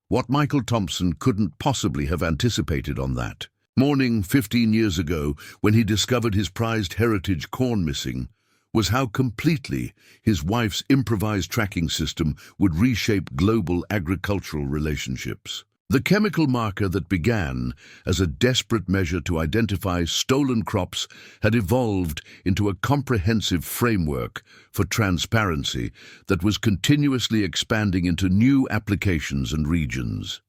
Speaker 1: What Michael Thompson couldn't possibly have anticipated on that morning 15 years ago when he discovered his prized heritage corn missing was how completely his wife's improvised tracking system would reshape global agricultural relationships. The chemical marker that began as a desperate measure to identify stolen crops had evolved into a comprehensive framework for transparency that was continuously expanding into new applications and regions.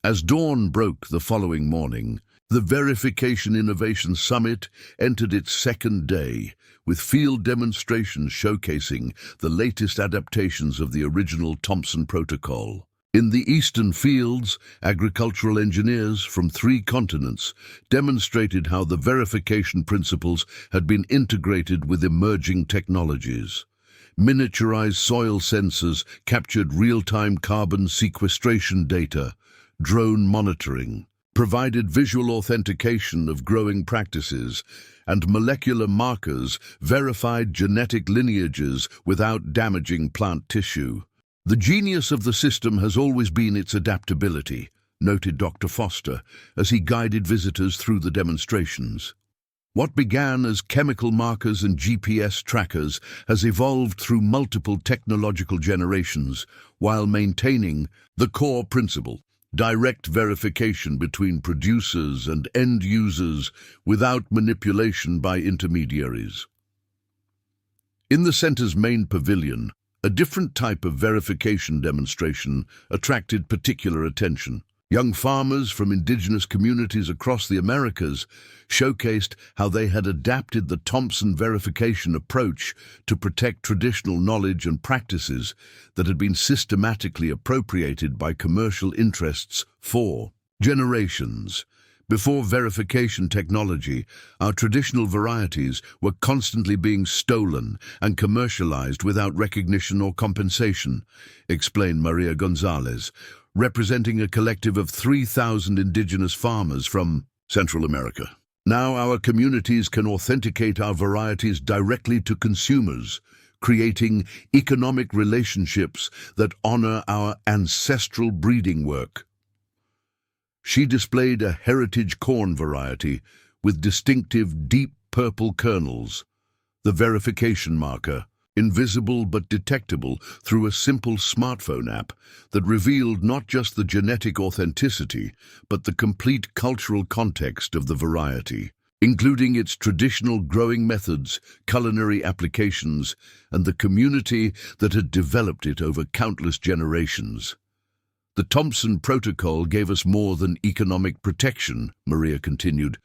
Speaker 1: As dawn broke the following morning, the Verification Innovation Summit entered its second day, with field demonstrations showcasing the latest adaptations of the original Thompson Protocol. In the eastern fields, agricultural engineers from 3 continents demonstrated how the verification principles had been integrated with emerging technologies. Miniaturized soil sensors captured real-time carbon sequestration data, drone monitoring, provided visual authentication of growing practices, and molecular markers verified genetic lineages without damaging plant tissue. "The genius of the system has always been its adaptability," noted Dr. Foster as he guided visitors through the demonstrations. "What began as chemical markers and GPS trackers has evolved through multiple technological generations while maintaining the core principle, direct verification between producers and end users without manipulation by intermediaries." In the center's main pavilion, a different type of verification demonstration attracted particular attention. Young farmers from indigenous communities across the Americas showcased how they had adapted the Thompson verification approach to protect traditional knowledge and practices that had been systematically appropriated by commercial interests for generations. Before verification technology, our traditional varieties were constantly being stolen and commercialized without recognition or compensation, explained Maria Gonzalez, representing a collective of 3,000 indigenous farmers from Central America. "Now our communities can authenticate our varieties directly to consumers, creating economic relationships that honor our ancestral breeding work." She displayed a heritage corn variety with distinctive deep purple kernels, the verification marker, invisible but detectable through a simple smartphone app that revealed not just the genetic authenticity, but the complete cultural context of the variety, including its traditional growing methods, culinary applications, and the community that had developed it over countless generations. The Thompson Protocol gave us more than economic protection, Maria continued.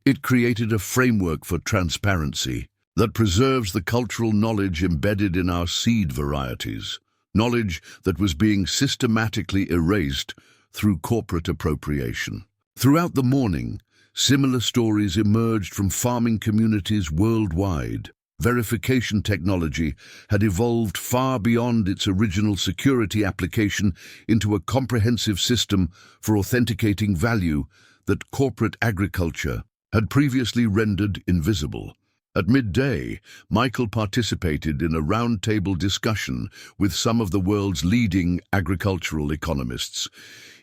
Speaker 1: It created a framework for transparency that preserves the cultural knowledge embedded in our seed varieties, knowledge that was being systematically erased through corporate appropriation. Throughout the morning, similar stories emerged from farming communities worldwide. Verification technology had evolved far beyond its original security application into a comprehensive system for authenticating value that corporate agriculture had previously rendered invisible. At midday, Michael participated in a roundtable discussion with some of the world's leading agricultural economists,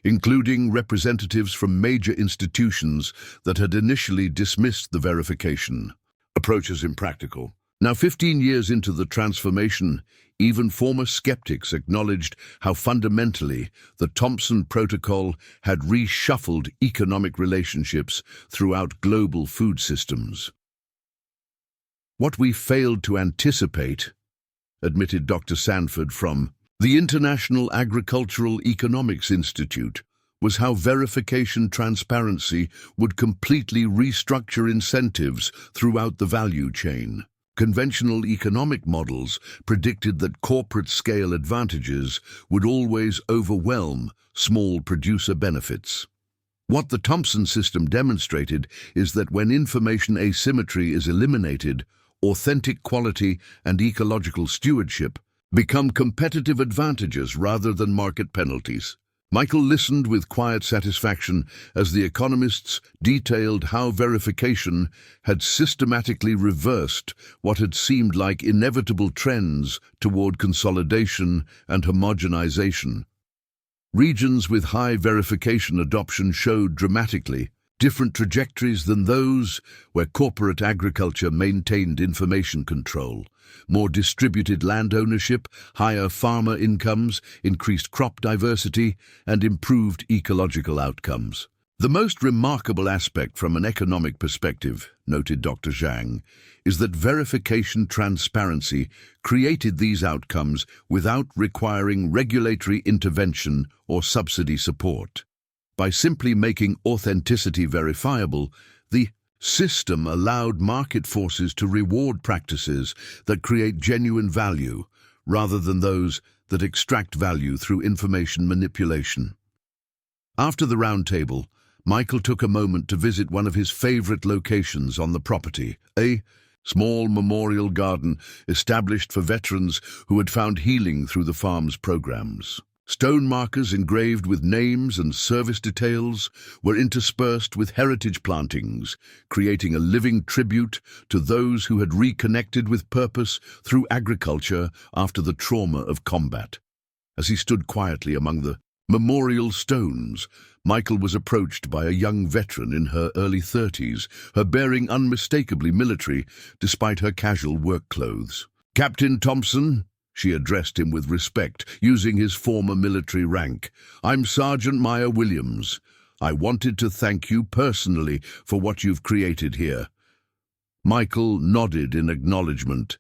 Speaker 1: including representatives from major institutions that had initially dismissed the verification approach as impractical. Now, 15 years into the transformation, even former skeptics acknowledged how fundamentally the Thompson Protocol had reshuffled economic relationships throughout global food systems. What we failed to anticipate, admitted Dr. Sanford from the International Agricultural Economics Institute, was how verification transparency would completely restructure incentives throughout the value chain. Conventional economic models predicted that corporate-scale advantages would always overwhelm small producer benefits. What the Thompson system demonstrated is that when information asymmetry is eliminated, authentic quality and ecological stewardship become competitive advantages rather than market penalties. Michael listened with quiet satisfaction as the economists detailed how verification had systematically reversed what had seemed like inevitable trends toward consolidation and homogenization. Regions with high verification adoption showed dramatically different trajectories than those where corporate agriculture maintained information control. More distributed land ownership, higher farmer incomes, increased crop diversity, and improved ecological outcomes. The most remarkable aspect from an economic perspective, noted Dr. Zhang, is that verification transparency created these outcomes without requiring regulatory intervention or subsidy support. By simply making authenticity verifiable, the system allowed market forces to reward practices that create genuine value, rather than those that extract value through information manipulation. After the roundtable, Michael took a moment to visit one of his favorite locations on the property, a small memorial garden established for veterans who had found healing through the farm's programs. Stone markers engraved with names and service details were interspersed with heritage plantings, creating a living tribute to those who had reconnected with purpose through agriculture after the trauma of combat. As he stood quietly among the memorial stones, Michael was approached by a young veteran in her early 30s, her bearing unmistakably military despite her casual work clothes. "Captain Thompson," she addressed him with respect, using his former military rank. "I'm Sergeant Maya Williams. I wanted to thank you personally for what you've created here." Michael nodded in acknowledgement.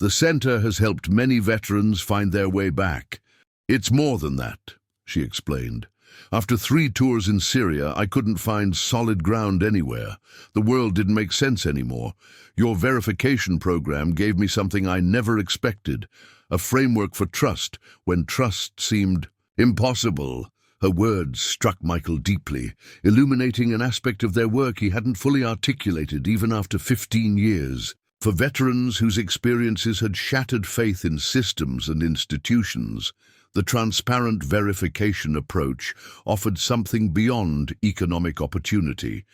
Speaker 1: "The center has helped many veterans find their way back." "It's more than that," she explained. "After 3 tours in Syria, I couldn't find solid ground anywhere. The world didn't make sense anymore. Your verification program gave me something I never expected, a framework for trust when trust seemed impossible." Her words struck Michael deeply, illuminating an aspect of their work he hadn't fully articulated even after 15 years. For veterans whose experiences had shattered faith in systems and institutions, the transparent verification approach offered something beyond economic opportunity.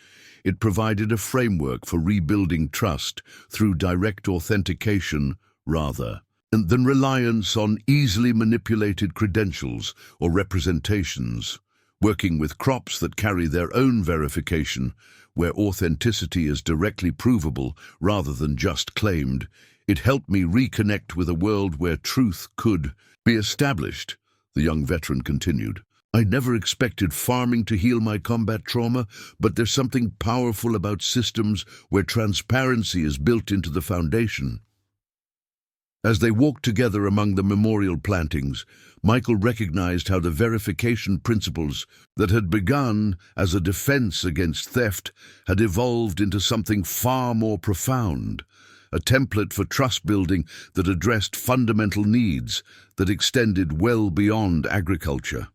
Speaker 1: It provided a framework for rebuilding trust through direct authentication rather than reliance on easily manipulated credentials or representations. Working with crops that carry their own verification, where authenticity is directly provable rather than just claimed, it helped me reconnect with a world where truth could be established, the young veteran continued. "I never expected farming to heal my combat trauma, but there's something powerful about systems where transparency is built into the foundation." As they walked together among the memorial plantings, Michael recognized how the verification principles that had begun as a defense against theft had evolved into something far more profound, a template for trust building that addressed fundamental needs that extended well beyond agriculture.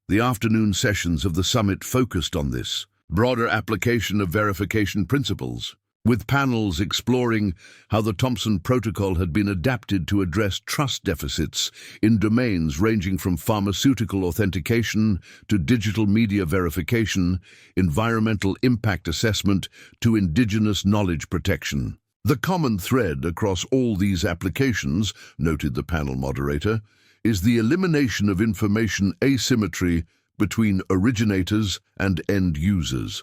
Speaker 1: The afternoon sessions of the summit focused on this broader application of verification principles, with panels exploring how the Thompson Protocol had been adapted to address trust deficits in domains ranging from pharmaceutical authentication to digital media verification, environmental impact assessment to indigenous knowledge protection. The common thread across all these applications, noted the panel moderator, is the elimination of information asymmetry between originators and end users.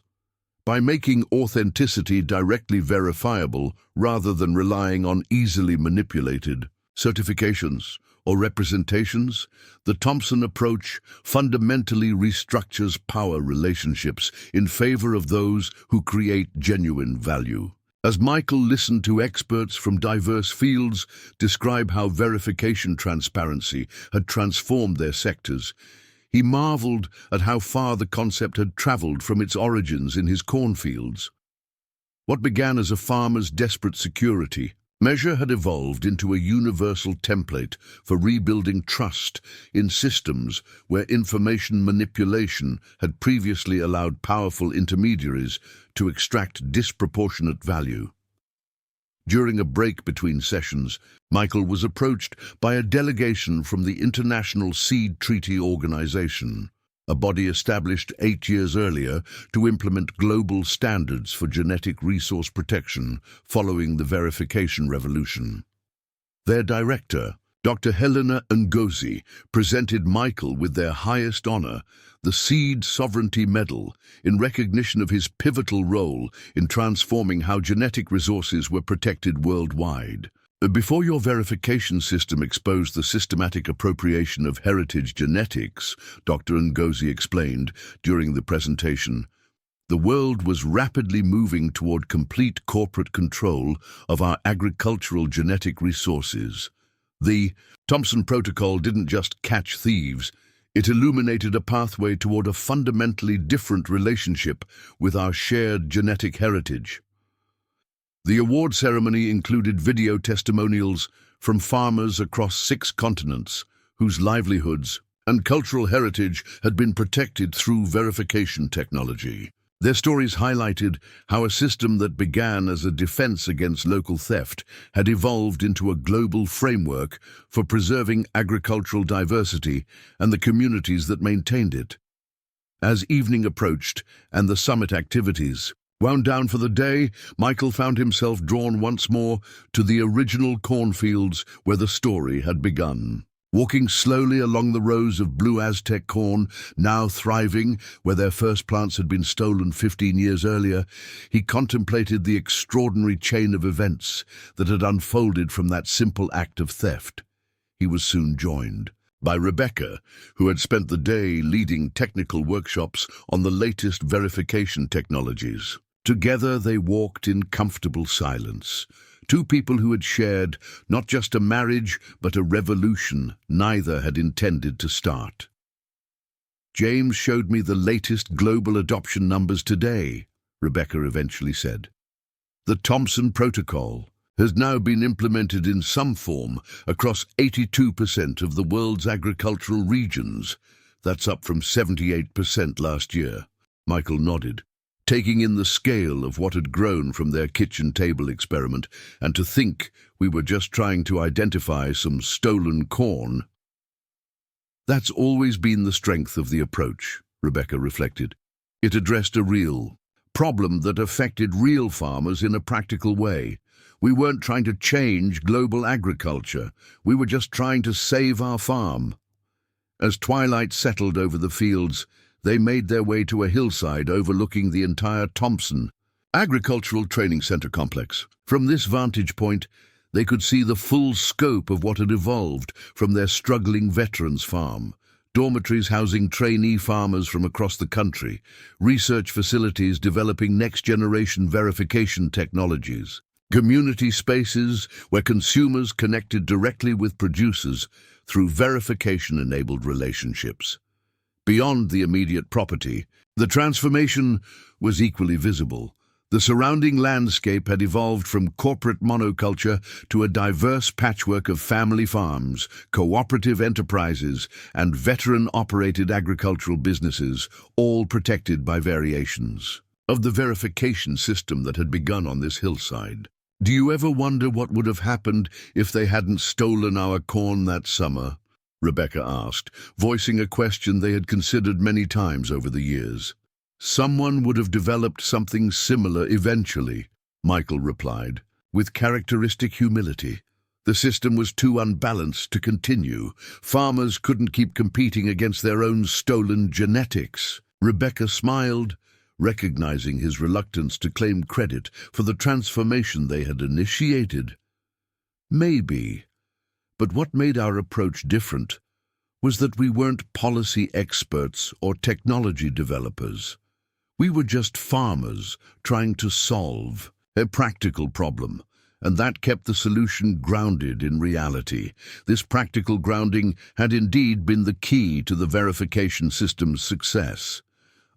Speaker 1: By making authenticity directly verifiable rather than relying on easily manipulated certifications or representations, the Thompson approach fundamentally restructures power relationships in favor of those who create genuine value. As Michael listened to experts from diverse fields describe how verification transparency had transformed their sectors, he marveled at how far the concept had traveled from its origins in his cornfields. What began as a farmer's desperate security measure had evolved into a universal template for rebuilding trust in systems where information manipulation had previously allowed powerful intermediaries to extract disproportionate value. During a break between sessions, Michael was approached by a delegation from the International Seed Treaty Organization, a body established 8 years earlier to implement global standards for genetic resource protection following the verification revolution. Their director, Dr. Helena Ngozi, presented Michael with their highest honor, the Seed Sovereignty Medal, in recognition of his pivotal role in transforming how genetic resources were protected worldwide. Before your verification system exposed the systematic appropriation of heritage genetics, Dr. Ngozi explained during the presentation, the world was rapidly moving toward complete corporate control of our agricultural genetic resources. The Thompson Protocol didn't just catch thieves, it illuminated a pathway toward a fundamentally different relationship with our shared genetic heritage. The award ceremony included video testimonials from farmers across 6 continents whose livelihoods and cultural heritage had been protected through verification technology. Their stories highlighted how a system that began as a defense against local theft had evolved into a global framework for preserving agricultural diversity and the communities that maintained it. As evening approached and the summit activities wound down for the day, Michael found himself drawn once more to the original cornfields where the story had begun. Walking slowly along the rows of Blue Aztec corn, now thriving where their first plants had been stolen 15 years earlier, he contemplated the extraordinary chain of events that had unfolded from that simple act of theft. He was soon joined by Rebecca, who had spent the day leading technical workshops on the latest verification technologies. Together they walked in comfortable silence. 2 people who had shared not just a marriage, but a revolution neither had intended to start. "James showed me the latest global adoption numbers today," Rebecca eventually said. "The Thompson Protocol has now been implemented in some form across 82% of the world's agricultural regions. That's up from 78% last year." Michael nodded, taking in the scale of what had grown from their kitchen table experiment, and to think we were just trying to identify some stolen corn. "That's always been the strength of the approach," Rebecca reflected. "It addressed a real problem that affected real farmers in a practical way. We weren't trying to change global agriculture, we were just trying to save our farm." As twilight settled over the fields, they made their way to a hillside overlooking the entire Thompson Agricultural Training Center complex. From this vantage point, they could see the full scope of what had evolved from their struggling veterans farm. Dormitories housing trainee farmers from across the country, research facilities developing next-generation verification technologies, community spaces where consumers connected directly with producers through verification-enabled relationships. Beyond the immediate property, the transformation was equally visible. The surrounding landscape had evolved from corporate monoculture to a diverse patchwork of family farms, cooperative enterprises, and veteran-operated agricultural businesses, all protected by variations of the verification system that had begun on this hillside. Do you ever wonder what would have happened if they hadn't stolen our corn that summer? Rebecca asked, voicing a question they had considered many times over the years. Someone would have developed something similar eventually, Michael replied, with characteristic humility. The system was too unbalanced to continue. Farmers couldn't keep competing against their own stolen genetics. Rebecca smiled, recognizing his reluctance to claim credit for the transformation they had initiated. Maybe, but what made our approach different was that we weren't policy experts or technology developers. We were just farmers trying to solve a practical problem, and that kept the solution grounded in reality. This practical grounding had indeed been the key to the verification system's success.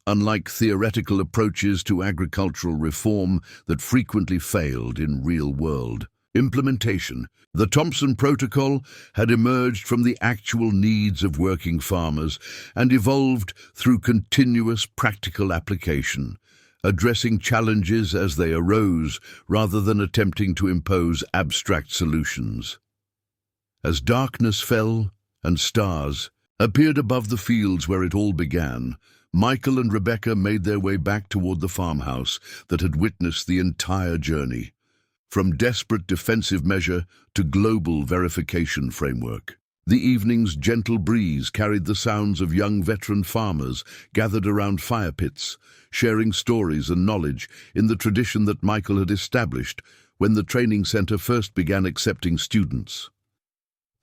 Speaker 1: Unlike theoretical approaches to agricultural reform that frequently failed in real-world implementation, the Thompson Protocol had emerged from the actual needs of working farmers and evolved through continuous practical application, addressing challenges as they arose rather than attempting to impose abstract solutions. As darkness fell and stars appeared above the fields where it all began, Michael and Rebecca made their way back toward the farmhouse that had witnessed the entire journey, from desperate defensive measure to global verification framework. The evening's gentle breeze carried the sounds of young veteran farmers gathered around fire pits, sharing stories and knowledge in the tradition that Michael had established when the training center first began accepting students.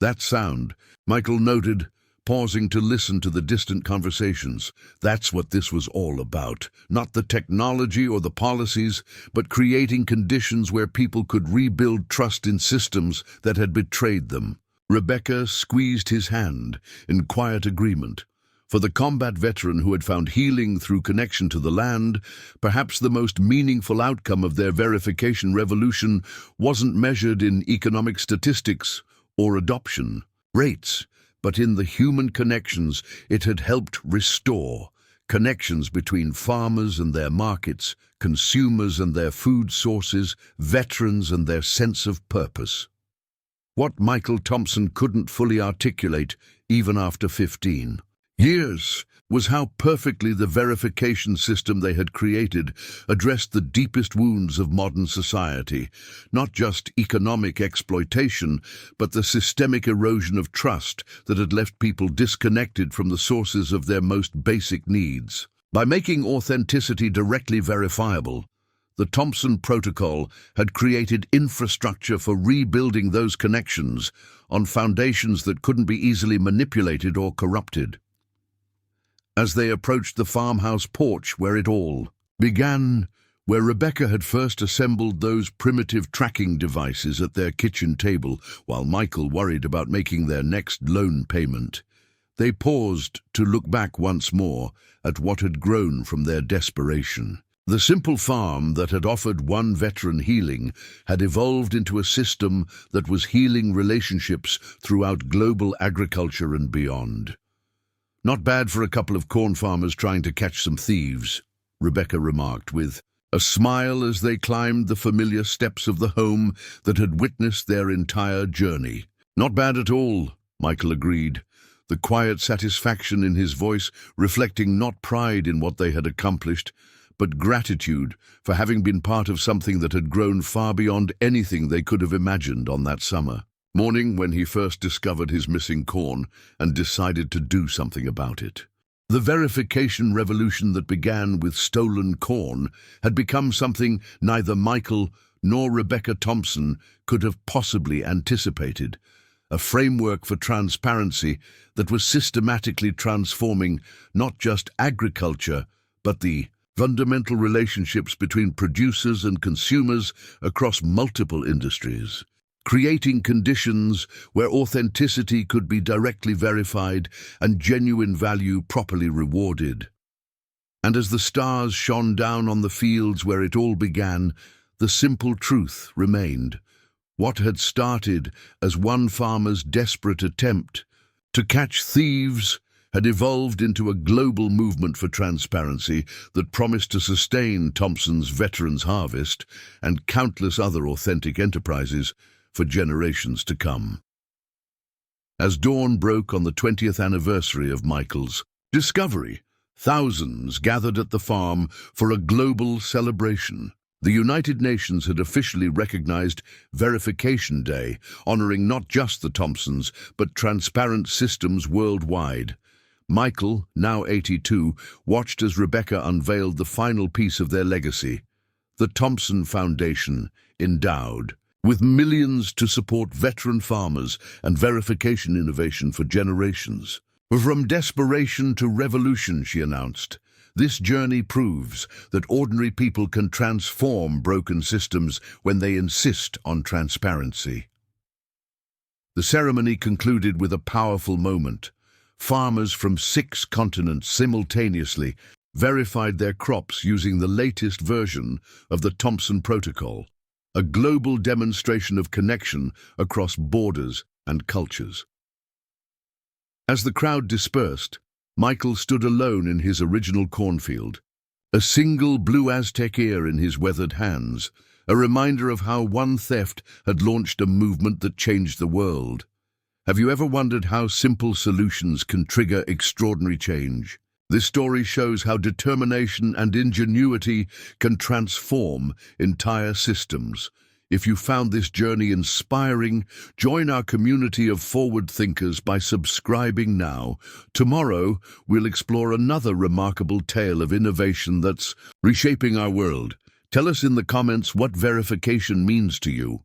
Speaker 1: That sound, Michael noted, pausing to listen to the distant conversations. That's what this was all about. Not the technology or the policies, but creating conditions where people could rebuild trust in systems that had betrayed them. Rebecca squeezed his hand in quiet agreement. For the combat veteran who had found healing through connection to the land, perhaps the most meaningful outcome of their verification revolution wasn't measured in economic statistics or adoption rates, but in the human connections it had helped restore, connections between farmers and their markets, consumers and their food sources, veterans and their sense of purpose. What Michael Thompson couldn't fully articulate, even after 15 years, was how perfectly the verification system they had created addressed the deepest wounds of modern society, not just economic exploitation, but the systemic erosion of trust that had left people disconnected from the sources of their most basic needs. By making authenticity directly verifiable, the Thompson Protocol had created infrastructure for rebuilding those connections on foundations that couldn't be easily manipulated or corrupted. As they approached the farmhouse porch where it all began, where Rebecca had first assembled those primitive tracking devices at their kitchen table while Michael worried about making their next loan payment, they paused to look back once more at what had grown from their desperation. The simple farm that had offered one veteran healing had evolved into a system that was healing relationships throughout global agriculture and beyond. "Not bad for a couple of corn farmers trying to catch some thieves," Rebecca remarked with a smile as they climbed the familiar steps of the home that had witnessed their entire journey. "Not bad at all," Michael agreed, the quiet satisfaction in his voice reflecting not pride in what they had accomplished, but gratitude for having been part of something that had grown far beyond anything they could have imagined on that summer morning when he first discovered his missing corn and decided to do something about it. The verification revolution that began with stolen corn had become something neither Michael nor Rebecca Thompson could have possibly anticipated, a framework for transparency that was systematically transforming not just agriculture, but the fundamental relationships between producers and consumers across multiple industries, creating conditions where authenticity could be directly verified and genuine value properly rewarded. And as the stars shone down on the fields where it all began, the simple truth remained. What had started as one farmer's desperate attempt to catch thieves had evolved into a global movement for transparency that promised to sustain Thompson's Veterans Harvest and countless other authentic enterprises for generations to come. As dawn broke on the 20th anniversary of Michael's discovery, thousands gathered at the farm for a global celebration. The United Nations had officially recognized Verification Day, honoring not just the Thompsons, but transparent systems worldwide. Michael, now 82, watched as Rebecca unveiled the final piece of their legacy, the Thompson Foundation, endowed with millions to support veteran farmers and verification innovation for generations. From desperation to revolution, she announced. This journey proves that ordinary people can transform broken systems when they insist on transparency. The ceremony concluded with a powerful moment. Farmers from 6 continents simultaneously verified their crops using the latest version of the Thompson Protocol, a global demonstration of connection across borders and cultures. As the crowd dispersed, Michael stood alone in his original cornfield, a single Blue Aztec ear in his weathered hands, a reminder of how one theft had launched a movement that changed the world. Have you ever wondered how simple solutions can trigger extraordinary change? This story shows how determination and ingenuity can transform entire systems. If you found this journey inspiring, join our community of forward thinkers by subscribing now. Tomorrow, we'll explore another remarkable tale of innovation that's reshaping our world. Tell us in the comments what verification means to you.